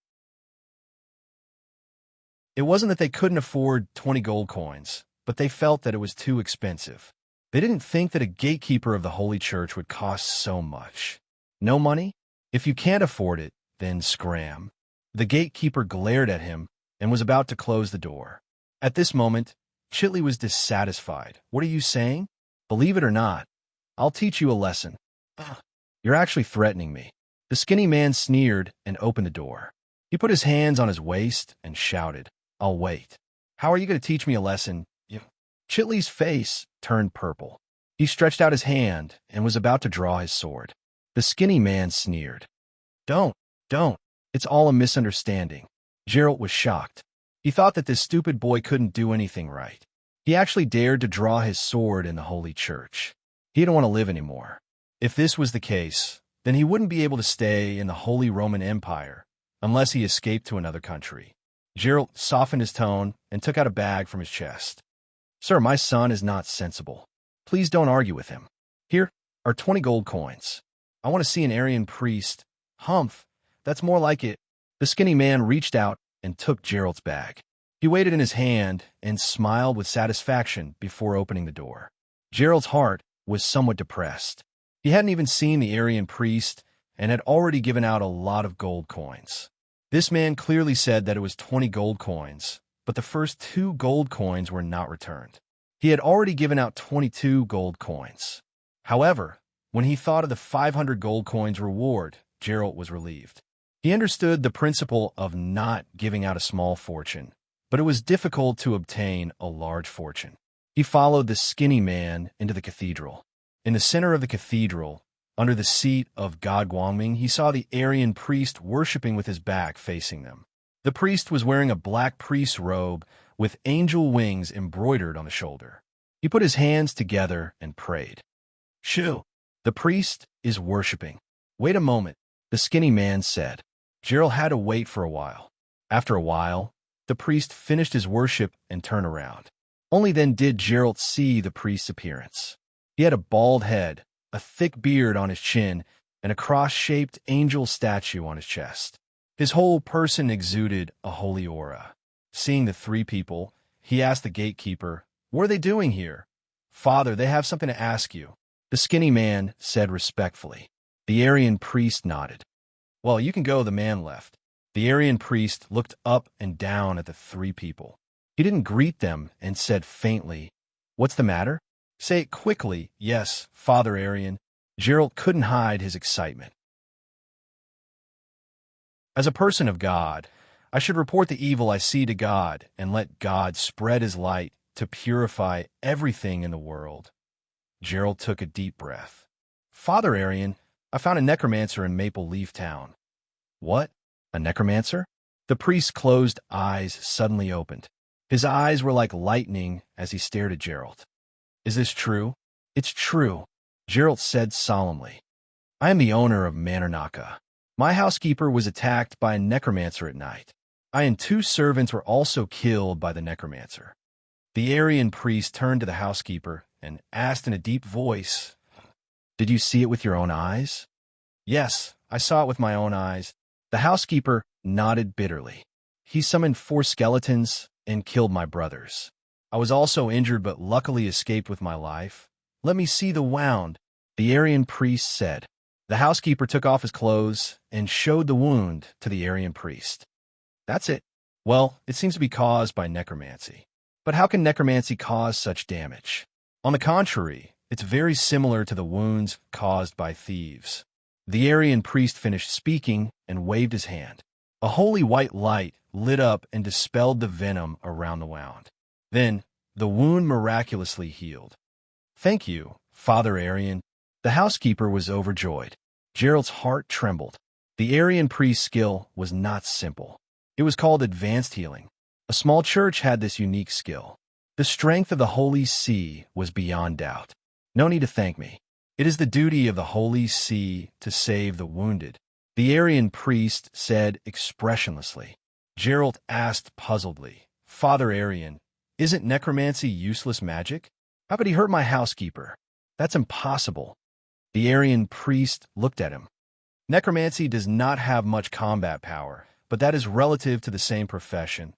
It wasn't that they couldn't afford 20 gold coins, but they felt that it was too expensive. They didn't think that a gatekeeper of the Holy Church would cost so much. No money? If you can't afford it, then scram. The gatekeeper glared at him and was about to close the door. At this moment, Chitley was dissatisfied. "What are you saying? Believe it or not, I'll teach you a lesson." "You're actually threatening me." The skinny man sneered and opened the door. He put his hands on his waist and shouted, "I'll wait." "How are you going to teach me a lesson?" Chitley's face turned purple. He stretched out his hand and was about to draw his sword. The skinny man sneered. Don't. It's all a misunderstanding." Gerald was shocked. He thought that this stupid boy couldn't do anything right. He actually dared to draw his sword in the Holy Church. He didn't want to live anymore. If this was the case, then he wouldn't be able to stay in the Holy Roman Empire unless he escaped to another country. Gerald softened his tone and took out a bag from his chest. "Sir, my son is not sensible. Please don't argue with him. Here are 20 gold coins. I want to see an Aryan priest." "Humph, that's more like it." The skinny man reached out and took Gerald's bag. He weighed it in his hand and smiled with satisfaction before opening the door. Gerald's heart was somewhat depressed. He hadn't even seen the Aryan priest and had already given out a lot of gold coins. This man clearly said that it was 20 gold coins, but the first 2 gold coins were not returned. He had already given out 22 gold coins. However, when he thought of the 500 gold coins reward, Gerald was relieved. He understood the principle of not giving out a small fortune, but it was difficult to obtain a large fortune. He followed the skinny man into the cathedral. In the center of the cathedral, under the seat of God Guangming, he saw the Aryan priest worshiping with his back facing them. The priest was wearing a black priest's robe with angel wings embroidered on the shoulder. He put his hands together and prayed. "Shoo! The priest is worshiping." "Wait a moment," the skinny man said. Gerald had to wait for a while. After a while, the priest finished his worship and turned around. Only then did Gerald see the priest's appearance. He had a bald head, a thick beard on his chin, and a cross-shaped angel statue on his chest. His whole person exuded a holy aura. Seeing the 3 people, he asked the gatekeeper, "What are they doing here?" "Father, they have something to ask you," the skinny man said respectfully. The Aryan priest nodded. "Well, you can go." The man left. The Aryan priest looked up and down at the 3 people. He didn't greet them and said faintly, "What's the matter?" Say it quickly. Yes, Father Arian. Gerald couldn't hide his excitement. As a person of God, I should report the evil I see to God and let God spread his light to purify everything in the world. Gerald took a deep breath. Father Arian, I found a necromancer in Maple Leaf Town. What? A necromancer? The priest's closed eyes suddenly opened. His eyes were like lightning as he stared at Gerald. Is this true? It's true, Gerald said solemnly. I am the owner of Manor. My housekeeper was attacked by a necromancer at night. I and 2 servants were also killed by the necromancer. The Aryan priest turned to the housekeeper and asked in a deep voice, Did you see it with your own eyes? Yes, I saw it with my own eyes. The housekeeper nodded bitterly. He summoned 4 skeletons and killed my brothers. I was also injured but luckily escaped with my life. Let me see the wound, the Aryan priest said. The housekeeper took off his clothes and showed the wound to the Aryan priest. That's it. Well, it seems to be caused by necromancy. But how can necromancy cause such damage? On the contrary, it's very similar to the wounds caused by thieves. The Aryan priest finished speaking and waved his hand. A holy white light lit up and dispelled the venom around the wound. Then, the wound miraculously healed. Thank you, Father Arian. The housekeeper was overjoyed. Gerald's heart trembled. The Aryan priest's skill was not simple. It was called advanced healing. A small church had this unique skill. The strength of the Holy See was beyond doubt. No need to thank me. It is the duty of the Holy See to save the wounded, the Aryan priest said expressionlessly. Gerald asked puzzledly, Father Arian, isn't necromancy useless magic? How could he hurt my housekeeper? That's impossible. The Aryan priest looked at him. Necromancy does not have much combat power, but that is relative to the same profession.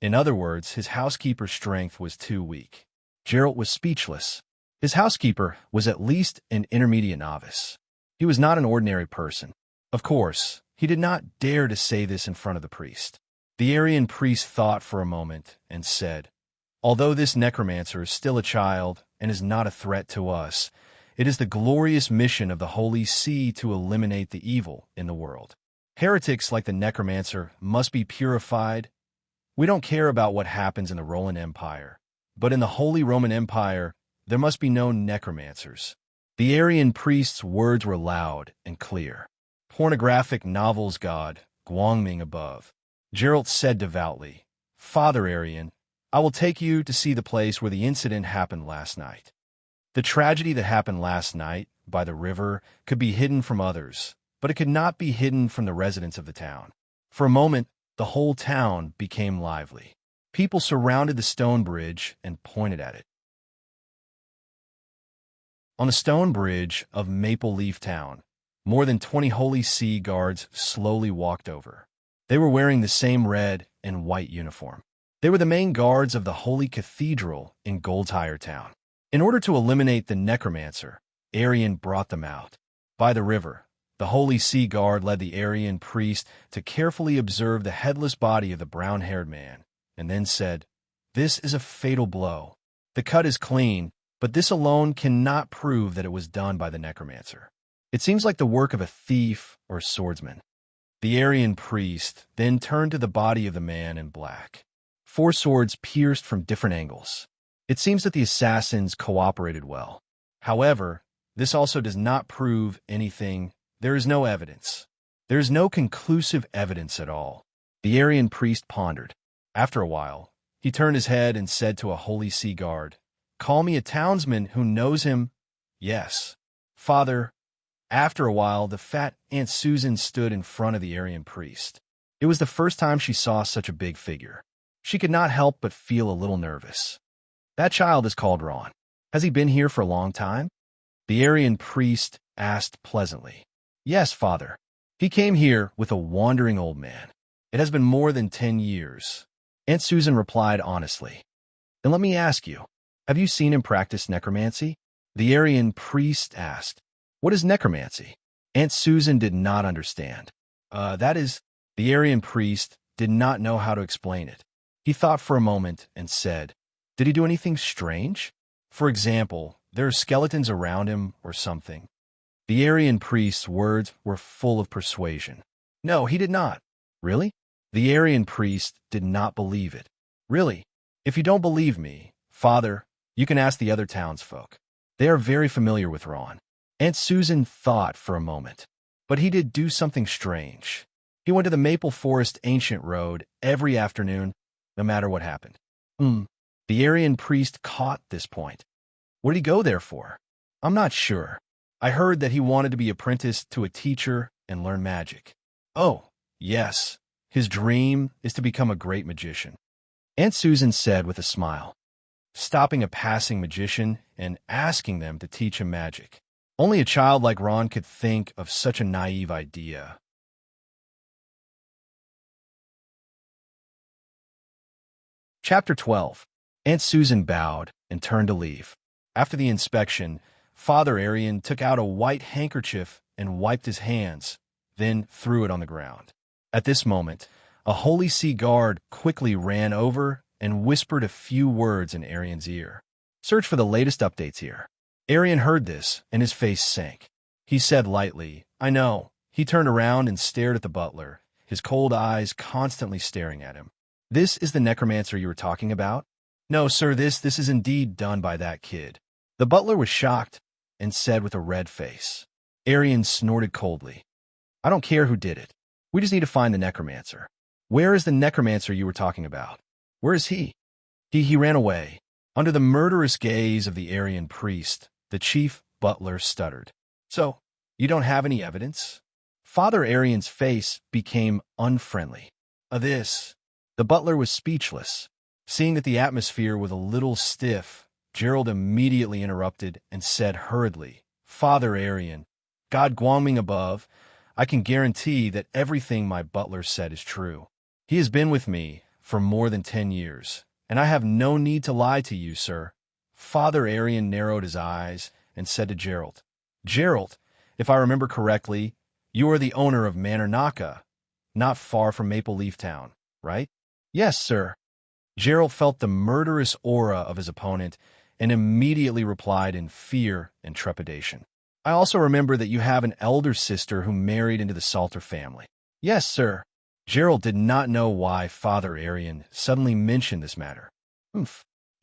In other words, his housekeeper's strength was too weak. Gerald was speechless. His housekeeper was at least an intermediate novice. He was not an ordinary person. Of course, he did not dare to say this in front of the priest. The Aryan priest thought for a moment and said, Although this necromancer is still a child and is not a threat to us, it is the glorious mission of the Holy See to eliminate the evil in the world. Heretics like the necromancer must be purified. We don't care about what happens in the Roman Empire, but in the Holy Roman Empire, there must be no necromancers. The Aryan priest's words were loud and clear. Pornographic novels god, Guangming above. Gerald said devoutly, Father Arian, I will take you to see the place where the incident happened last night. The tragedy that happened last night by the river could be hidden from others, but it could not be hidden from the residents of the town. For a moment, the whole town became lively. People surrounded the stone bridge and pointed at it. On the stone bridge of Maple Leaf Town, more than 20 Holy See guards slowly walked over. They were wearing the same red and white uniform. They were the main guards of the Holy Cathedral in Goldtire Town. In order to eliminate the necromancer, Arian brought them out. By the river, the Holy See guard led the Aryan priest to carefully observe the headless body of the brown-haired man, and then said, This is a fatal blow. The cut is clean, but this alone cannot prove that it was done by the necromancer. It seems like the work of a thief or swordsman. The Aryan priest then turned to the body of the man in black. 4 swords pierced from different angles. It seems that the assassins cooperated well. However, this also does not prove anything. There is no evidence. There is no conclusive evidence at all. The Aryan priest pondered. After a while, he turned his head and said to a Holy See guard, Call me a townsman who knows him. Yes, Father. After a while, the fat Aunt Susan stood in front of the Aryan priest. It was the first time she saw such a big figure. She could not help but feel a little nervous. That child is called Ron. Has he been here for a long time? The Aryan priest asked pleasantly. Yes, Father. He came here with a wandering old man. It has been more than 10 years. Aunt Susan replied honestly. Then let me ask you, have you seen him practice necromancy? The Aryan priest asked. What is necromancy? Aunt Susan did not understand. The Aryan priest did not know how to explain it. He thought for a moment and said, Did he do anything strange? For example, there are skeletons around him or something. The Aryan priest's words were full of persuasion. No, he did not. Really? The Aryan priest did not believe it. Really? If you don't believe me, Father, you can ask the other townsfolk. They are very familiar with Ron. Aunt Susan thought for a moment. But he did do something strange. He went to the Maple Forest Ancient Road every afternoon, no matter what happened. The Aryan priest caught this point. What did he go there for? I'm not sure. I heard that he wanted to be apprenticed to a teacher and learn magic. Oh, yes. His dream is to become a great magician. Aunt Susan said with a smile, stopping a passing magician and asking them to teach him magic. Only a child like Ron could think of such a naive idea. Chapter 12. Aunt Susan bowed and turned to leave. After the inspection, Father Aryan took out a white handkerchief and wiped his hands, then threw it on the ground. At this moment, a Holy See guard quickly ran over and whispered a few words in Aryan's ear. Search for the latest updates here. Aryan heard this, and his face sank. He said lightly, I know. He turned around and stared at the butler, his cold eyes constantly staring at him. This is the necromancer you were talking about? No, sir, this is indeed done by that kid. The butler was shocked and said with a red face. Aryan snorted coldly. I don't care who did it. We just need to find the necromancer. Where is the necromancer you were talking about? Where is he? He ran away. Under the murderous gaze of the Aryan priest, the chief butler stuttered. So, you don't have any evidence? Father Aryan's face became unfriendly. The butler was speechless. Seeing that the atmosphere was a little stiff, Gerald immediately interrupted and said hurriedly, Father Aryan, God Guangming above, I can guarantee that everything my butler said is true. He has been with me for more than 10 years, and I have no need to lie to you, sir. Father Aryan narrowed his eyes and said to Gerald, Gerald, if I remember correctly, you are the owner of Manor Naka, not far from Maple Leaf Town, right? Yes, sir. Gerald felt the murderous aura of his opponent and immediately replied in fear and trepidation. I also remember that you have an elder sister who married into the Salter family. Yes, sir. Gerald did not know why Father Aryan suddenly mentioned this matter.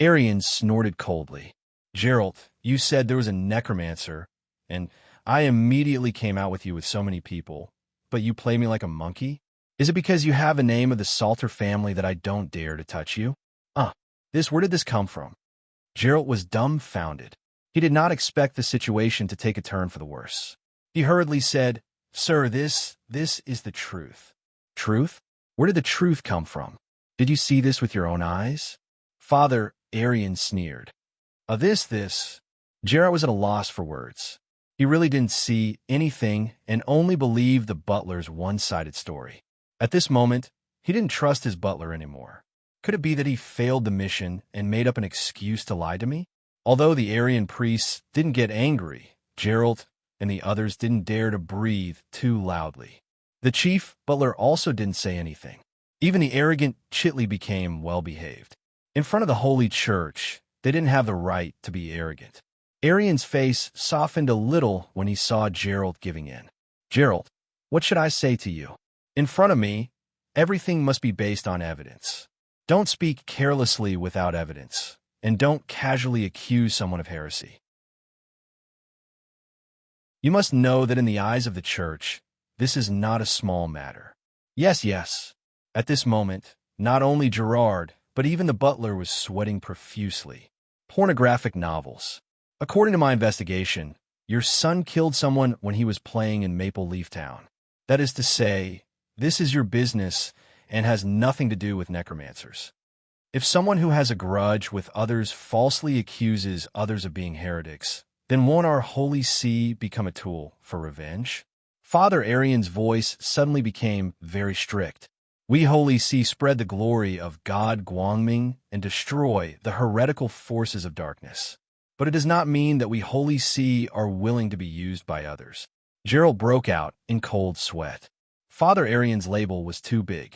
Aryan snorted coldly. Gerald, you said there was a necromancer, and I immediately came out with you with so many people, but you play me like a monkey? Is it because you have a name of the Salter family that I don't dare to touch you? Where did this come from? Gerald was dumbfounded. He did not expect the situation to take a turn for the worse. He hurriedly said, Sir, this is the truth. Truth? Where did the truth come from? Did you see this with your own eyes? Father Aryan sneered. Gerald was at a loss for words. He really didn't see anything and only believed the butler's one-sided story. At this moment, he didn't trust his butler anymore. Could it be that he failed the mission and made up an excuse to lie to me? Although the Aryan priests didn't get angry, Gerald and the others didn't dare to breathe too loudly. The chief butler also didn't say anything. Even the arrogant Chitley became well-behaved. In front of the holy church, they didn't have the right to be arrogant. Aryan's face softened a little when he saw Gerald giving in. Gerald, what should I say to you? In front of me, everything must be based on evidence. Don't speak carelessly without evidence, and don't casually accuse someone of heresy. You must know that in the eyes of the church, this is not a small matter. Yes. At this moment, not only Gerard, but even the butler was sweating profusely. Pornographic novels. According to my investigation, your son killed someone when he was playing in Maple Leaf Town. That is to say, this is your business and has nothing to do with necromancers. If someone who has a grudge with others falsely accuses others of being heretics, then won't our Holy See become a tool for revenge? Father Aryan's voice suddenly became very strict. We Holy See spread the glory of God Guangming and destroy the heretical forces of darkness. But it does not mean that we Holy See are willing to be used by others. Gerald broke out in cold sweat. Father Aryan's label was too big.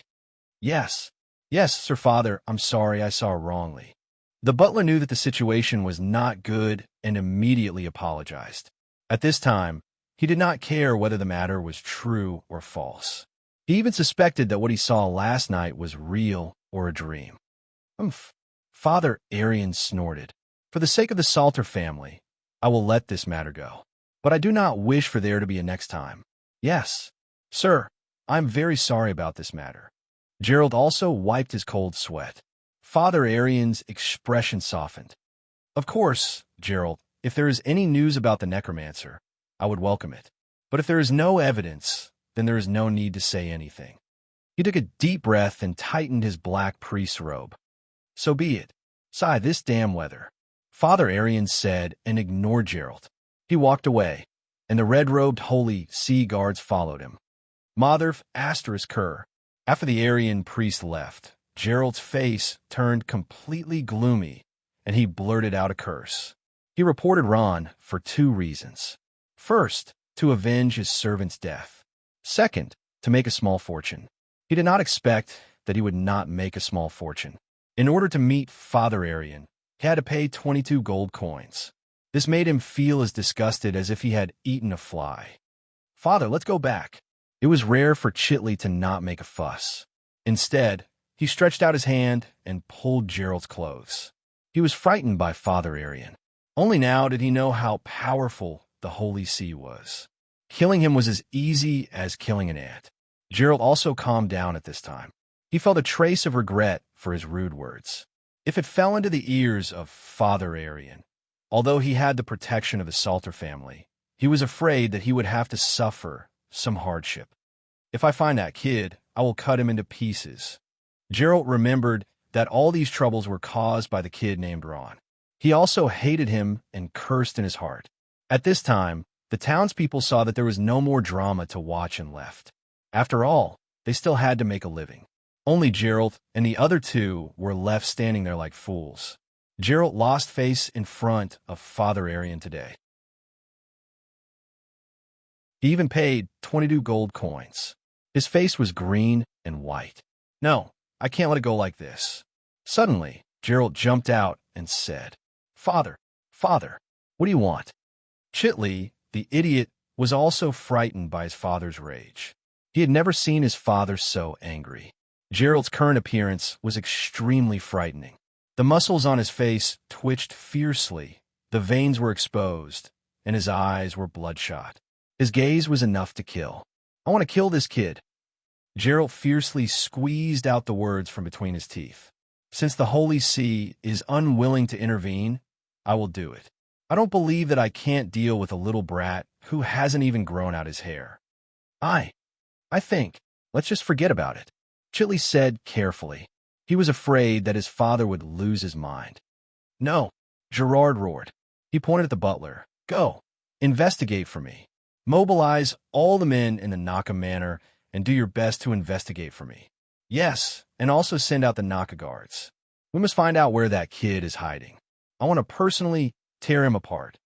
Yes, Sir Father, I'm sorry I saw wrongly. The butler knew that the situation was not good and immediately apologized. At this time, he did not care whether the matter was true or false. He even suspected that what he saw last night was real or a dream. Umph. Father Arian snorted. For the sake of the Salter family, I will let this matter go. But I do not wish for there to be a next time. Yes, sir, I am very sorry about this matter. Gerald also wiped his cold sweat. Father Arian's expression softened. Of course, Gerald, if there is any news about the necromancer, I would welcome it. But if there is no evidence, then there is no need to say anything. He took a deep breath and tightened his black priest's robe. So be it. Sigh this damn weather, Father Arian said and ignored Gerald. He walked away, and the red-robed holy sea guards followed him. Motherf asterisk cur. After the Arian priest left, Gerald's face turned completely gloomy, and he blurted out a curse. He reported Ron for 2 reasons. First, to avenge his servant's death. Second, to make a small fortune. He did not expect that he would not make a small fortune. In order to meet Father Arian, he had to pay 22 gold coins. This made him feel as disgusted as if he had eaten a fly. Father, let's go back. It was rare for Chitley to not make a fuss. Instead, he stretched out his hand and pulled Gerald's clothes. He was frightened by Father Arian. Only now did he know how powerful the Holy Sea was. Killing him was as easy as killing an ant. Gerald also calmed down at this time. He felt a trace of regret for his rude words. If it fell into the ears of Father Arian, although he had the protection of the Salter family, he was afraid that he would have to suffer some hardship. If I find that kid, I will cut him into pieces. Gerald remembered that all these troubles were caused by the kid named Ron. He also hated him and cursed in his heart. At this time, the townspeople saw that there was no more drama to watch and left. After all, they still had to make a living. Only Gerald and the other 2 were left standing there like fools. Gerald lost face in front of Father Arian today. He even paid 22 gold coins. His face was green and white. No, I can't let it go like this. Suddenly, Gerald jumped out and said, Father, what do you want? Chitley, the idiot, was also frightened by his father's rage. He had never seen his father so angry. Gerald's current appearance was extremely frightening. The muscles on his face twitched fiercely, the veins were exposed, and his eyes were bloodshot. His gaze was enough to kill. I want to kill this kid. Gerald fiercely squeezed out the words from between his teeth. Since the Holy See is unwilling to intervene, I will do it. I don't believe that I can't deal with a little brat who hasn't even grown out his hair. I think, let's just forget about it, Chitley said carefully. He was afraid that his father would lose his mind. No, Gerard roared. He pointed at the butler. Go, investigate for me. Mobilize all the men in the Naka Manor and do your best to investigate for me. Yes, and also send out the Naka guards. We must find out where that kid is hiding. I want to personally tear him apart.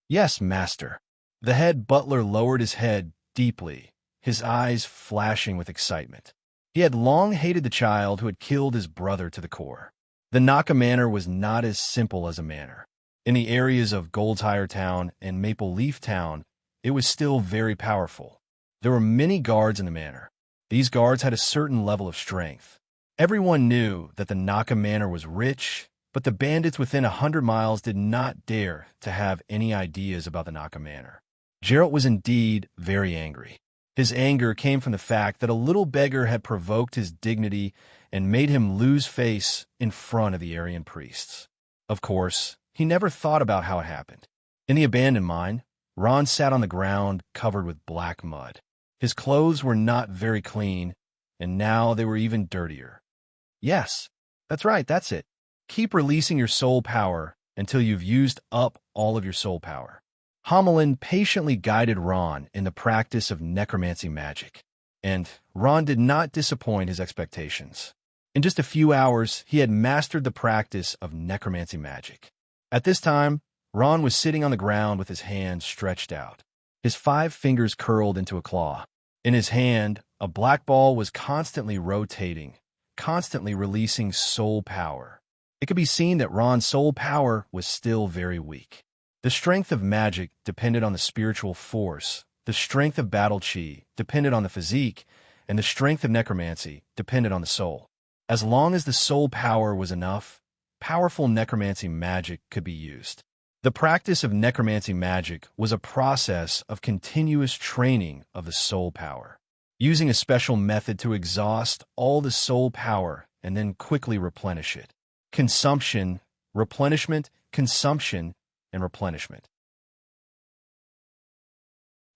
Yes, master. The head butler lowered his head deeply, his eyes flashing with excitement. He had long hated the child who had killed his brother to the core. The Naka Manor was not as simple as a manor. In the areas of Goldshire Town and Maple Leaf Town, it was still very powerful. There were many guards in the manor. These guards had a certain level of strength. Everyone knew that the Naka Manor was rich, but the bandits within 100 miles did not dare to have any ideas about the Naka Manor. Gerald was indeed very angry. His anger came from the fact that a little beggar had provoked his dignity and made him lose face in front of the Aryan priests. Of course, he never thought about how it happened. In the abandoned mine, Ron sat on the ground covered with black mud. His clothes were not very clean, and now they were even dirtier. Yes, that's right, that's it. Keep releasing your soul power until you've used up all of your soul power. Homelin patiently guided Ron in the practice of necromancy magic, and Ron did not disappoint his expectations. In just a few hours, he had mastered the practice of necromancy magic. At this time, Ron was sitting on the ground with his hands stretched out. His 5 fingers curled into a claw. In his hand, a black ball was constantly rotating, constantly releasing soul power. it could be seen that Ron's soul power was still very weak. The strength of magic depended on the spiritual force, the strength of battle chi depended on the physique, and the strength of necromancy depended on the soul. As long as the soul power was enough, powerful necromancy magic could be used. The practice of necromancy magic was a process of continuous training of the soul power, using a special method to exhaust all the soul power and then quickly replenish it. Consumption, replenishment, consumption, and replenishment.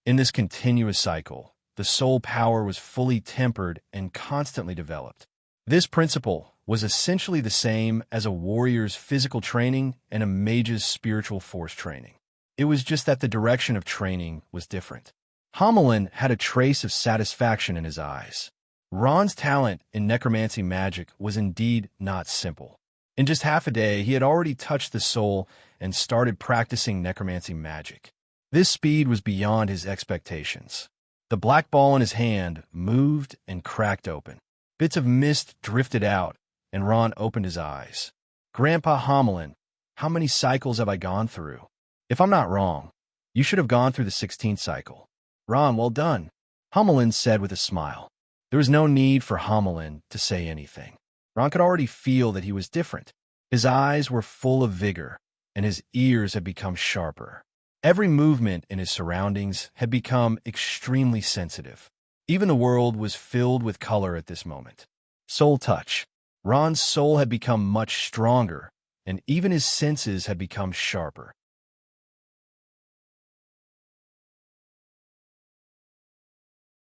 In this continuous cycle, the soul power was fully tempered and constantly developed. This principle was essentially the same as a warrior's physical training and a mage's spiritual force training. It was just that the direction of training was different. Hamelin had a trace of satisfaction in his eyes. Ron's talent in necromancy magic was indeed not simple. In just half a day, he had already touched the soul and started practicing necromancy magic. This speed was beyond his expectations. The black ball in his hand moved and cracked open. Bits of mist drifted out, and Ron opened his eyes. Grandpa Hamelin, how many cycles have I gone through? If I'm not wrong, you should have gone through the 16th cycle. Ron, well done, Hamelin said with a smile. There was no need for Hamelin to say anything. Ron could already feel that he was different. His eyes were full of vigor, and his ears had become sharper. Every movement in his surroundings had become extremely sensitive. Even the world was filled with color at this moment. Soul touch. Ron's soul had become much stronger, and even his senses had become sharper.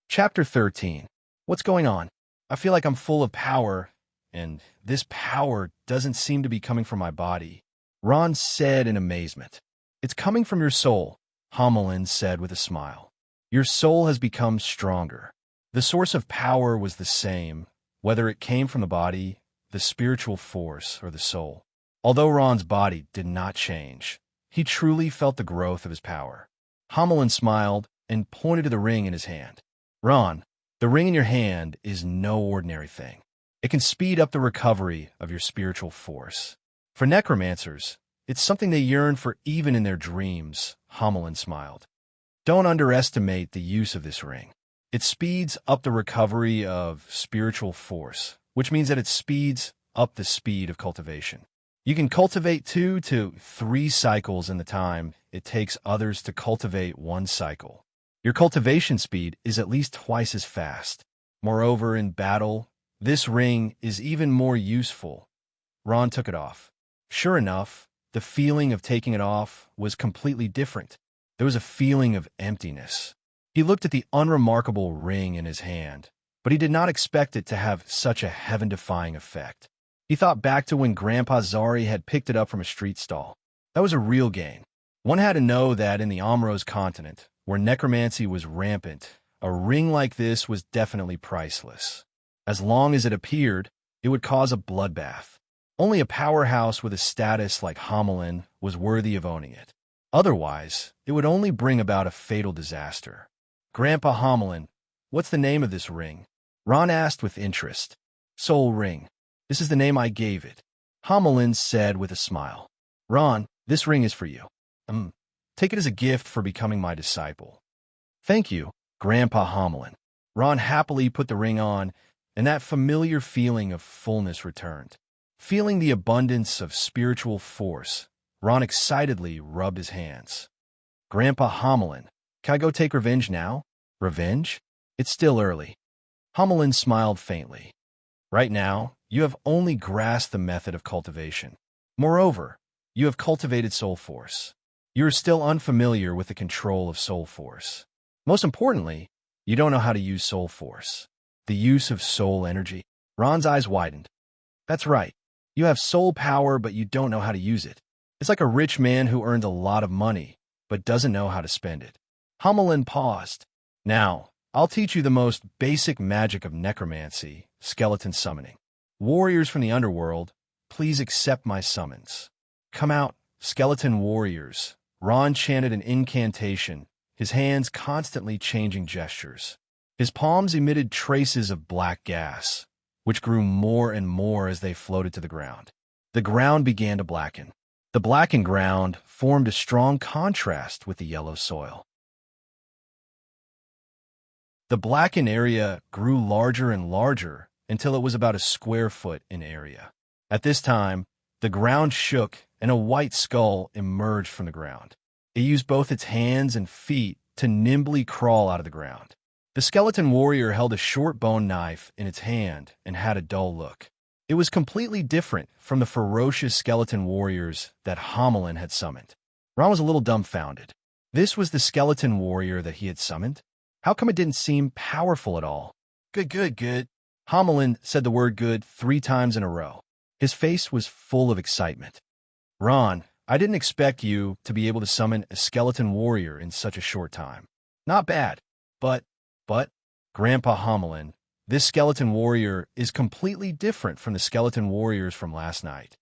Chapter 13. What's going on? I feel like I'm full of power, and this power doesn't seem to be coming from my body, Ron said in amazement. It's coming from your soul, Hamelin said with a smile. Your soul has become stronger. The source of power was the same, whether it came from the body, the spiritual force, or the soul. Although Ron's body did not change, he truly felt the growth of his power. Hamelin smiled and pointed to the ring in his hand. Ron, the ring in your hand is no ordinary thing. It can speed up the recovery of your spiritual force. For necromancers, it's something they yearn for even in their dreams, Hamelin smiled. Don't underestimate the use of this ring. It speeds up the recovery of spiritual force, which means that it speeds up the speed of cultivation. You can cultivate 2 to 3 cycles in the time it takes others to cultivate 1 cycle. Your cultivation speed is at least twice as fast. Moreover, in battle, this ring is even more useful. Ron took it off. Sure enough, the feeling of taking it off was completely different. There was a feeling of emptiness. He looked at the unremarkable ring in his hand, but he did not expect it to have such a heaven-defying effect. He thought back to when Grandpa Zari had picked it up from a street stall. That was a real gain. One had to know that in the Amros continent, where necromancy was rampant, a ring like this was definitely priceless. As long as it appeared, it would cause a bloodbath. Only a powerhouse with a status like Hamelin was worthy of owning it. Otherwise, it would only bring about a fatal disaster. Grandpa Hamelin, what's the name of this ring? Ron asked with interest. Soul Ring. This is the name I gave it, Hamelin said with a smile. Ron, this ring is for you. Take it as a gift for becoming my disciple. Thank you, Grandpa Hamelin. Ron happily put the ring on, and that familiar feeling of fullness returned. Feeling the abundance of spiritual force, Ron excitedly rubbed his hands. Grandpa Hamelin, can I go take revenge now? Revenge? It's still early. Hamelin smiled faintly. Right now, you have only grasped the method of cultivation. Moreover, you have cultivated soul force. You are still unfamiliar with the control of soul force. Most importantly, you don't know how to use soul force. The use of soul energy. Ron's eyes widened. That's right. You have soul power, but you don't know how to use it. It's like a rich man who earned a lot of money, but doesn't know how to spend it. Hamelin paused. Now, I'll teach you the most basic magic of necromancy, skeleton summoning. Warriors from the underworld, please accept my summons. Come out, skeleton warriors. Ron chanted an incantation, his hands constantly changing gestures. His palms emitted traces of black gas, which grew more and more as they floated to the ground. the ground began to blacken. The blackened ground formed a strong contrast with the yellow soil. The blackened area grew larger and larger until it was about a square foot in area. At this time, the ground shook and a white skull emerged from the ground. It used both its hands and feet to nimbly crawl out of the ground. The skeleton warrior held a short bone knife in its hand and had a dull look. It was completely different from the ferocious skeleton warriors that Homelin had summoned. Ron was a little dumbfounded. This was the skeleton warrior that he had summoned? How come it didn't seem powerful at all? Good, good, good. Homelin said the word good 3 times in a row. His face was full of excitement. Ron, I didn't expect you to be able to summon a skeleton warrior in such a short time. Not bad. But, Grandpa Homelin, this skeleton warrior is completely different from the skeleton warriors from last night.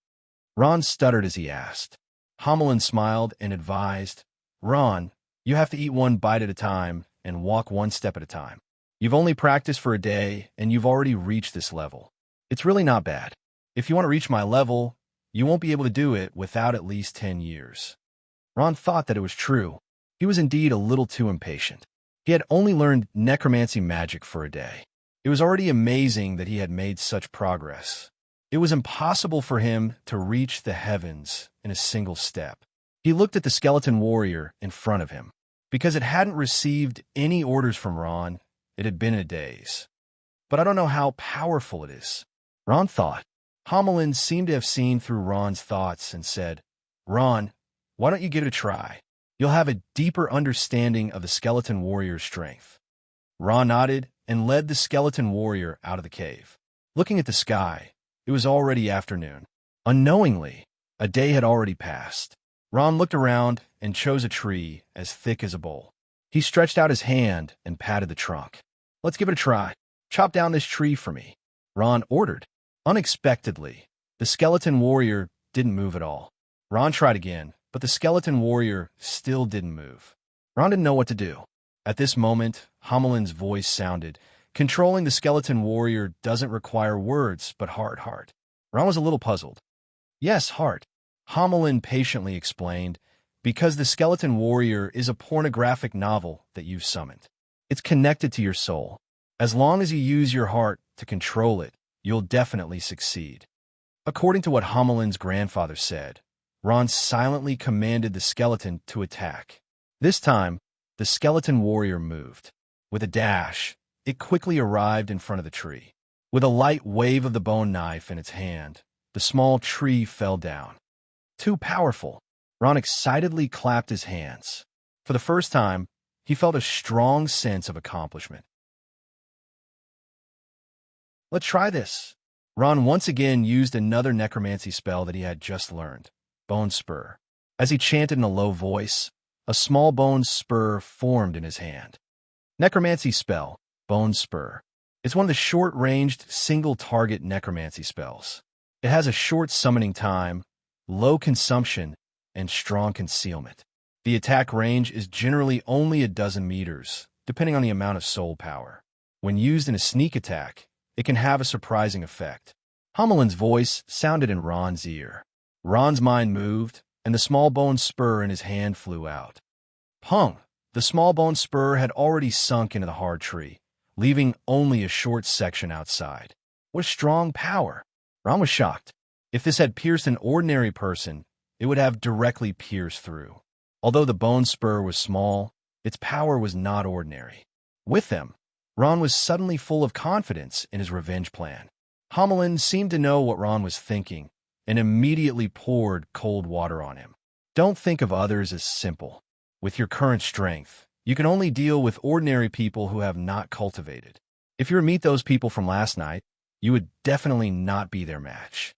Ron stuttered as he asked. Homelin smiled and advised, Ron, you have to eat 1 bite at a time and walk 1 step at a time. You've only practiced for a day and you've already reached this level. It's really not bad. If you want to reach my level, you won't be able to do it without at least 10 years. Ron thought that it was true. He was indeed a little too impatient. He had only learned necromancy magic for a day. It was already amazing that he had made such progress. It was impossible for him to reach the heavens in a single step. He looked at the skeleton warrior in front of him. Because it hadn't received any orders from Ron, it had been a daze. But I don't know how powerful it is. Ron thought. Homelin seemed to have seen through Ron's thoughts and said, Ron, why don't you give it a try? You'll have a deeper understanding of the skeleton warrior's strength. Ron nodded and led the skeleton warrior out of the cave. Looking at the sky, it was already afternoon. Unknowingly, a day had already passed. Ron looked around and chose a tree as thick as a bowl. He stretched out his hand and patted the trunk. Let's give it a try. Chop down this tree for me, Ron ordered. Unexpectedly, the skeleton warrior didn't move at all. Ron tried again, but the skeleton warrior still didn't move. Ron didn't know what to do. At this moment, Homelin's voice sounded. Controlling the skeleton warrior doesn't require words, but heart. Ron was a little puzzled. Yes, heart, Homelin patiently explained, because the skeleton warrior is a pornographic novel that you've summoned. It's connected to your soul. As long as you use your heart to control it, you'll definitely succeed. According to what Homelin's grandfather said, Ron silently commanded the skeleton to attack. This time, the skeleton warrior moved. With a dash, it quickly arrived in front of the tree. With a light wave of the bone knife in its hand, the small tree fell down. Too powerful. Ron excitedly clapped his hands. For the first time, he felt a strong sense of accomplishment. Let's try this. Ron once again used another necromancy spell that he had just learned, Bone Spur. As he chanted in a low voice, a small bone spur formed in his hand. Necromancy spell, Bone Spur. It's one of the short-ranged, single-target necromancy spells. It has a short summoning time, low consumption, and strong concealment. The attack range is generally only a dozen meters, depending on the amount of soul power. When used in a sneak attack, it can have a surprising effect. Homelin's voice sounded in Ron's ear. Ron's mind moved, and the small bone spur in his hand flew out. Pung! The small bone spur had already sunk into the hard tree, leaving only a short section outside. What strong power! Ron was shocked. If this had pierced an ordinary person, it would have directly pierced through. Although the bone spur was small, its power was not ordinary. With them, Ron was suddenly full of confidence in his revenge plan. Homelin seemed to know what Ron was thinking and immediately poured cold water on him. Don't think of others as simple. With your current strength, you can only deal with ordinary people who have not cultivated. If you meet those people from last night, you would definitely not be their match.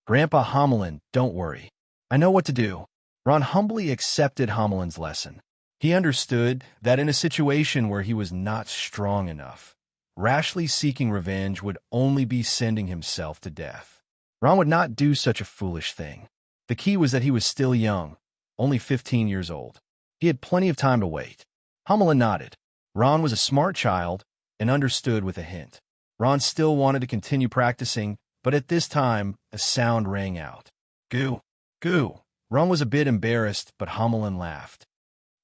Grandpa Homelin, don't worry. I know what to do. Ron humbly accepted Homelin's lesson. He understood that in a situation where he was not strong enough, rashly seeking revenge would only be sending himself to death. Ron would not do such a foolish thing. The key was that he was still young, only 15 years old. He had plenty of time to wait. Homelin nodded. Ron was a smart child and understood with a hint. Ron still wanted to continue practicing, but at this time, a sound rang out. Goo, goo. Ron was a bit embarrassed, but Hommelin laughed.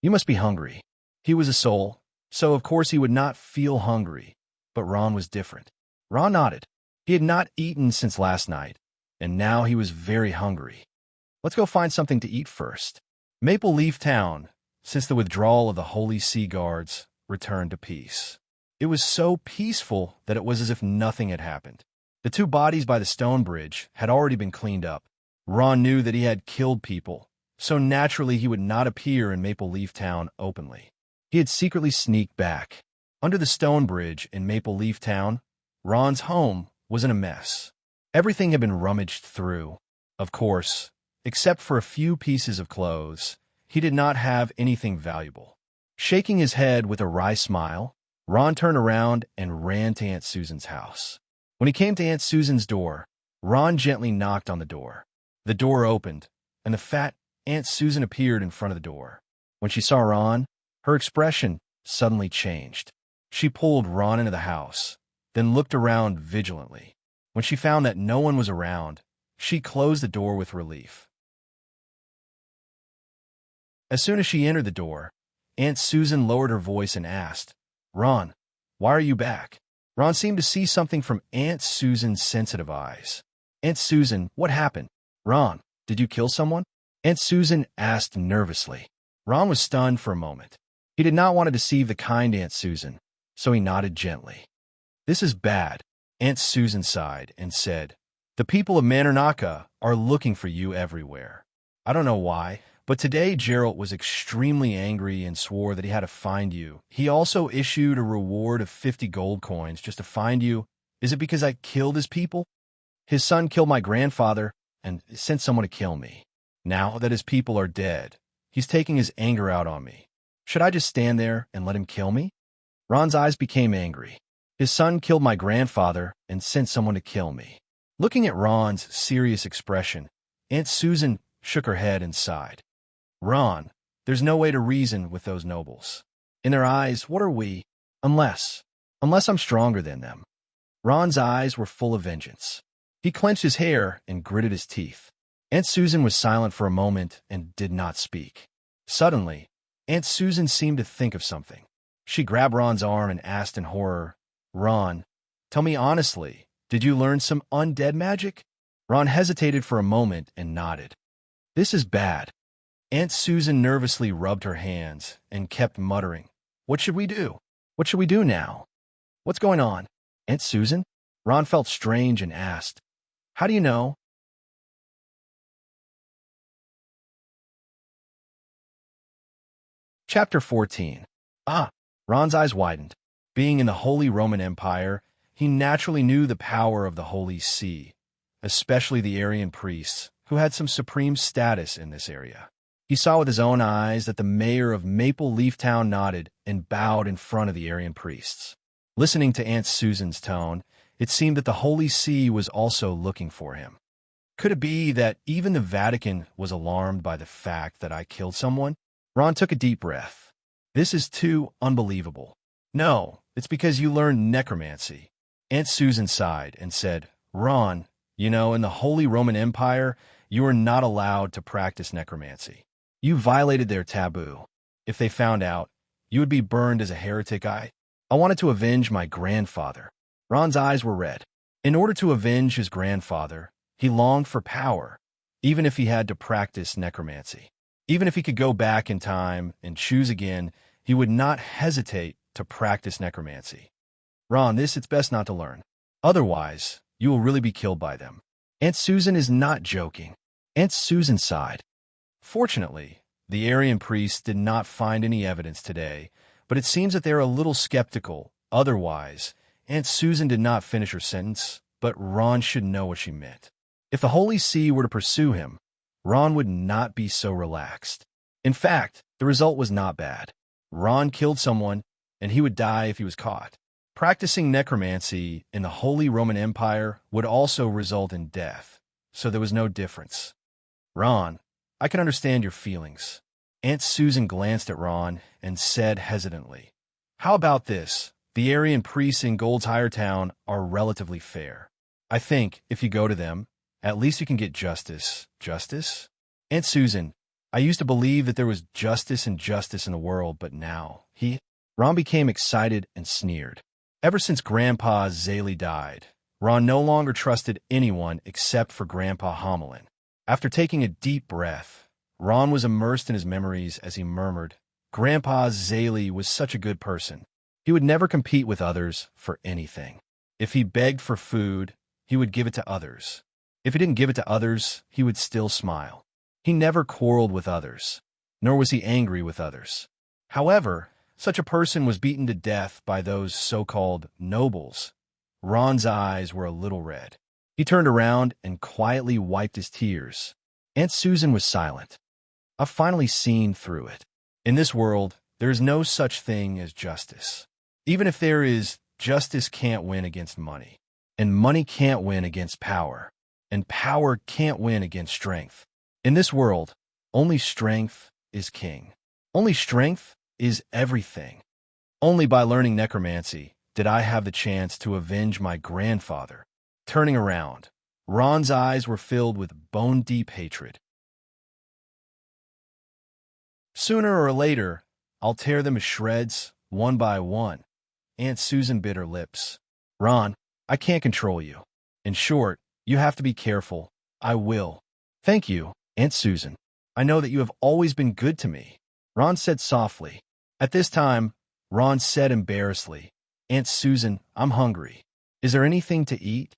You must be hungry. He was a soul, so of course he would not feel hungry. But Ron was different. Ron nodded. He had not eaten since last night, and now he was very hungry. Let's go find something to eat first. Maple Leaf Town, since the withdrawal of the Holy Sea Guards, returned to peace. It was so peaceful that it was as if nothing had happened. The two bodies by the stone bridge had already been cleaned up. Ron knew that he had killed people, so naturally he would not appear in Maple Leaf Town openly. He had secretly sneaked back. Under the stone bridge in Maple Leaf Town, Ron's home was in a mess. Everything had been rummaged through. Of course, except for a few pieces of clothes, he did not have anything valuable. Shaking his head with a wry smile, Ron turned around and ran to Aunt Susan's house. When he came to Aunt Susan's door, Ron gently knocked on the door. The door opened, and the fat Aunt Susan appeared in front of the door. When she saw Ron, her expression suddenly changed. She pulled Ron into the house, then looked around vigilantly. When she found that no one was around, she closed the door with relief. As soon as she entered the door, Aunt Susan lowered her voice and asked, Ron, why are you back? Ron seemed to see something from Aunt Susan's sensitive eyes. Aunt Susan, what happened? Ron, did you kill someone? Aunt Susan asked nervously. Ron was stunned for a moment. He did not want to deceive the kind Aunt Susan, so he nodded gently. This is bad, Aunt Susan sighed and said, the people of Manernaka are looking for you everywhere. I don't know why, but today Gerald was extremely angry and swore that he had to find you. He also issued a reward of 50 gold coins just to find you. Is it because I killed his people? His son killed my grandfather and sent someone to kill me. Now that his people are dead, he's taking his anger out on me. Should I just stand there and let him kill me? Ron's eyes became angry. His son killed my grandfather and sent someone to kill me. Looking at Ron's serious expression, Aunt Susan shook her head and sighed. Ron, there's no way to reason with those nobles. In their eyes, what are we? Unless I'm stronger than them. Ron's eyes were full of vengeance. He clenched his hair and gritted his teeth. Aunt Susan was silent for a moment and did not speak. Suddenly, Aunt Susan seemed to think of something. She grabbed Ron's arm and asked in horror, Ron, tell me honestly, did you learn some undead magic? Ron hesitated for a moment and nodded. This is bad. Aunt Susan nervously rubbed her hands and kept muttering, What should we do? What should we do now? What's going on? Aunt Susan? Ron felt strange and asked, How do you know? Chapter 14. Ron's eyes widened. Being in the Holy Roman Empire, he naturally knew the power of the Holy See, especially the Aryan priests, who had some supreme status in this area. He saw with his own eyes that the mayor of Maple Leaf Town nodded and bowed in front of the Aryan priests. Listening to Aunt Susan's tone, it seemed that the Holy See was also looking for him. Could it be that even the Vatican was alarmed by the fact that I killed someone? Ron took a deep breath. This is too unbelievable. No, it's because you learned necromancy. Aunt Susan sighed and said, Ron, you know, in the Holy Roman Empire, you are not allowed to practice necromancy. You violated their taboo. If they found out, you would be burned as a heretic. I wanted to avenge my grandfather. Ron's eyes were red. In order to avenge his grandfather, he longed for power, even if he had to practice necromancy. Even if he could go back in time and choose again, he would not hesitate to practice necromancy. Ron, it's best not to learn. Otherwise, you will really be killed by them. Aunt Susan is not joking. Aunt Susan sighed. Fortunately, the Aryan priests did not find any evidence today, but it seems that they are a little skeptical. Otherwise, Aunt Susan did not finish her sentence, but Ron should know what she meant. If the Holy See were to pursue him, Ron would not be so relaxed. In fact, the result was not bad. Ron killed someone, and he would die if he was caught. Practicing necromancy in the Holy Roman Empire would also result in death, so there was no difference. Ron, I can understand your feelings. Aunt Susan glanced at Ron and said hesitantly, How about this? The Aryan priests in Gold's Higher Town are relatively fair. I think, if you go to them, At least you can get justice. Justice? Aunt Susan, I used to believe that there was justice and justice in the world, but now, Ron became excited and sneered. Ever since Grandpa Zaley died, Ron no longer trusted anyone except for Grandpa Homelin. After taking a deep breath, Ron was immersed in his memories as he murmured, Grandpa Zaley was such a good person. He would never compete with others for anything. If he begged for food, he would give it to others. If he didn't give it to others, he would still smile. He never quarreled with others, nor was he angry with others. However, such a person was beaten to death by those so-called nobles. Ron's eyes were a little red. He turned around and quietly wiped his tears. Aunt Susan was silent. I've finally seen through it. In this world, there is no such thing as justice. Even if there is, justice can't win against money. And money can't win against power. And power can't win against strength. In this world, only strength is king. Only strength is everything. Only by learning necromancy did I have the chance to avenge my grandfather. Turning around, Ron's eyes were filled with bone-deep hatred. Sooner or later, I'll tear them to shreds, one by one. Aunt Susan bit her lips. Ron, I can't control you. In short, you have to be careful. I will. Thank you, Aunt Susan. I know that you have always been good to me, Ron said softly. At this time, Ron said embarrassedly, Aunt Susan, I'm hungry. Is there anything to eat?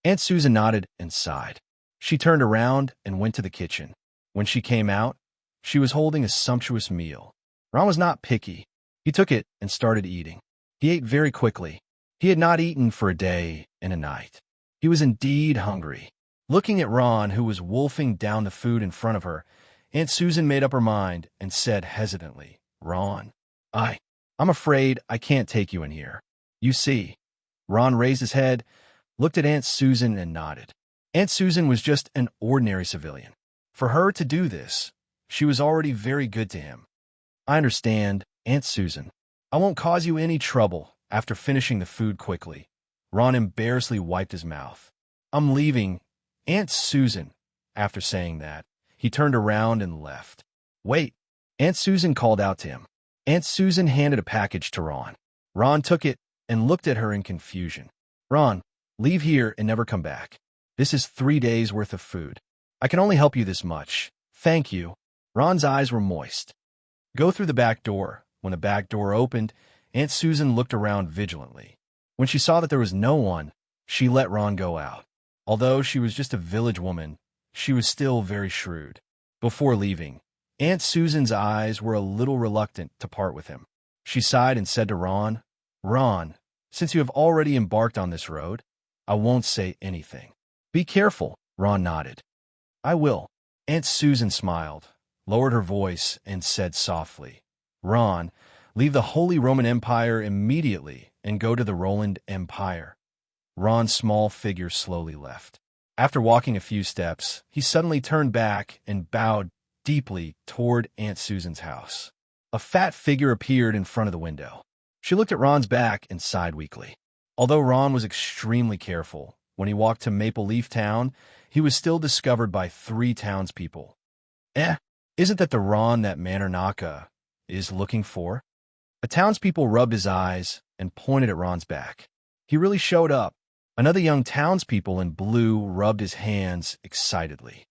Aunt Susan nodded and sighed. She turned around and went to the kitchen. When she came out, she was holding a sumptuous meal. Ron was not picky. He took it and started eating. He ate very quickly. He had not eaten for a day and a night. He was indeed hungry. Looking at Ron, who was wolfing down the food in front of her, Aunt Susan made up her mind and said hesitantly, Ron, I'm afraid I can't take you in here. You see. Ron raised his head, looked at Aunt Susan and nodded. Aunt Susan was just an ordinary civilian. For her to do this, she was already very good to him. I understand, Aunt Susan. I won't cause you any trouble. After finishing the food quickly, Ron embarrassedly wiped his mouth. I'm leaving, Aunt Susan. After saying that, he turned around and left. Wait, Aunt Susan called out to him. Aunt Susan handed a package to Ron. Ron took it and looked at her in confusion. Ron, leave here and never come back. This is 3 days' worth of food. I can only help you this much. Thank you. Ron's eyes were moist. Go through the back door. When the back door opened, Aunt Susan looked around vigilantly. When she saw that there was no one, she let Ron go out. Although she was just a village woman, she was still very shrewd. Before leaving, Aunt Susan's eyes were a little reluctant to part with him. She sighed and said to Ron, Ron, since you have already embarked on this road, I won't say anything. Be careful, Ron nodded. I will. Aunt Susan smiled, lowered her voice, and said softly, Ron, leave the Holy Roman Empire immediately and go to the Roland Empire. Ron's small figure slowly left. After walking a few steps, he suddenly turned back and bowed deeply toward Aunt Susan's house. A fat figure appeared in front of the window. She looked at Ron's back and sighed weakly. Although Ron was extremely careful, when he walked to Maple Leaf Town, he was still discovered by 3 townspeople. Isn't that the Ron that Manor is looking for? A townspeople rubbed his eyes and pointed at Ron's back. He really showed up. Another young townspeople in blue rubbed his hands excitedly.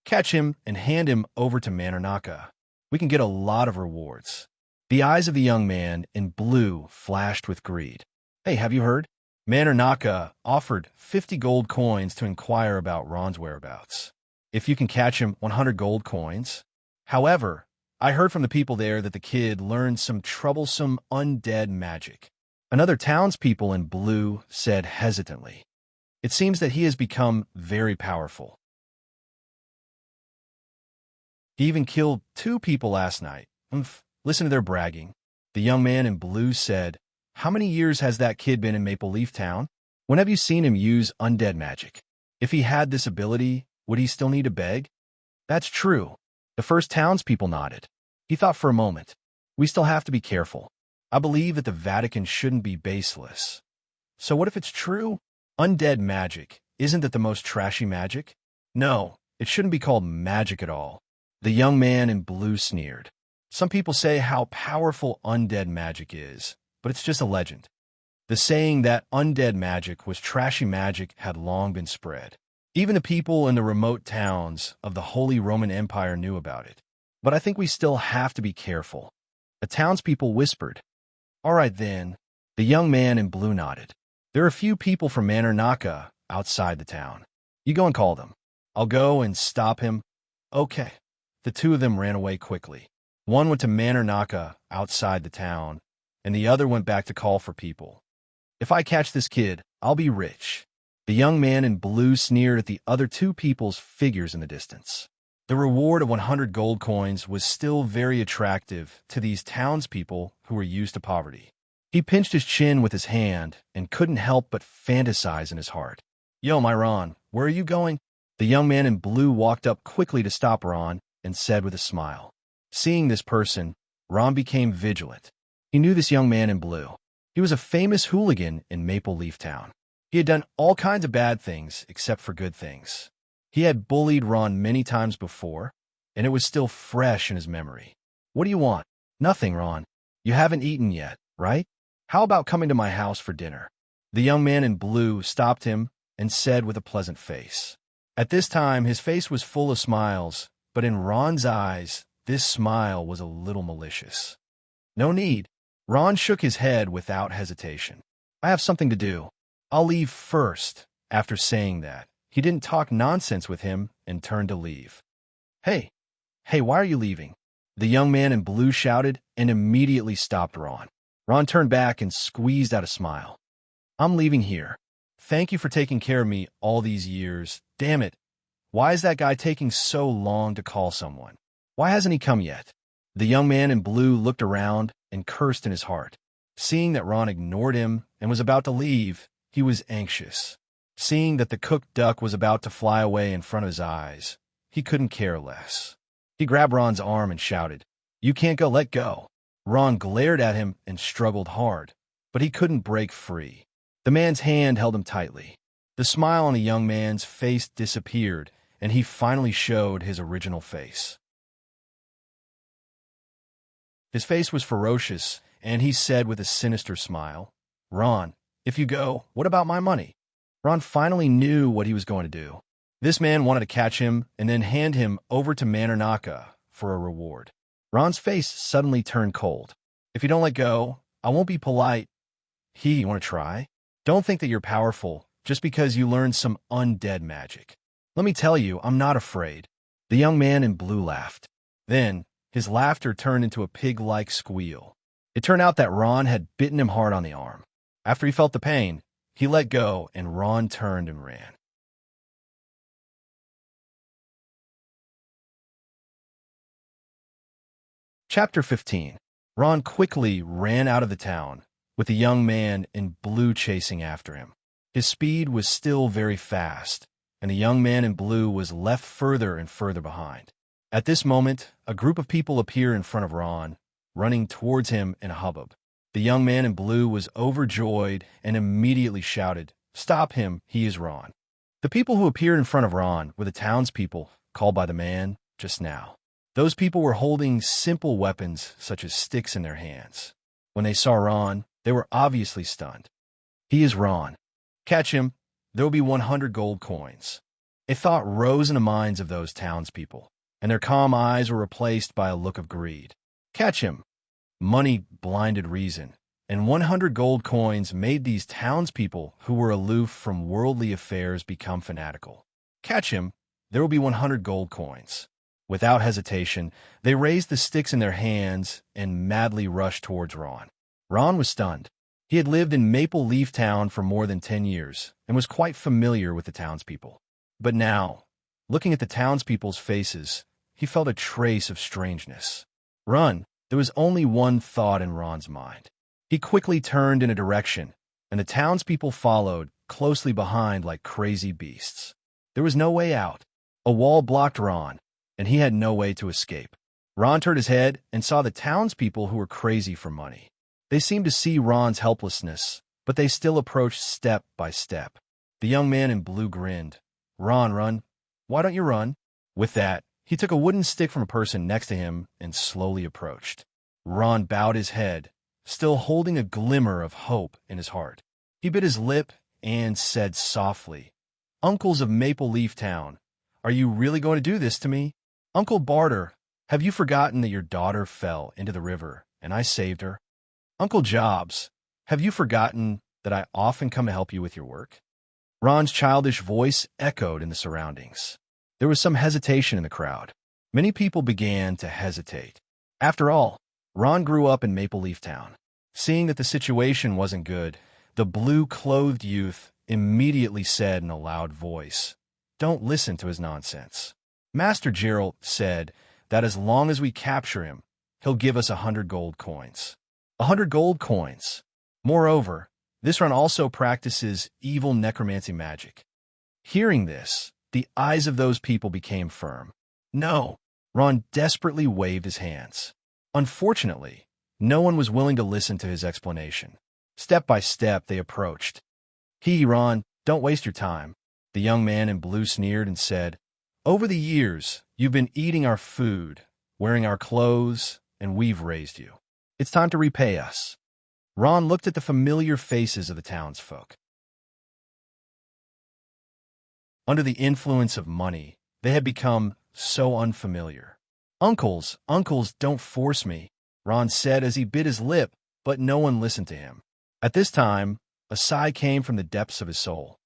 Catch him and hand him over to Manor. We can get a lot of rewards. The eyes of the young man in blue flashed with greed. Hey, have you heard? Manor offered 50 gold coins to inquire about Ron's whereabouts. If you can catch him, 100 gold coins. However, I heard from the people there that the kid learned some troublesome undead magic. Another townspeople in blue said hesitantly, it seems that he has become very powerful. He even killed 2 people last night. Listen to their bragging. The young man in blue said, how many years has that kid been in Maple Leaf Town? When have you seen him use undead magic? If he had this ability, would he still need to beg? That's true. The first townspeople nodded. He thought for a moment. We still have to be careful. I believe that the Vatican shouldn't be baseless. So what if it's true? Undead magic, isn't it the most trashy magic? No, it shouldn't be called magic at all. The young man in blue sneered. Some people say how powerful undead magic is, but it's just a legend. The saying that undead magic was trashy magic had long been spread. Even the people in the remote towns of the Holy Roman Empire knew about it. But I think we still have to be careful. The townspeople whispered. All right then. The young man in blue nodded. There are a few people from Manor outside the town. You go and call them. I'll go and stop him. Okay. The two of them ran away quickly. One went to Manor outside the town, and the other went back to call for people. If I catch this kid, I'll be rich. The young man in blue sneered at the other two people's figures in the distance. The reward of 100 gold coins was still very attractive to these townspeople who were used to poverty. He pinched his chin with his hand and couldn't help but fantasize in his heart. Yo, my Ron, where are you going? The young man in blue walked up quickly to stop Ron and said with a smile. Seeing this person, Ron became vigilant. He knew this young man in blue. He was a famous hooligan in Maple Leaf Town. He had done all kinds of bad things except for good things. He had bullied Ron many times before, and it was still fresh in his memory. What do you want? Nothing, Ron. You haven't eaten yet, right? How about coming to my house for dinner? The young man in blue stopped him and said with a pleasant face. At this time, his face was full of smiles, but in Ron's eyes, this smile was a little malicious. No need. Ron shook his head without hesitation. I have something to do. I'll leave first. After saying that, he didn't talk nonsense with him and turned to leave. Hey, why are you leaving? The young man in blue shouted and immediately stopped Ron. Ron turned back and squeezed out a smile. I'm leaving here. Thank you for taking care of me all these years. Damn it. Why is that guy taking so long to call someone? Why hasn't he come yet? The young man in blue looked around and cursed in his heart. Seeing that Ron ignored him and was about to leave, he was anxious. Seeing that the cooked duck was about to fly away in front of his eyes, he couldn't care less. He grabbed Ron's arm and shouted, You can't go, let go. Ron glared at him and struggled hard, but he couldn't break free. The man's hand held him tightly. The smile on the young man's face disappeared, and he finally showed his original face. His face was ferocious, and he said with a sinister smile, Ron, if you go, what about my money? Ron finally knew what he was going to do. This man wanted to catch him and then hand him over to Manor for a reward. Ron's face suddenly turned cold. If you don't let go, I won't be polite. You want to try? Don't think that you're powerful just because you learned some undead magic. Let me tell you, I'm not afraid. The young man in blue laughed. Then, his laughter turned into a pig-like squeal. It turned out that Ron had bitten him hard on the arm. After he felt the pain, he let go, and Ron turned and ran. Chapter 15. Ron quickly ran out of the town, with the young man in blue chasing after him. His speed was still very fast, and the young man in blue was left further and further behind. At this moment, a group of people appear in front of Ron, running towards him in a hubbub. The young man in blue was overjoyed and immediately shouted, Stop him, he is Ron. The people who appeared in front of Ron were the townspeople called by the man just now. Those people were holding simple weapons such as sticks in their hands. When they saw Ron, they were obviously stunned. He is Ron. Catch him, there will be 100 gold coins. A thought rose in the minds of those townspeople, and their calm eyes were replaced by a look of greed. Catch him. Money blinded reason, and 100 gold coins made these townspeople who were aloof from worldly affairs become fanatical. Catch him, there will be 100 gold coins. Without hesitation, they raised the sticks in their hands and madly rushed towards Ron. Ron was stunned. He had lived in Maple Leaf Town for more than 10 years and was quite familiar with the townspeople. But now, looking at the townspeople's faces, he felt a trace of strangeness. Run! There was only one thought in Ron's mind. He quickly turned in a direction, and the townspeople followed closely behind like crazy beasts. There was no way out. A wall blocked Ron, and he had no way to escape. Ron turned his head and saw the townspeople who were crazy for money. They seemed to see Ron's helplessness, but they still approached step by step. The young man in blue grinned. Ron, run. Why don't you run?" With that, he took a wooden stick from a person next to him and slowly approached. Ron bowed his head, still holding a glimmer of hope in his heart. He bit his lip and said softly, "Uncles of Maple Leaf Town, are you really going to do this to me? Uncle Barter, have you forgotten that your daughter fell into the river and I saved her? Uncle Jobs, have you forgotten that I often come to help you with your work?" Ron's childish voice echoed in the surroundings. There was some hesitation in the crowd. Many people began to hesitate. After all, Ron grew up in Maple Leaf Town. Seeing that the situation wasn't good, the blue-clothed youth immediately said in a loud voice, "Don't listen to his nonsense. Master Gerald said that as long as we capture him, he'll give us 100 gold coins. 100 gold coins. Moreover, this run also practices evil necromancy magic." Hearing this, the eyes of those people became firm. "No." Ron desperately waved his hands. Unfortunately, no one was willing to listen to his explanation. Step by step, they approached. Ron, don't waste your time." The young man in blue sneered and said, "Over the years, you've been eating our food, wearing our clothes, and we've raised you. It's time to repay us." Ron looked at the familiar faces of the townsfolk. Under the influence of money, they had become so unfamiliar. "Uncles, don't force me," Ron said as he bit his lip, but no one listened to him. At this time, a sigh came from the depths of his soul.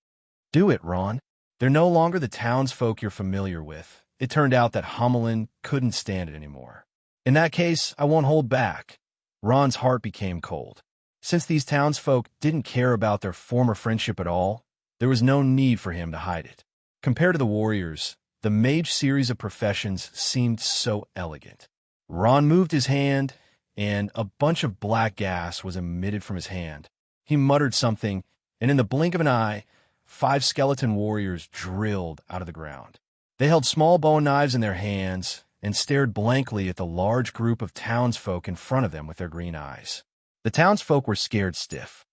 "Do it, Ron. They're no longer the townsfolk you're familiar with. It turned out that Hummelin couldn't stand it anymore. In that case, I won't hold back." Ron's heart became cold. Since these townsfolk didn't care about their former friendship at all, there was no need for him to hide it. Compared to the warriors, the mage series of professions seemed so elegant. Ron moved his hand, and a bunch of black gas was emitted from his hand. He muttered something, and in the blink of an eye, 5 skeleton warriors drilled out of the ground. They held small bone knives in their hands and stared blankly at the large group of townsfolk in front of them with their green eyes. The townsfolk were scared stiff.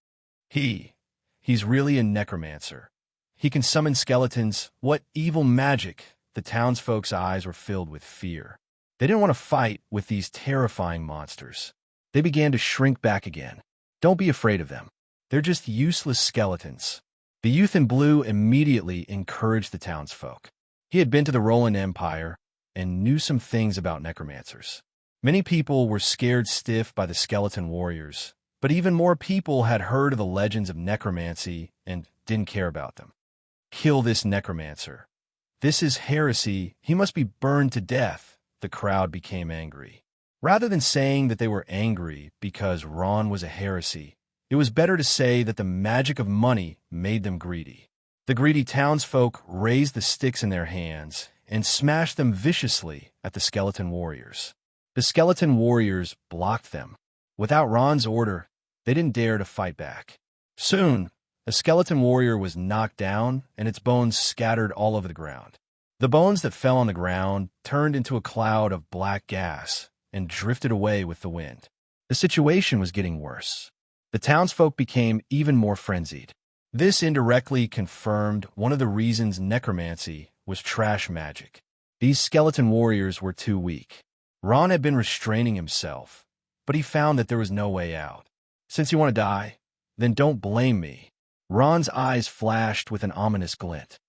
He's really a necromancer. He can summon skeletons. What evil magic!" The townsfolk's eyes were filled with fear. They didn't want to fight with these terrifying monsters. They began to shrink back again. "Don't be afraid of them. They're just useless skeletons." The youth in blue immediately encouraged the townsfolk. He had been to the Roland Empire and knew some things about necromancers. Many people were scared stiff by the skeleton warriors, but even more people had heard of the legends of necromancy and didn't care about them. "Kill this necromancer. This is heresy. He must be burned to death." The crowd became angry. Rather than saying that they were angry because Ron was a heresy, it was better to say that the magic of money made them greedy. The greedy townsfolk raised the sticks in their hands and smashed them viciously at the skeleton warriors. The skeleton warriors blocked them. Without Ron's order, they didn't dare to fight back. Soon, a skeleton warrior was knocked down and its bones scattered all over the ground. The bones that fell on the ground turned into a cloud of black gas and drifted away with the wind. The situation was getting worse. The townsfolk became even more frenzied. This indirectly confirmed one of the reasons necromancy was trash magic. These skeleton warriors were too weak. Ron had been restraining himself, but he found that there was no way out. "Since you want to die, then don't blame me." Ron's eyes flashed with an ominous glint.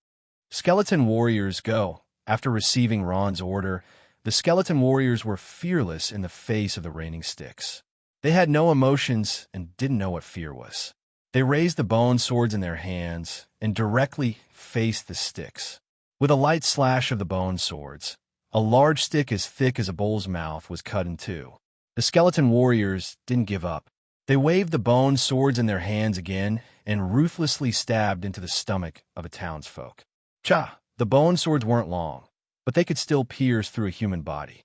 Skeleton warriors go. After receiving Ron's order, the skeleton warriors were fearless in the face of the raining sticks. They had no emotions and didn't know what fear was. They raised the bone swords in their hands and directly faced the sticks. With a light slash of the bone swords, a large stick as thick as a bull's mouth was cut in two. The skeleton warriors didn't give up. They waved the bone swords in their hands again and ruthlessly stabbed into the stomach of a townsfolk. Cha! The bone swords weren't long, but they could still pierce through a human body.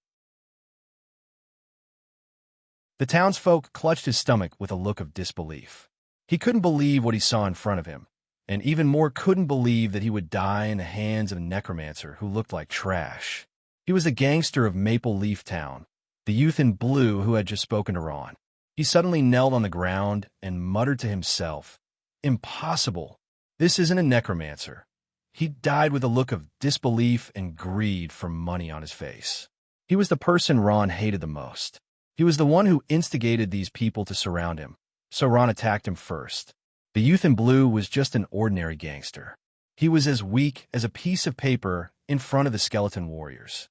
The townsfolk clutched his stomach with a look of disbelief. He couldn't believe what he saw in front of him, and even more couldn't believe that he would die in the hands of a necromancer who looked like trash. He was the gangster of Maple Leaf Town, the youth in blue who had just spoken to Ron. He suddenly knelt on the ground and muttered to himself, "Impossible! This isn't a necromancer. He died with a look of disbelief and greed for money on his face. He was the person Ron hated the most. He was the one who instigated these people to surround him, so Ron attacked him first. The youth in blue was just an ordinary gangster. He was as weak as a piece of paper in front of the skeleton warriors.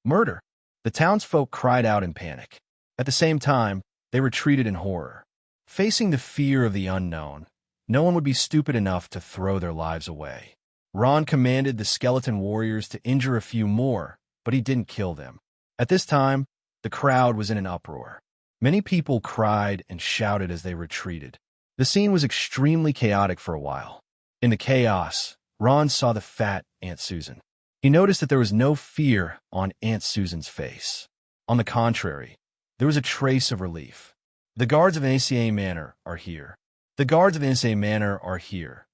Murder! The townsfolk cried out in panic. At the same time, they retreated in horror. Facing the fear of the unknown, no one would be stupid enough to throw their lives away. Ron commanded the skeleton warriors to injure a few more, but he didn't kill them. At this time, the crowd was in an uproar. Many people cried and shouted as they retreated. The scene was extremely chaotic for a while. In the chaos, Ron saw the fat Aunt Susan. He noticed that there was no fear on Aunt Susan's face. On the contrary, there was a trace of relief. The guards of NACA Manor are here. The guards of NACA Manor are here.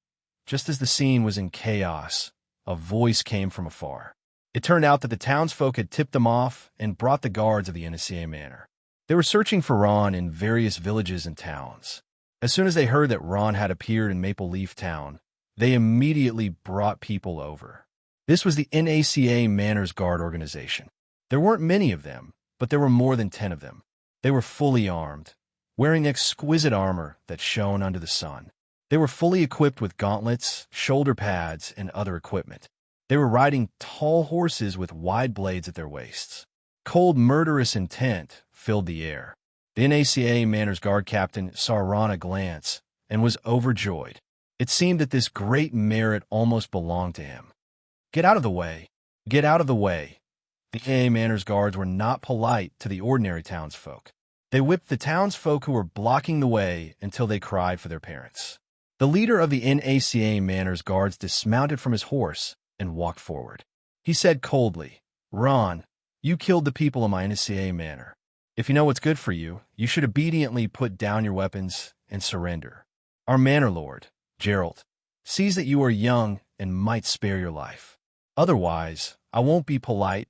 Just as the scene was in chaos, a voice came from afar. It turned out that the townsfolk had tipped them off and brought the guards of the NACA Manor. They were searching for Ron in various villages and towns. As soon as they heard that Ron had appeared in Maple Leaf Town, they immediately brought people over. This was the NACA Manor's Guard organization. There weren't many of them, but there were more than 10 of them. They were fully armed, wearing exquisite armor that shone under the sun. They were fully equipped with gauntlets, shoulder pads, and other equipment. They were riding tall horses with wide blades at their waists. Cold, murderous intent filled the air. The NACA Manor's Guard captain saw Ron a glance and was overjoyed. It seemed that this great merit almost belonged to him. "Get out of the way! Get out of the way!" The NACA Manor's guards were not polite to the ordinary townsfolk. They whipped the townsfolk who were blocking the way until they cried for their parents. The leader of the NACA Manor's guards dismounted from his horse and walked forward. He said coldly, "Ron, you killed the people of my NACA Manor. If you know what's good for you, you should obediently put down your weapons and surrender. Our Manor Lord, Gerald, sees that you are young and might spare your life. Otherwise, I won't be polite."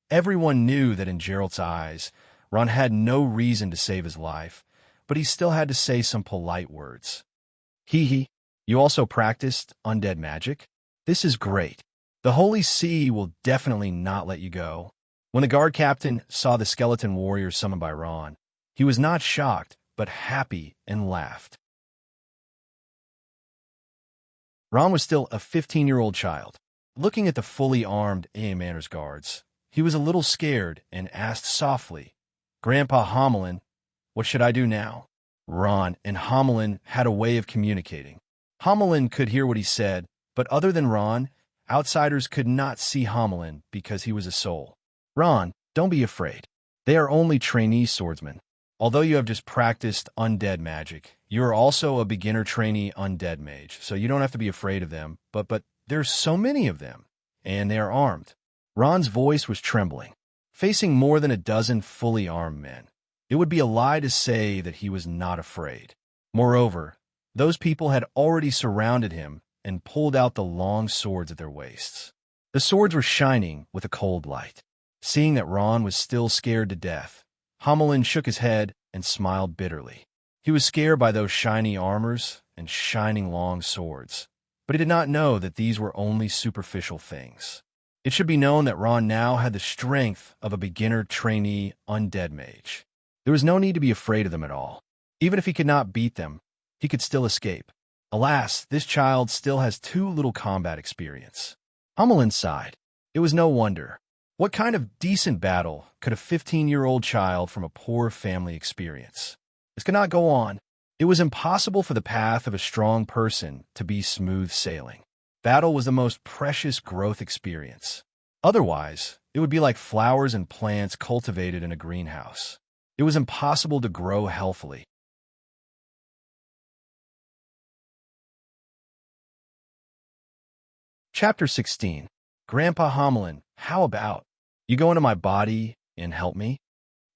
Everyone knew that in Gerald's eyes, Ron had no reason to save his life, but he still had to say some polite words. "Hee, you also practiced undead magic? This is great. The Holy See will definitely not let you go." When the guard captain saw the skeleton warrior summoned by Ron, he was not shocked, but happy and laughed. Ron was still a 15-year-old child. Looking at the fully armed NACA Manor's guards, he was a little scared and asked softly, "Grandpa Homelin, what should I do now?" Ron and Homelin had a way of communicating. Homelin could hear what he said, but other than Ron, outsiders could not see Homelin because he was a soul. "Ron, don't be afraid. They are only trainee swordsmen. Although you have just practiced undead magic, you are also a beginner trainee undead mage, so you don't have to be afraid of them, but there's so many of them, and they are armed." Ron's voice was trembling. Facing more than a dozen fully armed men, it would be a lie to say that he was not afraid. Moreover, those people had already surrounded him and pulled out the long swords at their waists. The swords were shining with a cold light. Seeing that Ron was still scared to death, Homelin shook his head and smiled bitterly. He was scared by those shiny armors and shining long swords, but he did not know that these were only superficial things. It should be known that Ron now had the strength of a beginner trainee undead mage. There was no need to be afraid of them at all. Even if he could not beat them, he could still escape. Alas, this child still has too little combat experience. Homelin sighed. It was no wonder. What kind of decent battle could a 15-year-old child from a poor family experience? This could not go on. It was impossible for the path of a strong person to be smooth sailing. Battle was the most precious growth experience. Otherwise, it would be like flowers and plants cultivated in a greenhouse. It was impossible to grow healthily. Chapter 16. Grandpa Homelin, how about you go into my body and help me?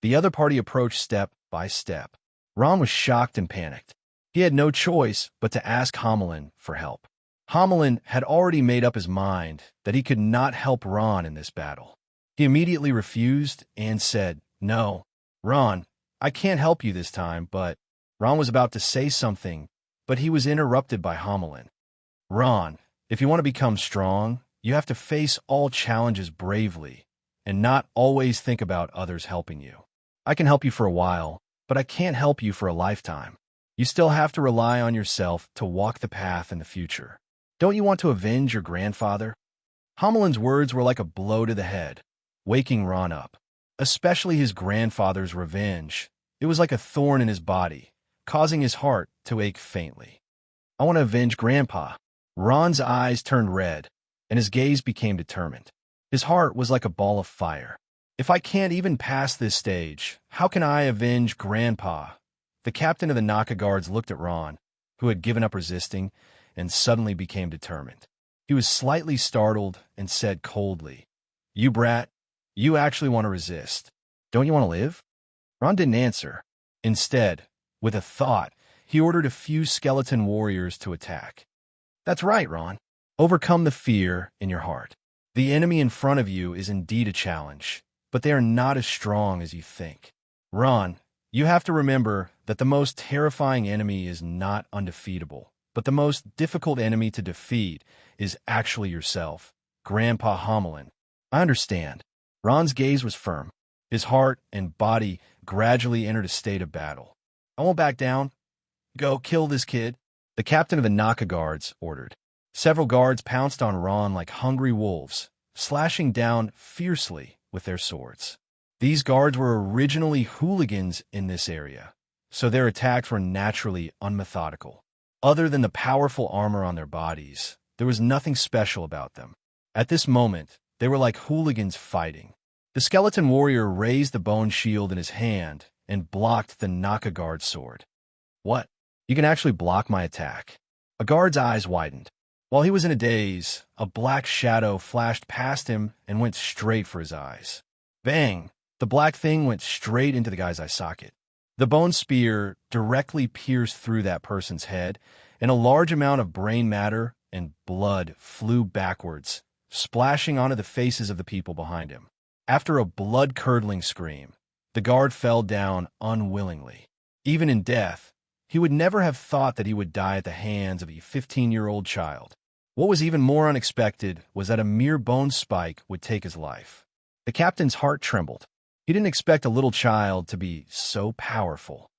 The other party approached step by step. Ron was shocked and panicked. He had no choice but to ask Homelin for help. Homelin had already made up his mind that he could not help Ron in this battle. He immediately refused and said, "No, Ron, I can't help you this time, but..." Ron was about to say something, but he was interrupted by Homelin. "Ron, If you want to become strong, you have to face all challenges bravely and not always think about others helping you. I can help you for a while, but I can't help you for a lifetime. You still have to rely on yourself to walk the path in the future. Don't you want to avenge your grandfather? Homeland's words were like a blow to the head, waking Ron up. Especially his grandfather's revenge. It was like a thorn in his body, causing his heart to ache faintly. I want to avenge Grandpa. Ron's eyes turned red, and his gaze became determined. His heart was like a ball of fire. If I can't even pass this stage, how can I avenge Grandpa? The captain of the Naka guards looked at Ron, who had given up resisting, and suddenly became determined. He was slightly startled and said coldly, "You brat, you actually want to resist. Don't you want to live?" Ron didn't answer. Instead, with a thought, he ordered a few skeleton warriors to attack. That's right, Ron. Overcome the fear in your heart. The enemy in front of you is indeed a challenge, but they are not as strong as you think. Ron, you have to remember that the most terrifying enemy is not undefeatable, but the most difficult enemy to defeat is actually yourself, Grandpa Homelin. I understand. Ron's gaze was firm. His heart and body gradually entered a state of battle. I won't back down. Go kill this kid, the captain of the Naka guards ordered. Several guards pounced on Ron like hungry wolves, slashing down fiercely with their swords. These guards were originally hooligans in this area, so their attacks were naturally unmethodical. Other than the powerful armor on their bodies, there was nothing special about them. At this moment, they were like hooligans fighting. The skeleton warrior raised the bone shield in his hand and blocked the Naka guard's sword. What? You can actually block my attack? A guard's eyes widened. While he was in a daze, a black shadow flashed past him and went straight for his eyes. Bang! The black thing went straight into the guy's eye socket. The bone spear directly pierced through that person's head, and a large amount of brain matter and blood flew backwards, splashing onto the faces of the people behind him. After a blood-curdling scream, the guard fell down unwillingly. Even in death, he would never have thought that he would die at the hands of a 15-year-old child. What was even more unexpected was that a mere bone spike would take his life. The captain's heart trembled. He didn't expect a little child to be so powerful.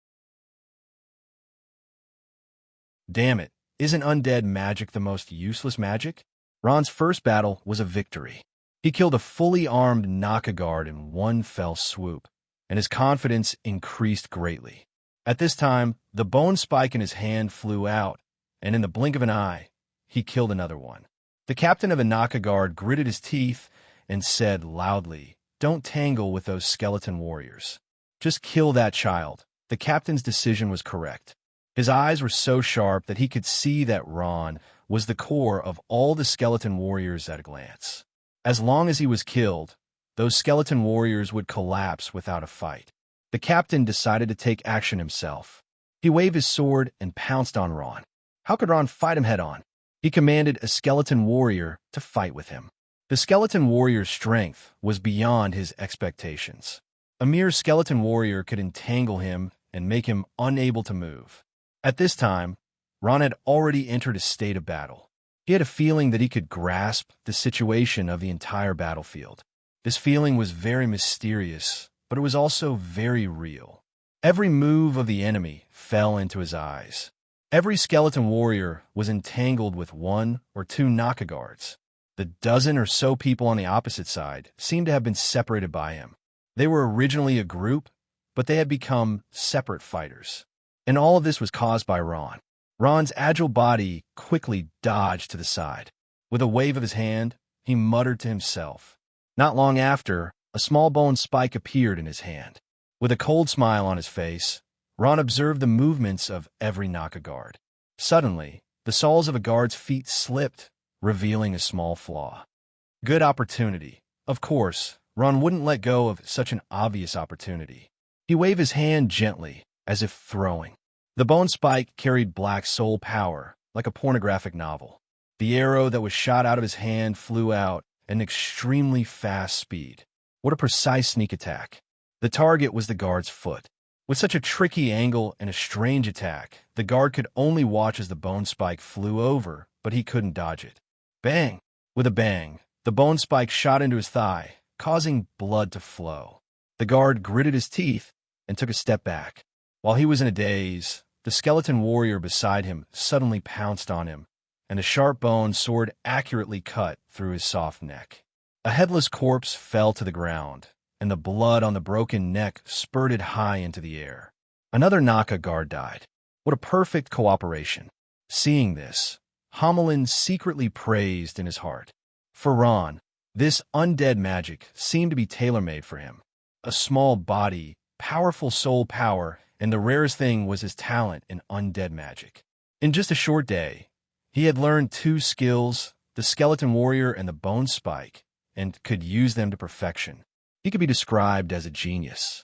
Damn it, isn't undead magic the most useless magic? Ron's first battle was a victory. He killed a fully armed Naka guard in one fell swoop, and his confidence increased greatly. At this time, the bone spike in his hand flew out, and in the blink of an eye, he killed another one. The captain of the Naka guard gritted his teeth and said loudly, "Don't tangle with those skeleton warriors. Just kill that child." The captain's decision was correct. His eyes were so sharp that he could see that Ron was the core of all the skeleton warriors at a glance. As long as he was killed, those skeleton warriors would collapse without a fight. The captain decided to take action himself. He waved his sword and pounced on Ron. How could Ron fight him head-on? He commanded a skeleton warrior to fight with him. The skeleton warrior's strength was beyond his expectations. A mere skeleton warrior could entangle him and make him unable to move. At this time, Ron had already entered a state of battle. He had a feeling that he could grasp the situation of the entire battlefield. This feeling was very mysterious, but it was also very real. Every move of the enemy fell into his eyes. Every skeleton warrior was entangled with one or two Naka guards. The dozen or so people on the opposite side seemed to have been separated by him. They were originally a group, but they had become separate fighters. And all of this was caused by Ron. Ron's agile body quickly dodged to the side. With a wave of his hand, he muttered to himself. Not long after, a small bone spike appeared in his hand. With a cold smile on his face, Ron observed the movements of every Naka guard. Suddenly, the soles of a guard's feet slipped, revealing a small flaw. Good opportunity. Of course, Ron wouldn't let go of such an obvious opportunity. He waved his hand gently, as if throwing. The bone spike carried black soul power, like a pornographic novel. The arrow that was shot out of his hand flew out at an extremely fast speed. What a precise sneak attack. The target was the guard's foot. With such a tricky angle and a strange attack, the guard could only watch as the bone spike flew over, but he couldn't dodge it. Bang! With a bang, the bone spike shot into his thigh, causing blood to flow. The guard gritted his teeth and took a step back. While he was in a daze, the skeleton warrior beside him suddenly pounced on him, and a sharp bone sword accurately cut through his soft neck. A headless corpse fell to the ground, and the blood on the broken neck spurted high into the air. Another Naka guard died. What a perfect cooperation. Seeing this, Hamelin secretly praised in his heart. For Ron, this undead magic seemed to be tailor-made for him. A small body, powerful soul power, and the rarest thing was his talent in undead magic. In just a short day, he had learned 2 skills, the skeleton warrior and the bone spike, and could use them to perfection. He could be described as a genius.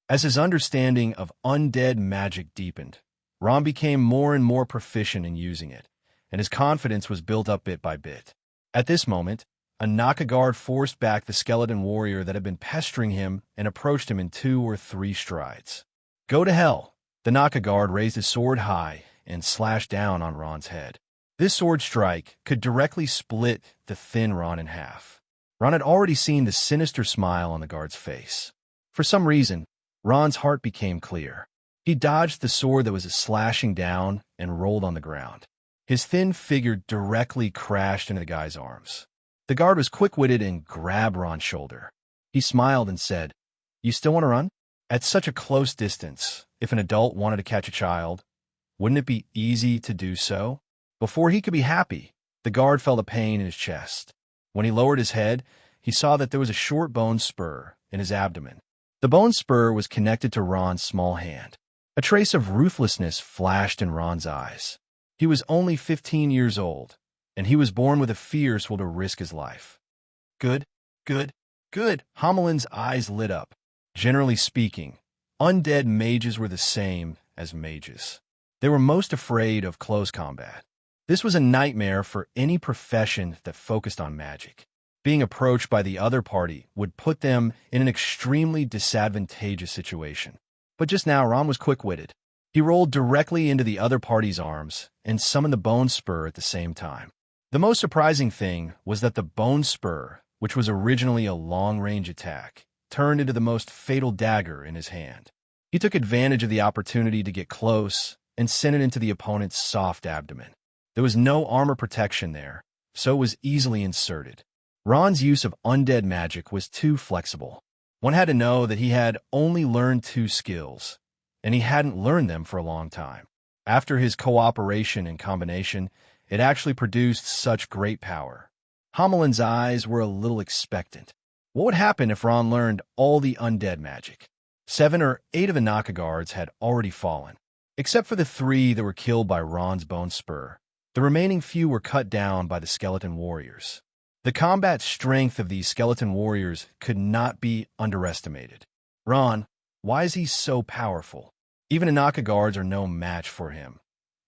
As his understanding of undead magic deepened, Ron became more and more proficient in using it, and his confidence was built up bit by bit. At this moment, a Naka guard forced back the skeleton warrior that had been pestering him and approached him in 2 or 3 strides. Go to hell! The Naka guard raised his sword high and slashed down on Ron's head. This sword strike could directly split the thin Ron in half. Ron had already seen the sinister smile on the guard's face. For some reason, Ron's heart became clear. He dodged the sword that was slashing down and rolled on the ground. His thin figure directly crashed into the guy's arms. The guard was quick-witted and grabbed Ron's shoulder. He smiled and said, "You still want to run?" At such a close distance, if an adult wanted to catch a child, wouldn't it be easy to do so? Before he could be happy, the guard felt a pain in his chest. When he lowered his head, he saw that there was a short bone spur in his abdomen. The bone spur was connected to Ron's small hand. A trace of ruthlessness flashed in Ron's eyes. He was only 15 years old, and he was born with a fierce will to risk his life. Good, good, good. Hamelin's eyes lit up. Generally speaking, undead mages were the same as mages. They were most afraid of close combat. This was a nightmare for any profession that focused on magic. Being approached by the other party would put them in an extremely disadvantageous situation. But just now, Ron was quick-witted. He rolled directly into the other party's arms and summoned the bone spur at the same time. The most surprising thing was that the bone spur, which was originally a long-range attack, turned into the most fatal dagger in his hand. He took advantage of the opportunity to get close and sent it into the opponent's soft abdomen. There was no armor protection there, so it was easily inserted. Ron's use of undead magic was too flexible. One had to know that he had only learned 2 skills, and he hadn't learned them for a long time. After his cooperation and combination, it actually produced such great power. Hamelin's eyes were a little expectant. What would happen if Ron learned all the undead magic? 7 or 8 of the Naka guards had already fallen. Except for the 3 that were killed by Ron's bone spur, the remaining few were cut down by the skeleton warriors. The combat strength of these skeleton warriors could not be underestimated. Ron, why is he so powerful? Even the Naka guards are no match for him.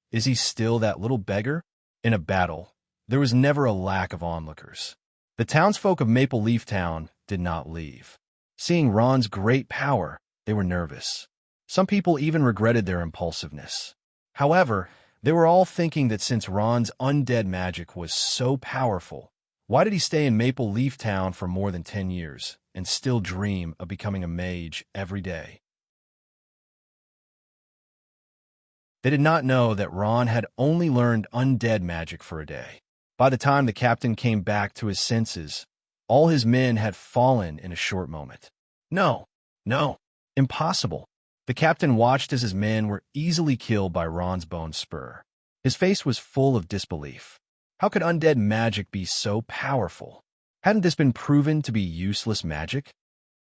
Is he still that little beggar? In a battle, there was never a lack of onlookers. The townsfolk of Maple Leaf Town did not leave. Seeing Ron's great power, they were nervous. Some people even regretted their impulsiveness. However, they were all thinking that since Ron's undead magic was so powerful, why did he stay in Maple Leaf Town for more than 10 years and still dream of becoming a mage every day? They did not know that Ron had only learned undead magic for a day. By the time the captain came back to his senses, all his men had fallen in a short moment. No, impossible. The captain watched as his men were easily killed by Ron's bone spur. His face was full of disbelief. How could undead magic be so powerful? Hadn't this been proven to be useless magic?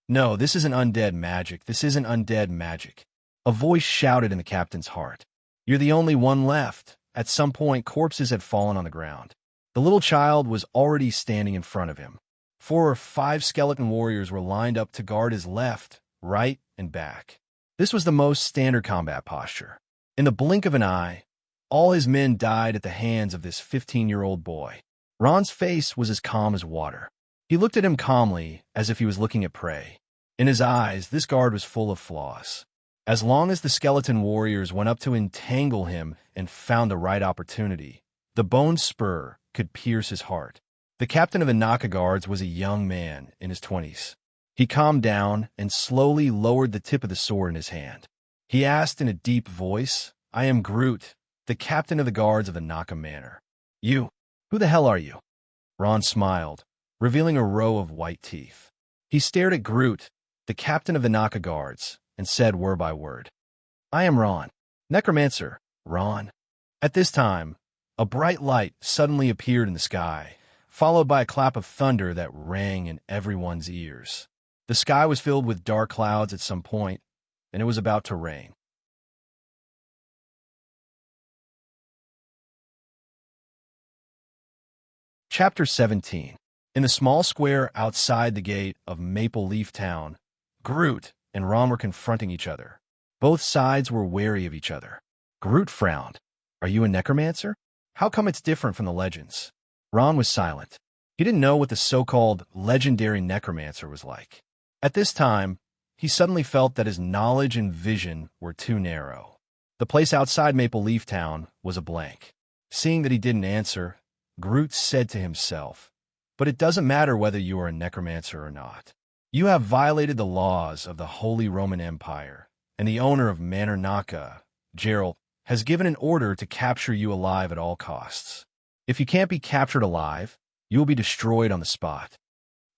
No, this isn't undead magic. This isn't undead magic. A voice shouted in the captain's heart. You're the only one left. At some point, corpses had fallen on the ground. The little child was already standing in front of him. 4 or 5 skeleton warriors were lined up to guard his left, right, and back. This was the most standard combat posture. In the blink of an eye, all his men died at the hands of this 15-year-old boy. Ron's face was as calm as water. He looked at him calmly, as if he was looking at prey. In his eyes, this guard was full of flaws. As long as the skeleton warriors went up to entangle him and found the right opportunity, the bone spur could pierce his heart. The captain of the Naka guards was a young man in his 20s. He calmed down and slowly lowered the tip of the sword in his hand. He asked in a deep voice, "I am Groot, the captain of the guards of the Naka Manor." "You? Who the hell are you?" Ron smiled, revealing a row of white teeth. He stared at Groot, the captain of the Naka guards, and said word by word, "I am Ron, necromancer, Ron." At this time, a bright light suddenly appeared in the sky, followed by a clap of thunder that rang in everyone's ears. The sky was filled with dark clouds at some point, and it was about to rain. Chapter 17. In the small square outside the gate of Maple Leaf Town, Groot and Ron were confronting each other. Both sides were wary of each other. Groot frowned. "Are you a necromancer? How come it's different from the legends?" Ron was silent. He didn't know what the so-called legendary necromancer was like. At this time, he suddenly felt that his knowledge and vision were too narrow. The place outside Maple Leaf Town was a blank. Seeing that he didn't answer, Groot said to himself, "But it doesn't matter whether you are a necromancer or not. You have violated the laws of the Holy Roman Empire, and the owner of Manor Naka, Gerald, has given an order to capture you alive at all costs. If you can't be captured alive, you will be destroyed on the spot.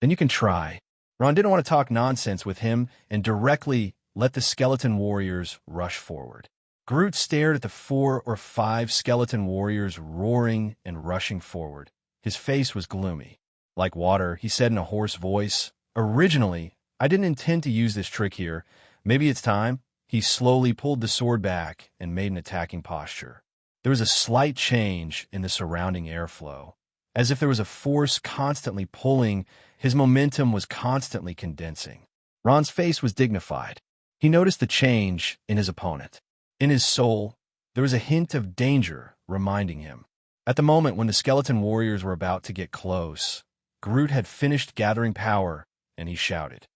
Then you can try." Ron didn't want to talk nonsense with him and directly let the skeleton warriors rush forward. Groot stared at the 4 or 5 skeleton warriors roaring and rushing forward. His face was gloomy. Like water, he said in a hoarse voice, "Originally, I didn't intend to use this trick here. Maybe it's time." He slowly pulled the sword back and made an attacking posture. There was a slight change in the surrounding airflow. As if there was a force constantly pulling, his momentum was constantly condensing. Ron's face was dignified. He noticed the change in his opponent. In his soul, there was a hint of danger reminding him. At the moment when the skeleton warriors were about to get close, Groot had finished gathering power, and he shouted,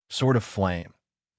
"Sword of Flame."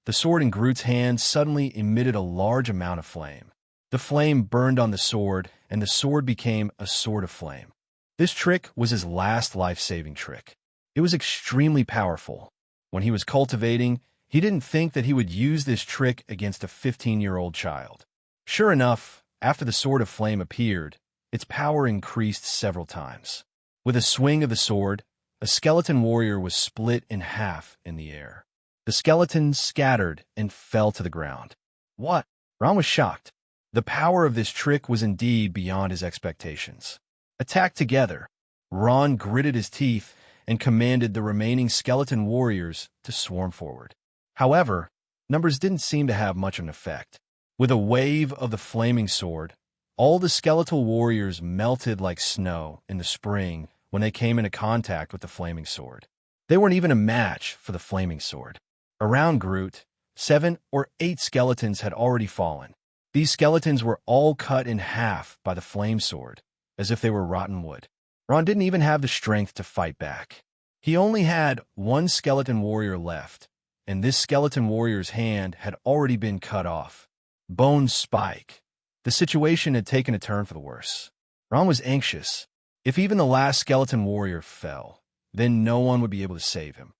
The sword in Groot's hand suddenly emitted a large amount of flame. The flame burned on the sword, and the sword became a sword of flame. This trick was his last life-saving trick. It was extremely powerful. When he was cultivating, he didn't think that he would use this trick against a 15-year-old child. Sure enough, after the sword of flame appeared, its power increased several times. With a swing of the sword, a skeleton warrior was split in half in the air. The skeleton scattered and fell to the ground. What? Ron was shocked. The power of this trick was indeed beyond his expectations. Attacked together, Ron gritted his teeth and commanded the remaining skeleton warriors to swarm forward. However, numbers didn't seem to have much of an effect. With a wave of the flaming sword, all the skeletal warriors melted like snow in the spring when they came into contact with the flaming sword. They weren't even a match for the flaming sword. Around Groot, 7 or 8 skeletons had already fallen. These skeletons were all cut in half by the flame sword, as if they were rotten wood. Ron didn't even have the strength to fight back. He only had 1 skeleton warrior left, and this skeleton warrior's hand had already been cut off. Bone spike. The situation had taken a turn for the worse. Ron was anxious. If even the last skeleton warrior fell, then no one would be able to save him.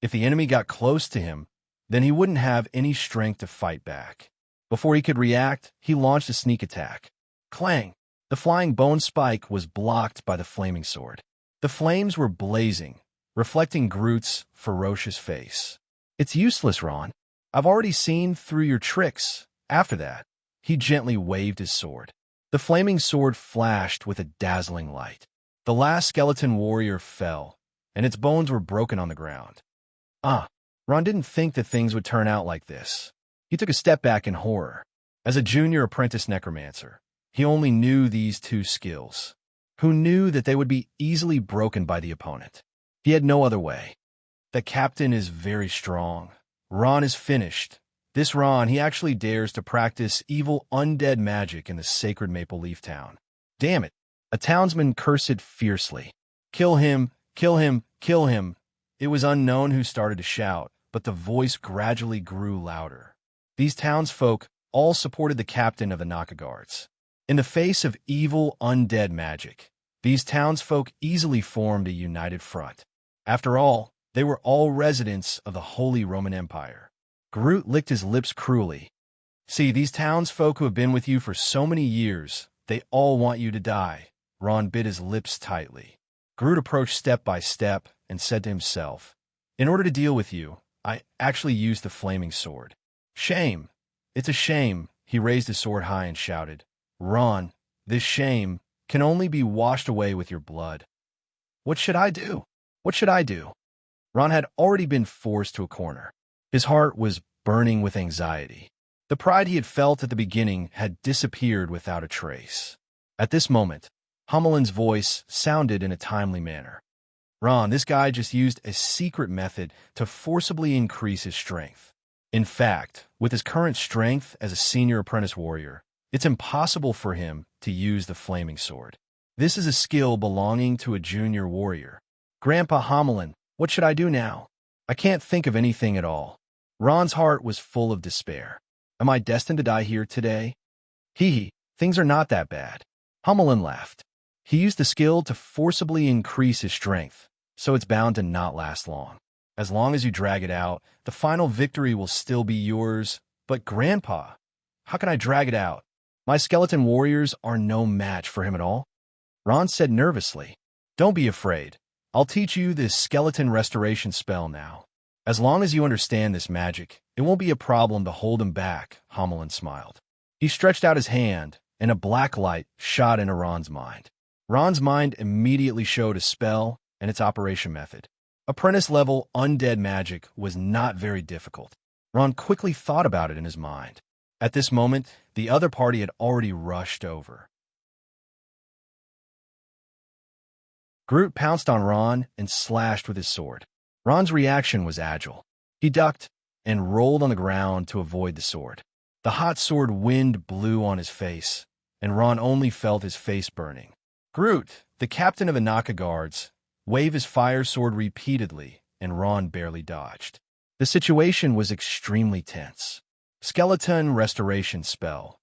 If the enemy got close to him, then he wouldn't have any strength to fight back. Before he could react, he launched a sneak attack. Clang! The flying bone spike was blocked by the flaming sword. The flames were blazing, reflecting Groot's ferocious face. "It's useless, Ron. I've already seen through your tricks." After that, he gently waved his sword. The flaming sword flashed with a dazzling light. The last skeleton warrior fell, and its bones were broken on the ground. Ron didn't think that things would turn out like this. He took a step back in horror. As a junior apprentice necromancer, he only knew these 2 skills. Who knew that they would be easily broken by the opponent? He had no other way. The captain is very strong. Ron is finished. This Ron, he actually dares to practice evil undead magic in the sacred Maple Leaf Town. Damn it! A townsman cursed fiercely. "Kill him! Kill him! Kill him!" It was unknown who started to shout, but the voice gradually grew louder. These townsfolk all supported the captain of the Naka Guards. In the face of evil, undead magic, these townsfolk easily formed a united front. After all, they were all residents of the Holy Roman Empire. Groot licked his lips cruelly. See, these townsfolk who have been with you for so many years, they all want you to die. Ron bit his lips tightly. Groot approached step by step and said to himself, in order to deal with you, I actually used the flaming sword. Shame. It's a shame. He raised his sword high and shouted, Ron, this shame can only be washed away with your blood. What should I do? What should I do? Ron had already been forced to a corner. His heart was burning with anxiety. The pride he had felt at the beginning had disappeared without a trace. At this moment, Hummelin's voice sounded in a timely manner. Ron, this guy just used a secret method to forcibly increase his strength. In fact, with his current strength as a senior apprentice warrior, it's impossible for him to use the flaming sword. This is a skill belonging to a junior warrior. Grandpa Hummelin, what should I do now? I can't think of anything at all. Ron's heart was full of despair. Am I destined to die here today? Hee, things are not that bad. Hummelin laughed. He used the skill to forcibly increase his strength, so it's bound to not last long. As long as you drag it out, the final victory will still be yours. But Grandpa, how can I drag it out? My skeleton warriors are no match for him at all. Ron said nervously, Don't be afraid. I'll teach you this skeleton restoration spell now. As long as you understand this magic, it won't be a problem to hold him back, Hummelin smiled. He stretched out his hand, and a black light shot into Ron's mind. Ron's mind immediately showed a spell and its operation method. Apprentice-level undead magic was not very difficult. Ron quickly thought about it in his mind. At this moment, the other party had already rushed over. Groot pounced on Ron and slashed with his sword. Ron's reaction was agile. He ducked and rolled on the ground to avoid the sword. The hot sword wind blew on his face, and Ron only felt his face burning. Groot, the captain of the Naka Guards, waved his fire sword repeatedly, and Ron barely dodged. The situation was extremely tense. Skeleton restoration spell.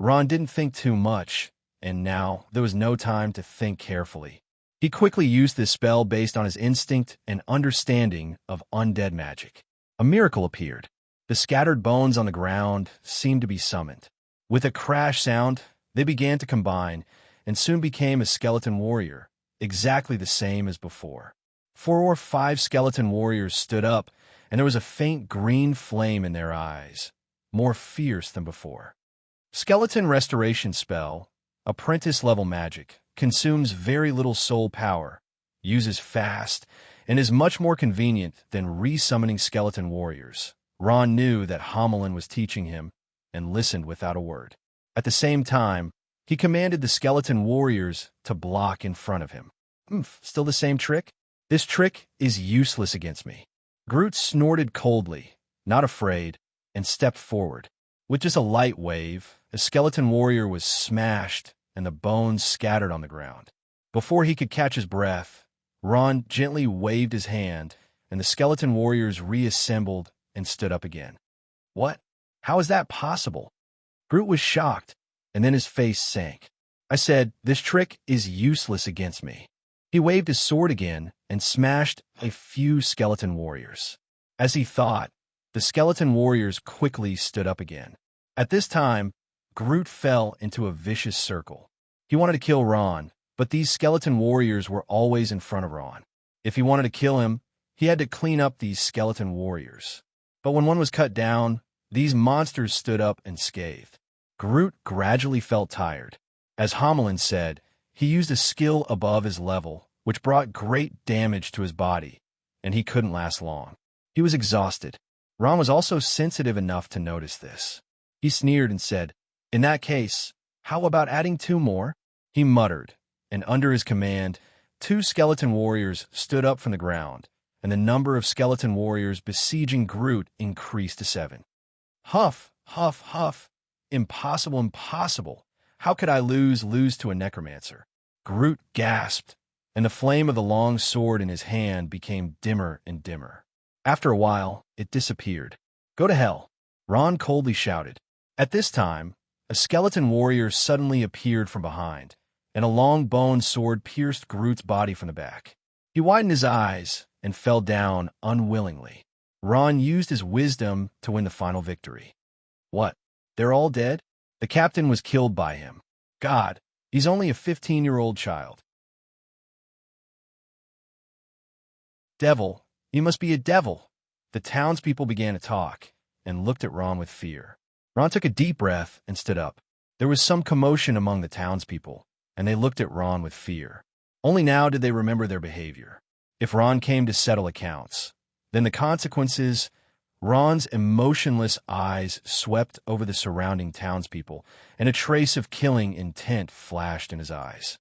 Ron didn't think too much, and now there was no time to think carefully. He quickly used this spell based on his instinct and understanding of undead magic. A miracle appeared. The scattered bones on the ground seemed to be summoned. With a crash sound, they began to combine and soon became a skeleton warrior, exactly the same as before. 4 or 5 skeleton warriors stood up, and there was a faint green flame in their eyes, more fierce than before. Skeleton restoration spell, apprentice-level magic, consumes very little soul power, uses fast, and is much more convenient than resummoning skeleton warriors. Ron knew that Hummelin was teaching him and listened without a word. At the same time, he commanded the skeleton warriors to block in front of him. Still the same trick? This trick is useless against me. Groot snorted coldly, not afraid, and stepped forward. With just a light wave, the skeleton warrior was smashed and the bones scattered on the ground. Before he could catch his breath, Ron gently waved his hand, and the skeleton warriors reassembled and stood up again. What? How is that possible? Groot was shocked, and then his face sank. I said, this trick is useless against me. He waved his sword again and smashed a few skeleton warriors. As he thought, the skeleton warriors quickly stood up again. At this time, Groot fell into a vicious circle. He wanted to kill Ron, but these skeleton warriors were always in front of Ron. If he wanted to kill him, he had to clean up these skeleton warriors. But when one was cut down, these monsters stood up and scathed. Groot gradually felt tired. As Hummelin said, he used a skill above his level, which brought great damage to his body, and he couldn't last long. He was exhausted. Ron was also sensitive enough to notice this. He sneered and said, in that case, how about adding 2 more? He muttered, and under his command, 2 skeleton warriors stood up from the ground, and the number of skeleton warriors besieging Groot increased to 7. Huff, huff, huff. Impossible, impossible. How could I lose to a necromancer? Groot gasped, and the flame of the long sword in his hand became dimmer and dimmer. After a while, it disappeared. "Go to hell," Ron coldly shouted. At this time, a skeleton warrior suddenly appeared from behind, and a long bone sword pierced Groot's body from the back. He widened his eyes and fell down unwillingly. Ron used his wisdom to win the final victory. "What? They're all dead?" The captain was killed by him. "God, he's only a 15-year-old child." "Devil, you must be a devil." The townspeople began to talk and looked at Ron with fear. Ron took a deep breath and stood up. There was some commotion among the townspeople, and they looked at Ron with fear. Only now did they remember their behavior. If Ron came to settle accounts, then the consequences. Ron's emotionless eyes swept over the surrounding townspeople, and a trace of killing intent flashed in his eyes.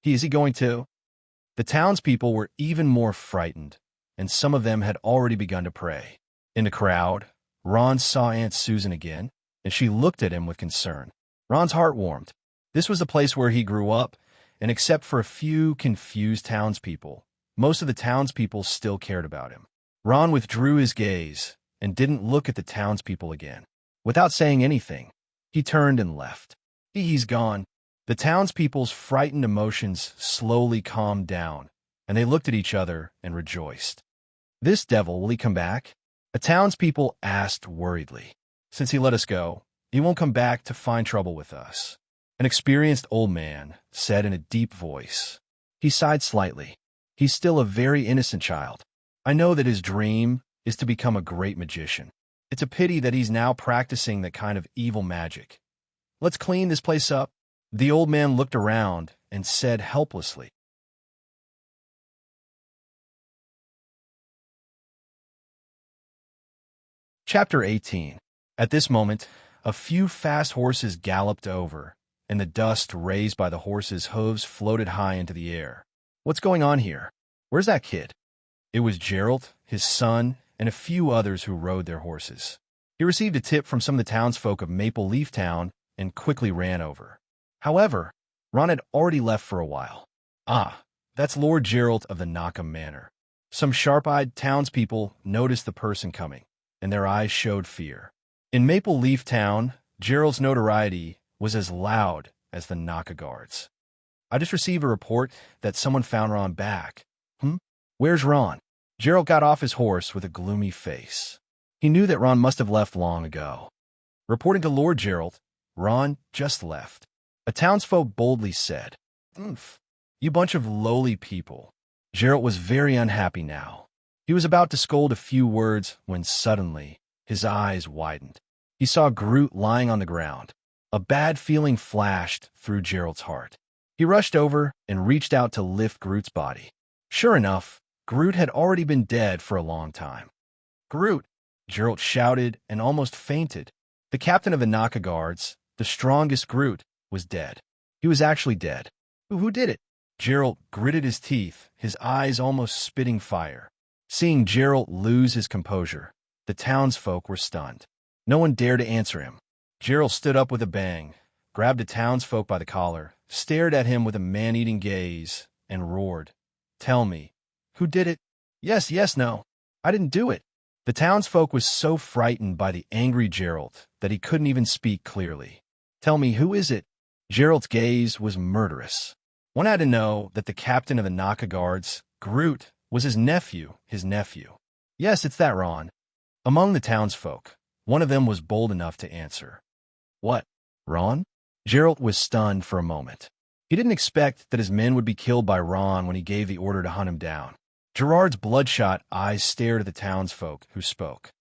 Is he going to? The townspeople were even more frightened, and some of them had already begun to pray. In the crowd, Ron saw Aunt Susan again, and she looked at him with concern. Ron's heart warmed. This was the place where he grew up, and except for a few confused townspeople, most of the townspeople still cared about him. Ron withdrew his gaze and didn't look at the townspeople again. Without saying anything, he turned and left. He's gone. The townspeople's frightened emotions slowly calmed down, and they looked at each other and rejoiced. "This devil, will he come back?" A townspeople asked worriedly. "Since he let us go, he won't come back to find trouble with us," an experienced old man said in a deep voice. He sighed slightly. "He's still a very innocent child. I know that his dream is to become a great magician. It's a pity that he's now practicing that kind of evil magic. Let's clean this place up." The old man looked around and said helplessly, Chapter 18. At this moment, a few fast horses galloped over, and the dust raised by the horses' hooves floated high into the air. "What's going on here? Where's that kid?" It was Gerald, his son, and a few others who rode their horses. He received a tip from some of the townsfolk of Maple Leaf Town and quickly ran over. However, Ron had already left for a while. "Ah, that's Lord Gerald of the Knockham Manor." Some sharp-eyed townspeople noticed the person coming, and their eyes showed fear. In Maple Leaf Town, Gerald's notoriety was as loud as the Knocka guards. "I just received a report that someone found Ron back." Where's Ron?" Gerald got off his horse with a gloomy face. He knew that Ron must have left long ago. Reporting to Lord Gerald, Ron just left. A townsfolk boldly said, "You bunch of lowly people." Gerald was very unhappy now. He was about to scold a few words when suddenly his eyes widened. He saw Groot lying on the ground. A bad feeling flashed through Gerald's heart. He rushed over and reached out to lift Groot's body. Sure enough, Groot had already been dead for a long time. "Groot!" Gerald shouted and almost fainted. The captain of the Knocka guards, the strongest Groot, was dead. He was actually dead. Who did it? Gerald gritted his teeth, his eyes almost spitting fire. Seeing Gerald lose his composure, the townsfolk were stunned. No one dared to answer him. Gerald stood up with a bang, grabbed a townsfolk by the collar, stared at him with a man-eating gaze, and roared, "Tell me, who did it?" Yes, no. I didn't do it." The townsfolk was so frightened by the angry Gerald that he couldn't even speak clearly. "Tell me, who is it?" Gerald's gaze was murderous. One had to know that the captain of the Knocka guards, Groot, was his nephew. "Yes, it's that Ron." Among the townsfolk, one of them was bold enough to answer. "What, Ron?" Gerald was stunned for a moment. He didn't expect that his men would be killed by Ron when he gave the order to hunt him down. Gerard's bloodshot eyes stared at the townsfolk, who spoke.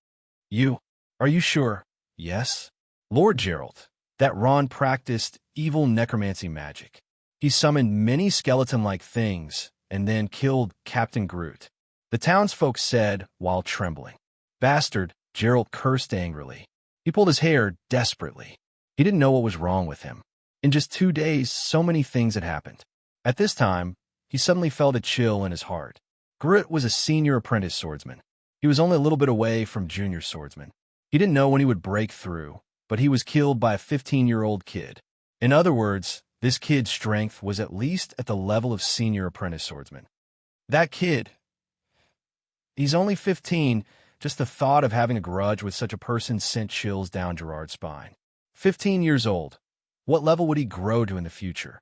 Are you sure?" "Yes, Lord Gerald, that Ron practiced evil necromancy magic. He summoned many skeleton-like things and then killed Captain Groot," the townsfolk said while trembling. "Bastard," Gerald cursed angrily. He pulled his hair desperately. He didn't know what was wrong with him. In just 2 days, so many things had happened. At this time, he suddenly felt a chill in his heart. Groot was a senior apprentice swordsman. He was only a little bit away from junior swordsman. He didn't know when he would break through, but he was killed by a 15-year-old kid. In other words, this kid's strength was at least at the level of senior apprentice swordsman. That kid, he's only 15, Just the thought of having a grudge with such a person sent chills down Gerard's spine. 15 years old. What level would he grow to in the future?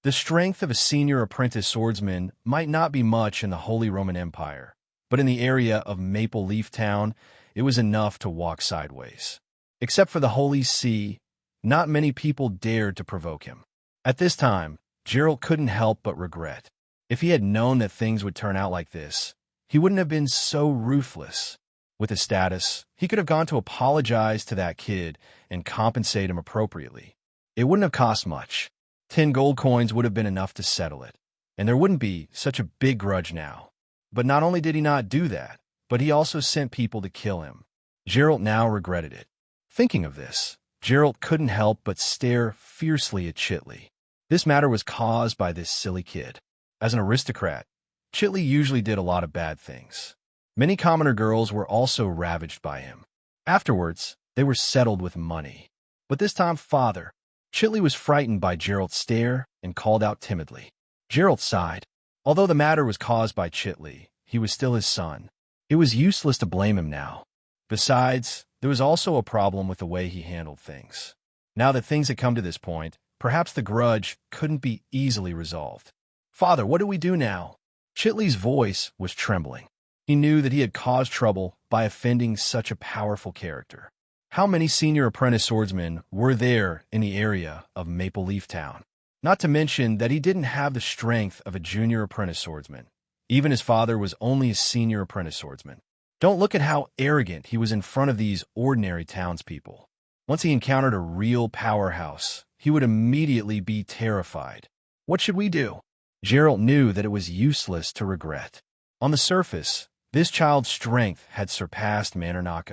The strength of a senior apprentice swordsman might not be much in the Holy Roman Empire, but in the area of Maple Leaf Town, it was enough to walk sideways. Except for the Holy See, not many people dared to provoke him. At this time, Gerald couldn't help but regret. If he had known that things would turn out like this, he wouldn't have been so ruthless. With his status, he could have gone to apologize to that kid and compensate him appropriately. It wouldn't have cost much. 10 gold coins would have been enough to settle it, and there wouldn't be such a big grudge now. But not only did he not do that, but he also sent people to kill him. Gerald now regretted it. Thinking of this, Gerald couldn't help but stare fiercely at Chitley. This matter was caused by this silly kid. As an aristocrat, Chitley usually did a lot of bad things. Many commoner girls were also ravaged by him. Afterwards, they were settled with money. But this time, Father, Chitley was frightened by Gerald's stare and called out timidly. Gerald sighed. Although the matter was caused by Chitley, he was still his son. It was useless to blame him now. Besides, there was also a problem with the way he handled things. Now that things had come to this point, perhaps the grudge couldn't be easily resolved. Father, what do we do now? Chitley's voice was trembling. He knew that he had caused trouble by offending such a powerful character. How many senior apprentice swordsmen were there in the area of Maple Leaf Town? Not to mention that he didn't have the strength of a junior apprentice swordsman. Even his father was only a senior apprentice swordsman. Don't look at how arrogant he was in front of these ordinary townspeople. Once he encountered a real powerhouse, he would immediately be terrified. What should we do? Gerald knew that it was useless to regret. On the surface, this child's strength had surpassed Manor.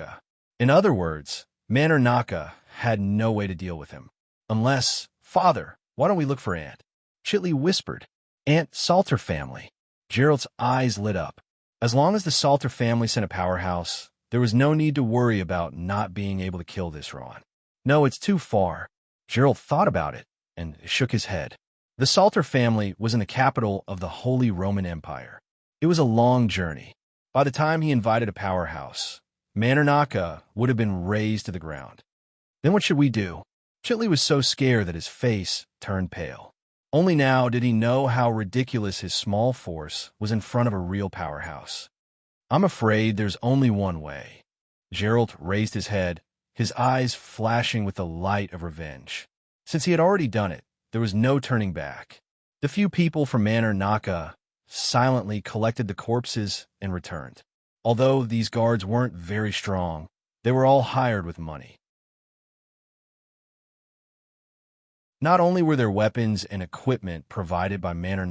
In other words, Manor had no way to deal with him. Unless, Father, why don't we look for Aunt? Chitley whispered. Aunt Salter family. Gerald's eyes lit up. As long as the Salter family sent a powerhouse, there was no need to worry about not being able to kill this Ron. No, it's too far. Gerald thought about it and shook his head. The Salter family was in the capital of the Holy Roman Empire. It was a long journey. By the time he invited a powerhouse, Manor would have been razed to the ground. Then what should we do? Chitley was so scared that his face turned pale. Only now did he know how ridiculous his small force was in front of a real powerhouse. I'm afraid there's only one way. Gerald raised his head, his eyes flashing with the light of revenge. Since he had already done it, there was no turning back. The few people from Manor silently collected the corpses and returned. Although these guards weren't very strong, they were all hired with money. Not only were their weapons and equipment provided by Manor,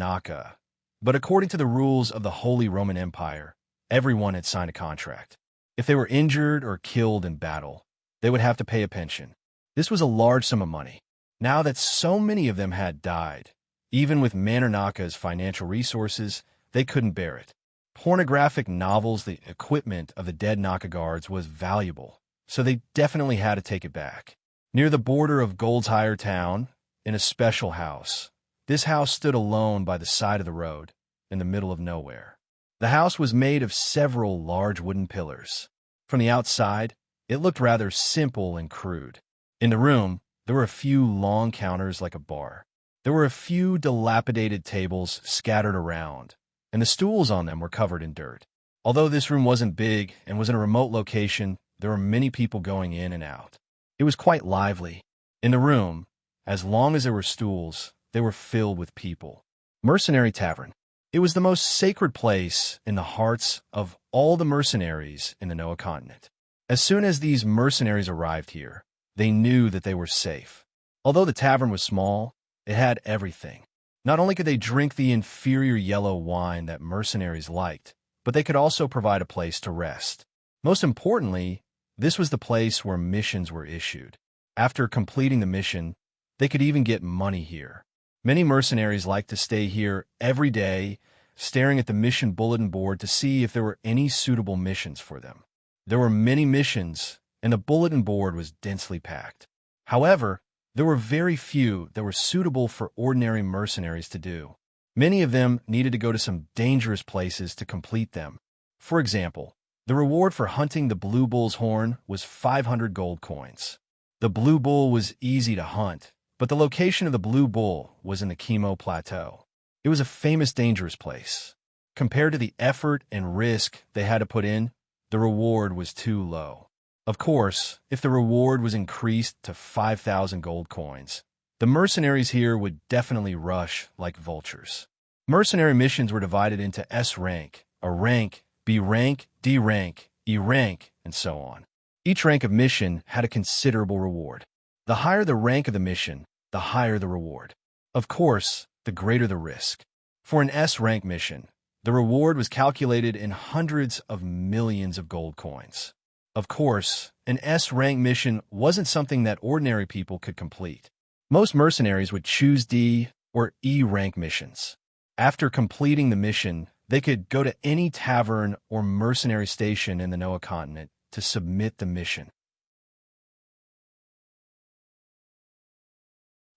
but according to the rules of the Holy Roman Empire, everyone had signed a contract. If they were injured or killed in battle, they would have to pay a pension. This was a large sum of money. Now that so many of them had died, even with Manor financial resources, they couldn't bear it. Pornographic novels, the equipment of the dead Naka guards was valuable, so they definitely had to take it back. Near the border of Goldshire Town, in a special house. This house stood alone by the side of the road, in the middle of nowhere. The house was made of several large wooden pillars. From the outside, it looked rather simple and crude. In the room, there were a few long counters like a bar. There were a few dilapidated tables scattered around, and the stools on them were covered in dirt. Although this room wasn't big and was in a remote location, there were many people going in and out. It was quite lively. In the room, as long as there were stools, they were filled with people. Mercenary Tavern. It was the most sacred place in the hearts of all the mercenaries in the Noah continent. As soon as these mercenaries arrived here, they knew that they were safe. Although the tavern was small, it had everything. Not only could they drink the inferior yellow wine that mercenaries liked, but they could also provide a place to rest. Most importantly, this was the place where missions were issued. After completing the mission, they could even get money here. Many mercenaries liked to stay here every day, staring at the mission bulletin board to see if there were any suitable missions for them. There were many missions, and the bulletin board was densely packed. However, there were very few that were suitable for ordinary mercenaries to do. Many of them needed to go to some dangerous places to complete them. For example, the reward for hunting the blue bull's horn was 500 gold coins. The blue bull was easy to hunt, but the location of the blue bull was in the Chemo Plateau. It was a famous dangerous place. Compared to the effort and risk they had to put in, the reward was too low. Of course, if the reward was increased to 5,000 gold coins, the mercenaries here would definitely rush like vultures. Mercenary missions were divided into S rank, A rank, B rank, D rank, E rank, and so on. Each rank of mission had a considerable reward. The higher the rank of the mission, the higher the reward. Of course, the greater the risk. For an S rank mission, the reward was calculated in hundreds of millions of gold coins. Of course, an S rank mission wasn't something that ordinary people could complete. Most mercenaries would choose D or E rank missions. After completing the mission, they could go to any tavern or mercenary station in the Noah continent to submit the mission.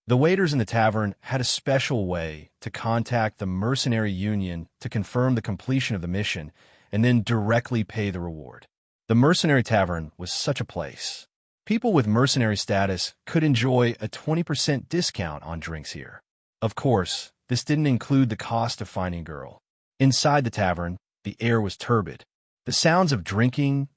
The waiters in the tavern had a special way to contact the mercenary union to confirm the completion of the mission and then directly pay the reward. The mercenary tavern was such a place. People with mercenary status could enjoy a 20% discount on drinks here. Of course, this didn't include the cost of finding a girl. Inside the tavern, the air was turbid. The sounds of drinking,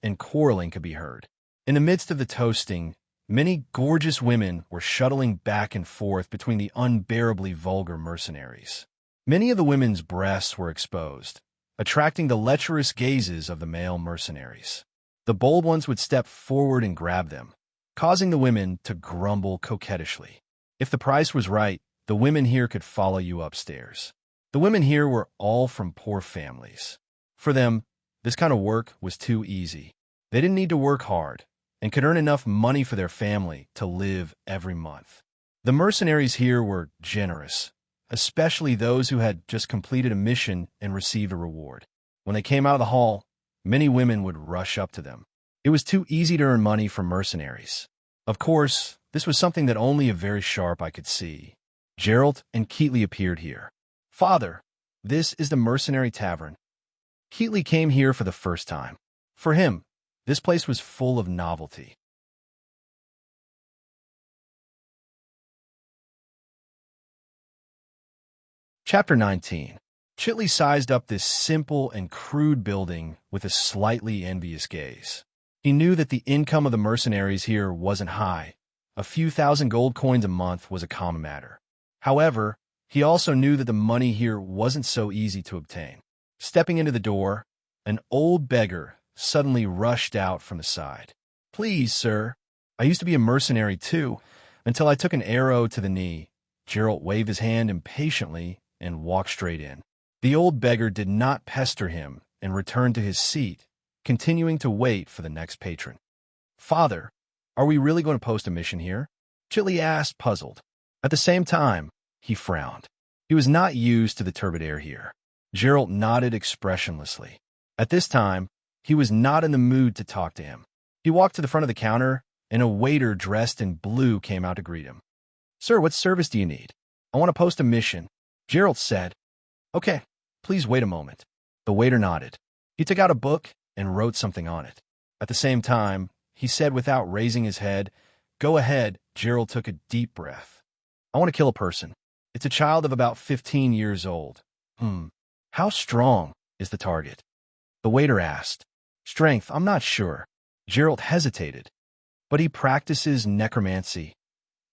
and quarreling could be heard. In the midst of the toasting, many gorgeous women were shuttling back and forth between the unbearably vulgar mercenaries. Many of the women's breasts were exposed, attracting the lecherous gazes of the male mercenaries. The bold ones would step forward and grab them, causing the women to grumble coquettishly. If the price was right, the women here could follow you upstairs. The women here were all from poor families. For them, this kind of work was too easy. They didn't need to work hard and could earn enough money for their family to live every month. The mercenaries here were generous, especially those who had just completed a mission and received a reward. When they came out of the hall, many women would rush up to them. It was too easy to earn money from mercenaries. Of course, this was something that only a very sharp eye could see. Gerald and Keatley appeared here. "Father, this is the mercenary tavern." Keatley came here for the first time. For him, this place was full of novelty. Chapter 19. Chitley sized up this simple and crude building with a slightly envious gaze. He knew that the income of the mercenaries here wasn't high. A few thousand gold coins a month was a common matter. However, he also knew that the money here wasn't so easy to obtain. Stepping into the door, an old beggar suddenly rushed out from the side. "Please, sir, I used to be a mercenary too, until I took an arrow to the knee." Gerald waved his hand impatiently and walked straight in. The old beggar did not pester him and returned to his seat, continuing to wait for the next patron. "Father, are we really going to post a mission here?" Chitley asked, puzzled. At the same time, he frowned. He was not used to the turbid air here. Gerald nodded expressionlessly. At this time, he was not in the mood to talk to him. He walked to the front of the counter, and a waiter dressed in blue came out to greet him. "Sir, what service do you need?" "I want to post a mission," Gerald said. "Okay, please wait a moment." The waiter nodded. He took out a book and wrote something on it. At the same time, he said without raising his head, "Go ahead." Gerald took a deep breath. "I want to kill a person. It's a child of about 15 years old." How strong is the target?" the waiter asked. "Strength, I'm not sure." Gerald hesitated. "But he practices necromancy."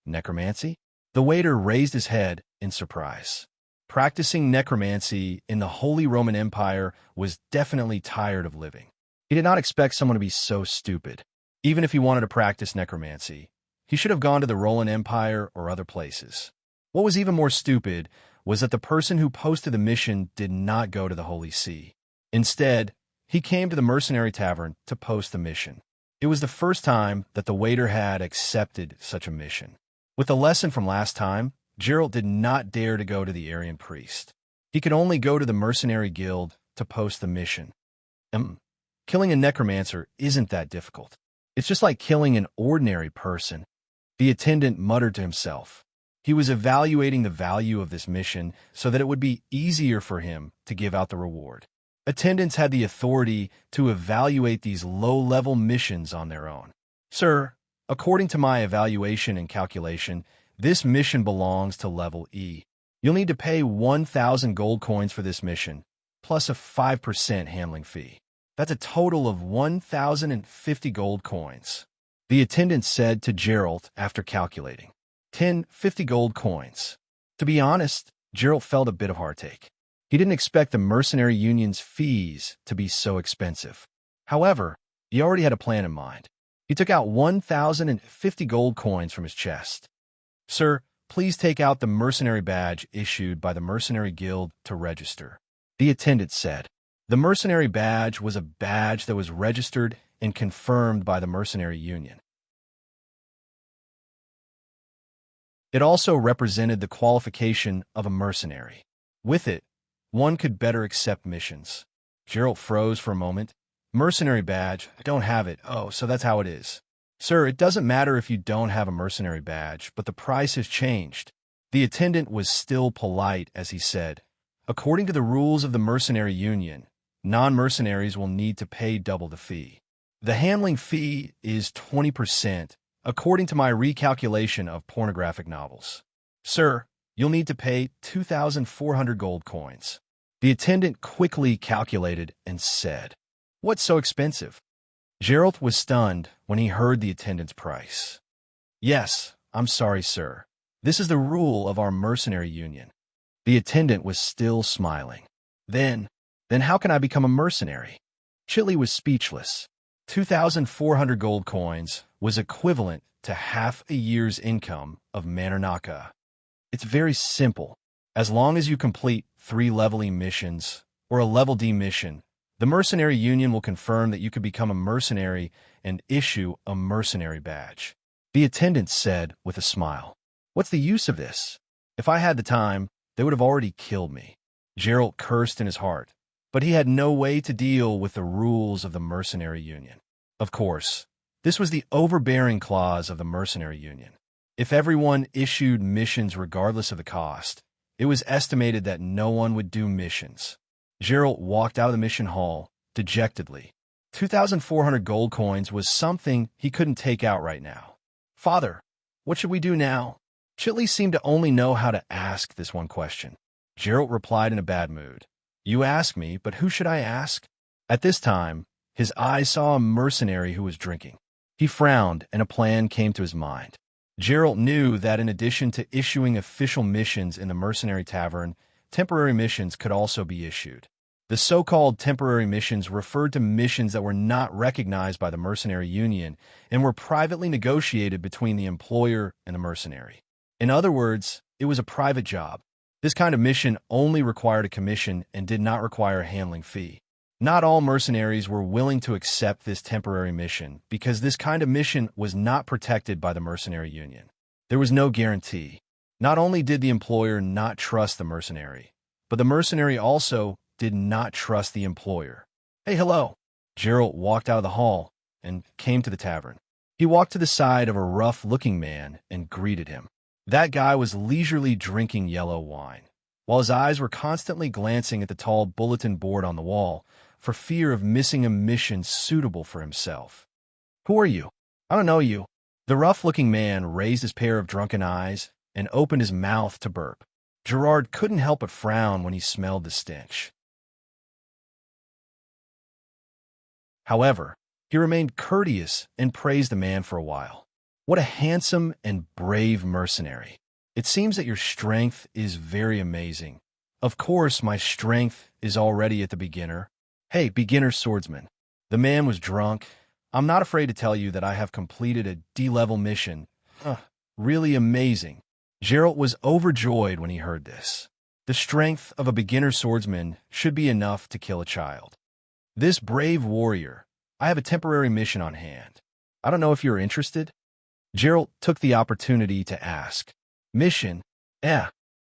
"Necromancy?" The waiter raised his head in surprise. Practicing necromancy in the Holy Roman Empire was definitely tired of living. He did not expect someone to be so stupid. Even if he wanted to practice necromancy, he should have gone to the Roman Empire or other places. What was even more stupid was that the person who posted the mission did not go to the Holy See. Instead, he came to the mercenary tavern to post the mission. It was the first time that the waiter had accepted such a mission. With the lesson from last time, Gerald did not dare to go to the Aryan priest. He could only go to the mercenary guild to post the mission. Killing a necromancer isn't that difficult. It's just like killing an ordinary person. The attendant muttered to himself. He was evaluating the value of this mission so that it would be easier for him to give out the reward. Attendants had the authority to evaluate these low-level missions on their own. Sir, according to my evaluation and calculation, this mission belongs to level E. You'll need to pay 1,000 gold coins for this mission, plus a 5% handling fee. That's a total of 1,050 gold coins. The attendant said to Geralt after calculating. 50 gold coins. To be honest, Geralt felt a bit of heartache. He didn't expect the mercenary union's fees to be so expensive. However, he already had a plan in mind. He took out 1,050 gold coins from his chest. Sir, please take out the mercenary badge issued by the Mercenary Guild to register. The attendant said. The mercenary badge was a badge that was registered and confirmed by the mercenary union. It also represented the qualification of a mercenary. With it, one could better accept missions. Geralt froze for a moment. Mercenary badge, I don't have it. Oh, so that's how it is. Sir, it doesn't matter if you don't have a mercenary badge, but the price has changed. The attendant was still polite as he said, according to the rules of the mercenary union, non-mercenaries will need to pay double the fee. The handling fee is 20%, according to my recalculation of pornographic novels. Sir, you'll need to pay 2,400 gold coins. The attendant quickly calculated and said, What's so expensive? Geralt was stunned when he heard the attendant's price. Yes, I'm sorry, sir. This is the rule of our mercenary union. The attendant was still smiling. Then how can I become a mercenary? Chitley was speechless. 2,400 gold coins was equivalent to half a year's income of Manor. It's very simple. As long as you complete 3 level E missions or a level D mission, the mercenary union will confirm that you could become a mercenary and issue a mercenary badge. The attendant said with a smile, What's the use of this? If I had the time, they would have already killed me. Geralt cursed in his heart, but he had no way to deal with the rules of the mercenary union. Of course, this was the overbearing clause of the mercenary union. If everyone issued missions regardless of the cost, it was estimated that no one would do missions. Geralt walked out of the mission hall, dejectedly. 2,400 gold coins was something he couldn't take out right now. Father, what should we do now? Chitley seemed to only know how to ask this one question. Geralt replied in a bad mood. You ask me, but who should I ask? At this time, his eyes saw a mercenary who was drinking. He frowned, and a plan came to his mind. Geralt knew that in addition to issuing official missions in the mercenary tavern, temporary missions could also be issued. The so-called temporary missions referred to missions that were not recognized by the mercenary union and were privately negotiated between the employer and the mercenary. In other words, it was a private job. This kind of mission only required a commission and did not require a handling fee. Not all mercenaries were willing to accept this temporary mission because this kind of mission was not protected by the mercenary union. There was no guarantee. Not only did the employer not trust the mercenary, but the mercenary also did not trust the employer. Hey, hello. Geralt walked out of the hall and came to the tavern. He walked to the side of a rough-looking man and greeted him. That guy was leisurely drinking yellow wine, while his eyes were constantly glancing at the tall bulletin board on the wall for fear of missing a mission suitable for himself. Who are you? I don't know you. The rough-looking man raised his pair of drunken eyes and opened his mouth to burp. Gerard couldn't help but frown when he smelled the stench. However, he remained courteous and praised the man for a while. What a handsome and brave mercenary. It seems that your strength is very amazing. Of course, my strength is already at the beginner. Hey, beginner swordsman. The man was drunk. I'm not afraid to tell you that I have completed a D-level mission. Really amazing. Geralt was overjoyed when he heard this. The strength of a beginner swordsman should be enough to kill a child. This brave warrior, I have a temporary mission on hand. I don't know if you're interested. Geralt took the opportunity to ask. Mission?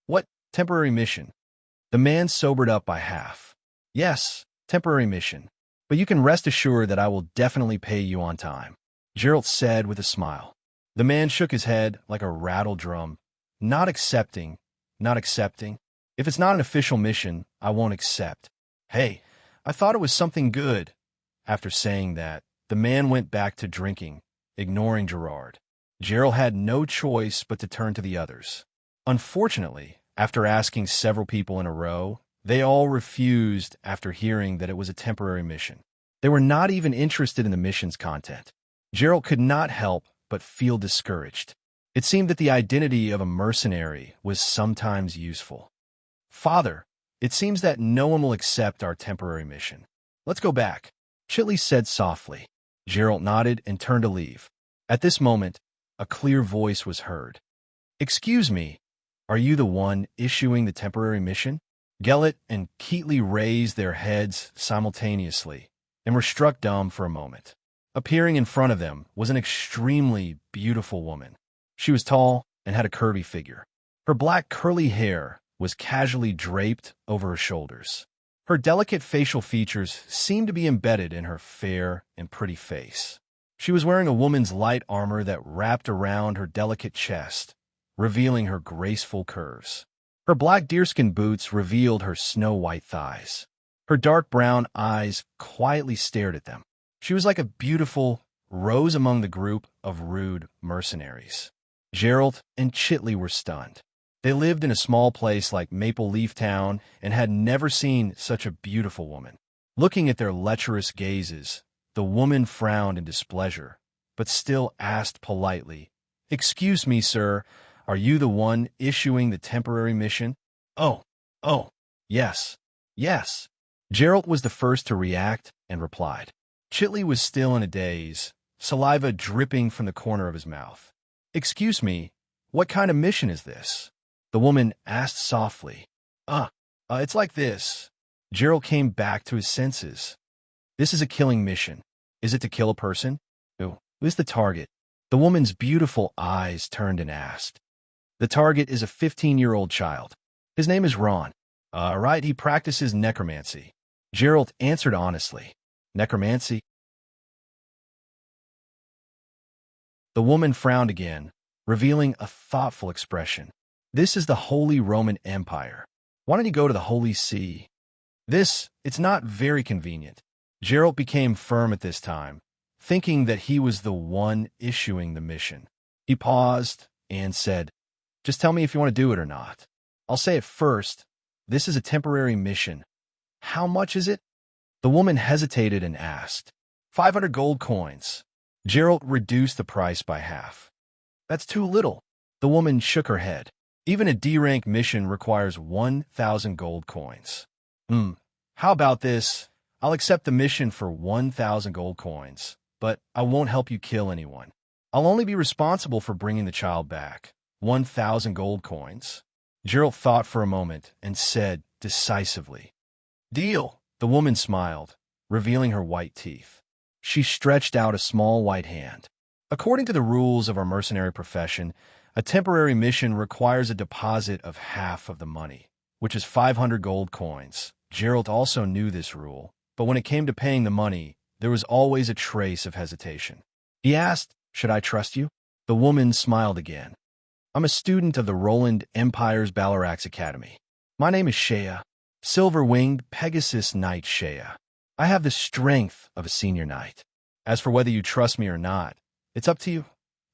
What temporary mission? The man sobered up by half. Yes, temporary mission. But you can rest assured that I will definitely pay you on time. Geralt said with a smile. The man shook his head like a rattled drum. Not accepting. Not accepting. If it's not an official mission, I won't accept. Hey, I thought it was something good. After saying that, the man went back to drinking, ignoring Gerard. Gerald had no choice but to turn to the others. Unfortunately, after asking several people in a row, they all refused after hearing that it was a temporary mission. They were not even interested in the mission's content. Gerald could not help but feel discouraged. It seemed that the identity of a mercenary was sometimes useful. Father, it seems that no one will accept our temporary mission. Let's go back, Chitley said softly. Gerald nodded and turned to leave. At this moment, a clear voice was heard. Excuse me, are you the one issuing the temporary mission? Gellet and Keatley raised their heads simultaneously and were struck dumb for a moment. Appearing in front of them was an extremely beautiful woman. She was tall and had a curvy figure. Her black curly hair was casually draped over her shoulders. Her delicate facial features seemed to be embedded in her fair and pretty face. She was wearing a woman's light armor that wrapped around her delicate chest, revealing her graceful curves. Her black deerskin boots revealed her snow-white thighs. Her dark brown eyes quietly stared at them. She was like a beautiful rose among the group of rude mercenaries. Gerald and Chitley were stunned. They lived in a small place like Maple Leaf Town and had never seen such a beautiful woman. Looking at their lecherous gazes, the woman frowned in displeasure, but still asked politely, "Excuse me, sir, are you the one issuing the temporary mission?" Oh, yes, yes. Gerald was the first to react and replied. Chitley was still in a daze, saliva dripping from the corner of his mouth. "Excuse me, what kind of mission is this?" The woman asked softly. It's like this." Gerald came back to his senses. "This is a killing mission. Is it to kill a person? Who is the target?" The woman's beautiful eyes turned and asked. "The target is a 15-year-old child. His name is Ron. Right, he practices necromancy." Gerald answered honestly. "Necromancy?" The woman frowned again, revealing a thoughtful expression. "This is the Holy Roman Empire. Why don't you go to the Holy See?" It's not very convenient." Gerald became firm at this time, thinking that he was the one issuing the mission. He paused and said, "Just tell me if you want to do it or not. I'll say it first. This is a temporary mission. How much is it?" The woman hesitated and asked. 500 gold coins." Gerald reduced the price by half. "That's too little." The woman shook her head. "Even a D-rank mission requires 1,000 gold coins." How about this? I'll accept the mission for 1,000 gold coins, but I won't help you kill anyone. I'll only be responsible for bringing the child back. 1,000 gold coins." Gerald thought for a moment and said decisively, "Deal." The woman smiled, revealing her white teeth. She stretched out a small white hand. "According to the rules of our mercenary profession, a temporary mission requires a deposit of half of the money, which is 500 gold coins. Gerald also knew this rule, but when it came to paying the money, there was always a trace of hesitation. He asked, "Should I trust you?" The woman smiled again. "I'm a student of the Roland Empire's Balarax Academy. My name is Shea, Silver-Winged Pegasus Knight Shea. I have the strength of a senior knight. As for whether you trust me or not, it's up to you."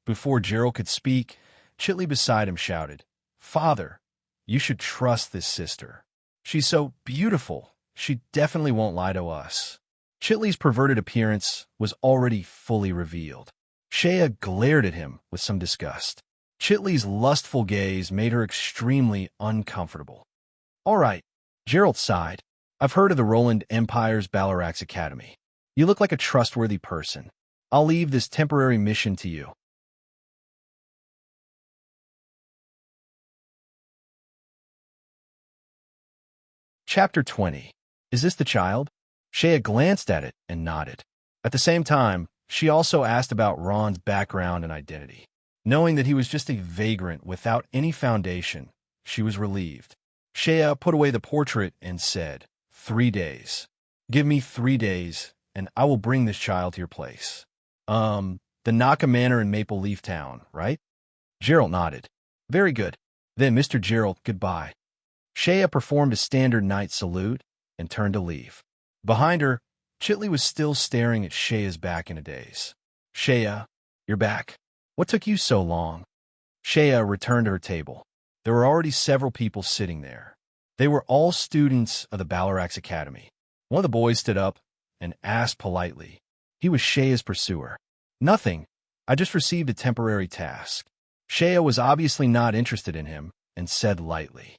Before Gerald could speak, Chitley beside him shouted, "Father, you should trust this sister. She's so beautiful, she definitely won't lie to us." Chitley's perverted appearance was already fully revealed. Shea glared at him with some disgust. Chitley's lustful gaze made her extremely uncomfortable. "All right," Gerald sighed. "I've heard of the Roland Empire's Balarax Academy. You look like a trustworthy person. I'll leave this temporary mission to you." Chapter 20. Is this the child? Shea glanced at it and nodded. At the same time, she also asked about Ron's background and identity. Knowing that he was just a vagrant without any foundation, she was relieved. Shea put away the portrait and said, 3 days. Give me 3 days, and I will bring this child to your place. The Naka Manor in Maple Leaf Town, right? Gerald nodded. Very good. Then, Mr. Gerald, goodbye. Shea performed a standard night salute and turned to leave. Behind her, Chitley was still staring at Shea's back in a daze. Shea, you're back. What took you so long? Shea returned to her table. There were already several people sitting there. They were all students of the Balarax Academy. One of the boys stood up and asked politely. He was Shea's pursuer. Nothing. I just received a temporary task. Shea was obviously not interested in him and said lightly.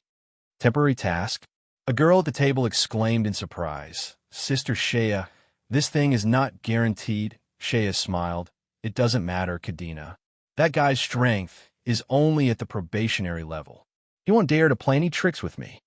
Temporary task? A girl at the table exclaimed in surprise. Sister Shea, this thing is not guaranteed. Shea smiled. It doesn't matter, Kadena. That guy's strength is only at the probationary level. He won't dare to play any tricks with me.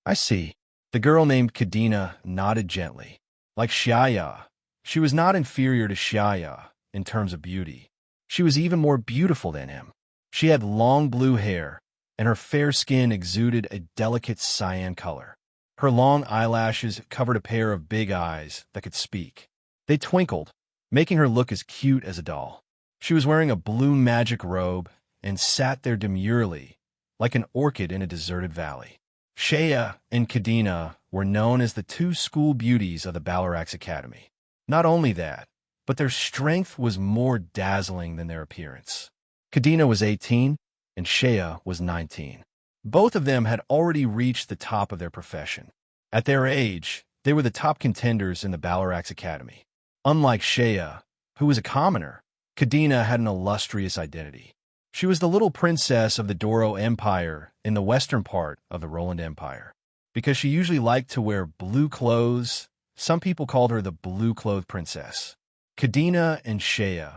I see. The girl named Kadena nodded gently. Like Shaya, she was not inferior to Shaya in terms of beauty. She was even more beautiful than him. She had long blue hair, and her fair skin exuded a delicate cyan color. Her long eyelashes covered a pair of big eyes that could speak. They twinkled, making her look as cute as a doll. She was wearing a blue magic robe and sat there demurely, like an orchid in a deserted valley. Shea and Kadena were known as the two school beauties of the Balarax Academy. Not only that, but their strength was more dazzling than their appearance. Kadena was 18, and Shea was 19. Both of them had already reached the top of their profession. At their age, they were the top contenders in the Balarax Academy. Unlike Shea, who was a commoner, Kadena had an illustrious identity. She was the little princess of the Doro Empire in the western part of the Roland Empire. Because she usually liked to wear blue clothes, some people called her the blue-clothed princess. Kadena and Shea,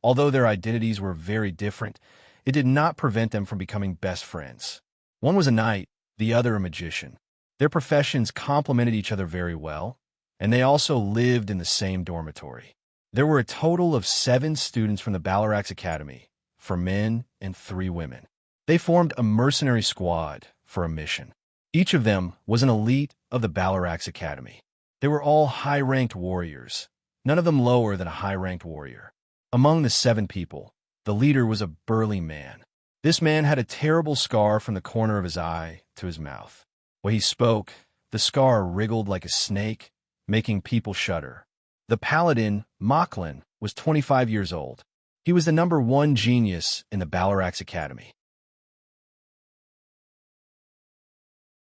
although their identities were very different, it did not prevent them from becoming best friends. One was a knight, the other a magician. Their professions complemented each other very well, and they also lived in the same dormitory. There were a total of 7 students from the Balarax Academy, 4 men and 3 women. They formed a mercenary squad for a mission. Each of them was an elite of the Balarax Academy. They were all high-ranked warriors, none of them lower than a high-ranked warrior. Among the 7 people, the leader was a burly man. This man had a terrible scar from the corner of his eye to his mouth. When he spoke, the scar wriggled like a snake, making people shudder. The paladin, Mocklin, was 25 years old. He was the number 1 genius in the Balarax Academy.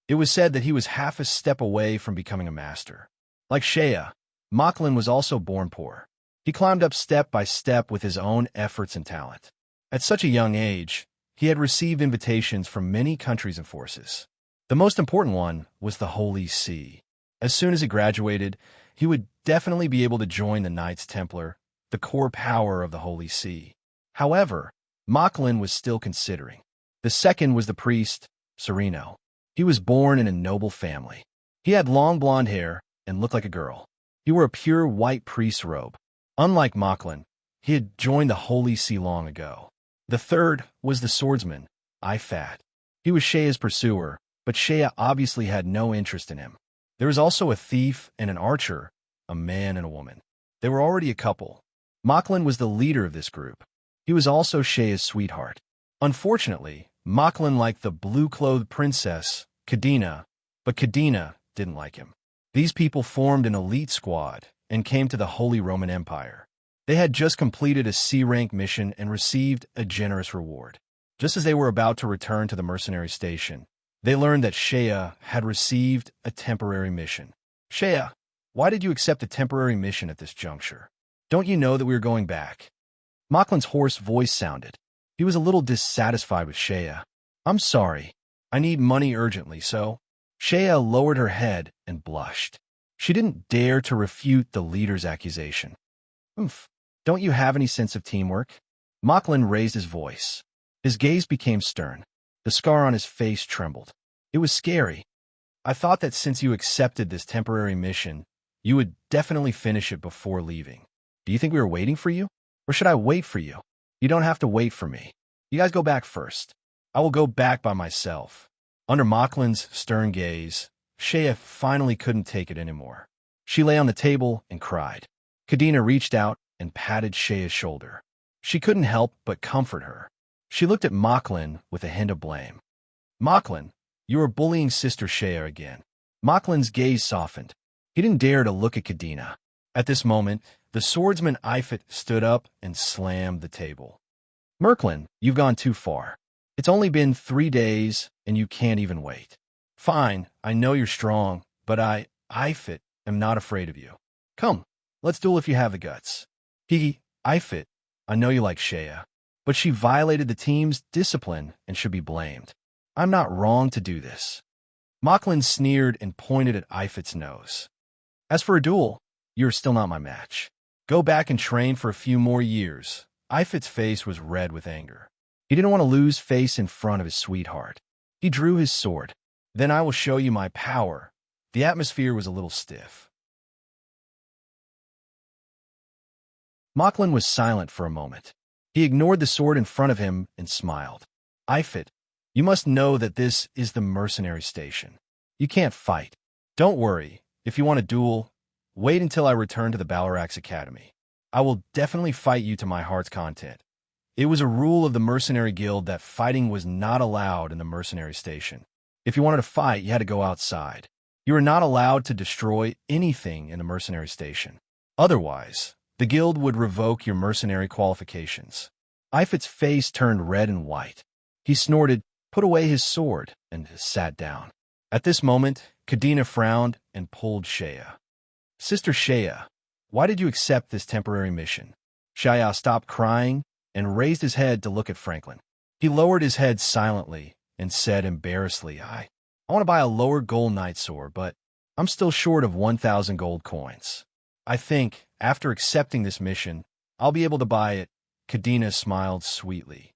It was said that he was half a step away from becoming a master. Like Shea, Mocklin was also born poor. He climbed up step by step with his own efforts and talent. At such a young age, he had received invitations from many countries and forces. The most important one was the Holy See. As soon as he graduated, he would definitely be able to join the Knights Templar, the core power of the Holy See. However, Mocklin was still considering. The second was the priest, Serene. He was born in a noble family. He had long blonde hair and looked like a girl. He wore a pure white priest's robe. Unlike Mocklin, he had joined the Holy See long ago. The third was the swordsman, Ifat. He was Shea's pursuer, but Shea obviously had no interest in him. There was also a thief and an archer, a man and a woman. They were already a couple. Mocklin was the leader of this group. He was also Shea's sweetheart. Unfortunately, Mocklin liked the blue-clothed princess, Kadena, but Kadena didn't like him. These people formed an elite squad and came to the Holy Roman Empire. They had just completed a C-rank mission and received a generous reward. Just as they were about to return to the mercenary station, they learned that Shea had received a temporary mission. Shea, why did you accept a temporary mission at this juncture? Don't you know that we are going back? Mocklin's hoarse voice sounded. He was a little dissatisfied with Shea. I'm sorry. I need money urgently, so... Shea lowered her head and blushed. She didn't dare to refute the leader's accusation. Don't you have any sense of teamwork? Mocklin raised his voice. His gaze became stern. The scar on his face trembled. It was scary. I thought that since you accepted this temporary mission, you would definitely finish it before leaving. Do you think we were waiting for you? Or should I wait for you? You don't have to wait for me. You guys go back first. I will go back by myself. Under Mocklin's stern gaze, Shea finally couldn't take it anymore. She lay on the table and cried. Kadena reached out and patted Shea's shoulder. She couldn't help but comfort her. She looked at Mocklin with a hint of blame. Mocklin, you are bullying Sister Shea again. Mocklin's gaze softened. He didn't dare to look at Kadena. At this moment, the swordsman Ifit stood up and slammed the table. Merklin, you've gone too far. It's only been 3 days, and you can't even wait. Fine, I know you're strong, but Ifit, am not afraid of you. Come, let's duel if you have the guts. Ifit, I know you like Shea, but she violated the team's discipline and should be blamed. I'm not wrong to do this. Mocklin sneered and pointed at Ifit's nose. As for a duel, you're still not my match. Go back and train for a few more years. Ifit's face was red with anger. He didn't want to lose face in front of his sweetheart. He drew his sword. Then I will show you my power. The atmosphere was a little stiff. Mocklin was silent for a moment. He ignored the sword in front of him and smiled. Ifit, you must know that this is the mercenary station. You can't fight. Don't worry. If you want a duel, wait until I return to the Balarax Academy. I will definitely fight you to my heart's content. It was a rule of the Mercenary Guild that fighting was not allowed in the mercenary station. If you wanted to fight, you had to go outside. You were not allowed to destroy anything in the mercenary station. Otherwise, the guild would revoke your mercenary qualifications. Ifit's face turned red and white. He snorted, put away his sword, and sat down. At this moment, Kadena frowned and pulled Shea. Sister Shea, why did you accept this temporary mission? Shea stopped crying and raised his head to look at Franklin. He lowered his head silently and said embarrassedly, I want to buy a lower gold knight sword, but I'm still short of 1,000 gold coins. I think, after accepting this mission, I'll be able to buy it. Kadena smiled sweetly.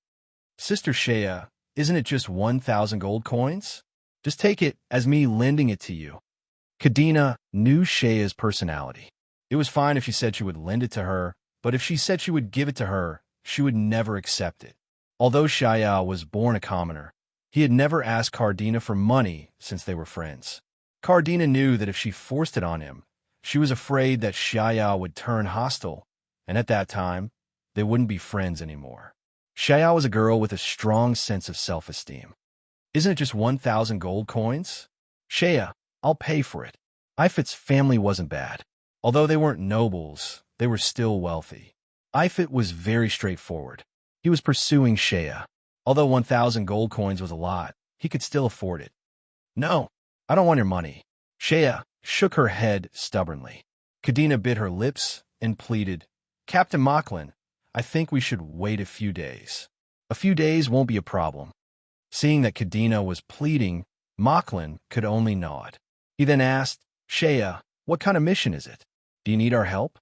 Sister Shea, isn't it just 1,000 gold coins? Just take it as me lending it to you. Kadena knew Shea's personality. It was fine if she said she would lend it to her, but if she said she would give it to her, she would never accept it. Although Shea was born a commoner, he had never asked Kadena for money since they were friends. Kadena knew that if she forced it on him, she was afraid that Shea would turn hostile, and at that time, they wouldn't be friends anymore. Shea was a girl with a strong sense of self-esteem. Isn't it just 1,000 gold coins? Shea, I'll pay for it. Ifit's family wasn't bad. Although they weren't nobles, they were still wealthy. Ifit was very straightforward. He was pursuing Shea. Although 1,000 gold coins was a lot, he could still afford it. No, I don't want your money. Shea shook her head stubbornly. Kadena bit her lips and pleaded, Captain Mocklin, I think we should wait a few days. A few days won't be a problem. Seeing that Kadena was pleading, Mocklin could only nod. He then asked, Shea, what kind of mission is it? Do you need our help?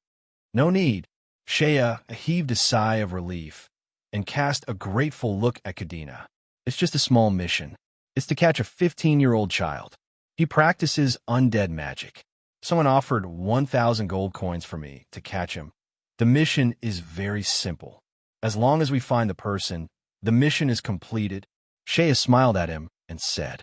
No need. Shea heaved a sigh of relief and cast a grateful look at Kadena. It's just a small mission. It's to catch a 15-year-old child. He practices undead magic. Someone offered 1,000 gold coins for me to catch him. The mission is very simple. As long as we find the person, the mission is completed. Shea smiled at him and said,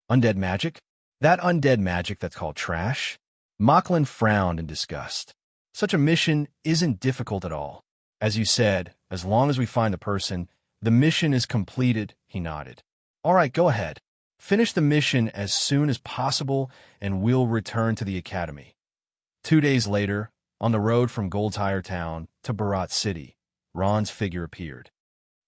Undead magic? That undead magic that's called trash? Mocklin frowned in disgust. Such a mission isn't difficult at all. As you said, as long as we find the person, the mission is completed, he nodded. All right, go ahead. Finish the mission as soon as possible, and we'll return to the academy. 2 days later, on the road from Goldtire Town to Barat City, Ron's figure appeared.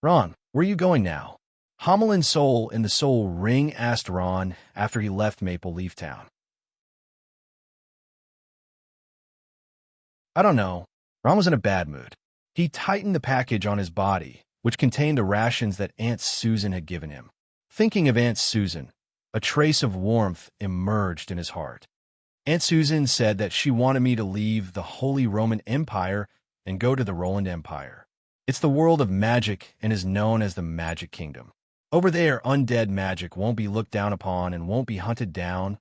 Ron, where are you going now? Homelin's soul in the soul ring asked Ron after he left Maple Leaf Town. I don't know. Ron was in a bad mood. He tightened the package on his body, which contained the rations that Aunt Susan had given him. Thinking of Aunt Susan, a trace of warmth emerged in his heart. Aunt Susan said that she wanted me to leave the Holy Roman Empire and go to the Roland Empire. It's the world of magic and is known as the Magic Kingdom. Over there, undead magic won't be looked down upon and won't be hunted down.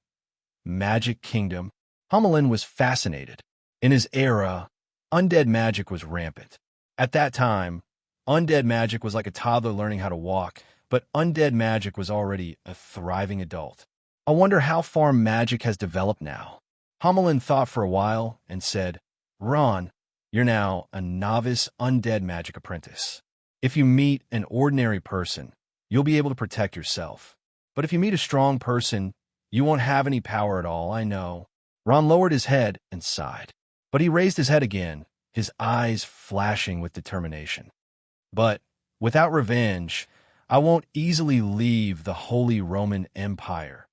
Magic Kingdom. Homelin was fascinated. In his era, undead magic was rampant. At that time, undead magic was like a toddler learning how to walk, but undead magic was already a thriving adult. I wonder how far magic has developed now. Homelin thought for a while and said, Ron, you're now a novice undead magic apprentice. If you meet an ordinary person, you'll be able to protect yourself. But if you meet a strong person, you won't have any power at all, I know. Ron lowered his head and sighed. But he raised his head again, his eyes flashing with determination. But without revenge, I won't easily leave the Holy Roman Empire.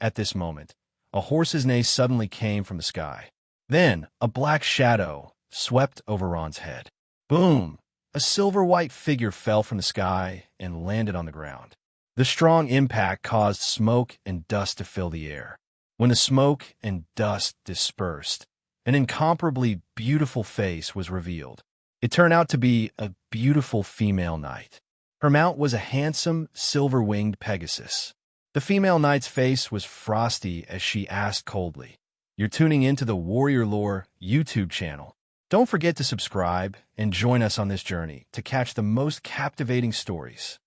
At this moment, a horse's neigh suddenly came from the sky. Then a black shadow swept over Ron's head. Boom! A silver-white figure fell from the sky and landed on the ground. The strong impact caused smoke and dust to fill the air. When the smoke and dust dispersed, an incomparably beautiful face was revealed. It turned out to be a beautiful female knight. Her mount was a handsome, silver-winged Pegasus. The female knight's face was frosty as she asked coldly, "You're tuning into the Warrior Lore YouTube channel. Don't forget to subscribe and join us on this journey to catch the most captivating stories."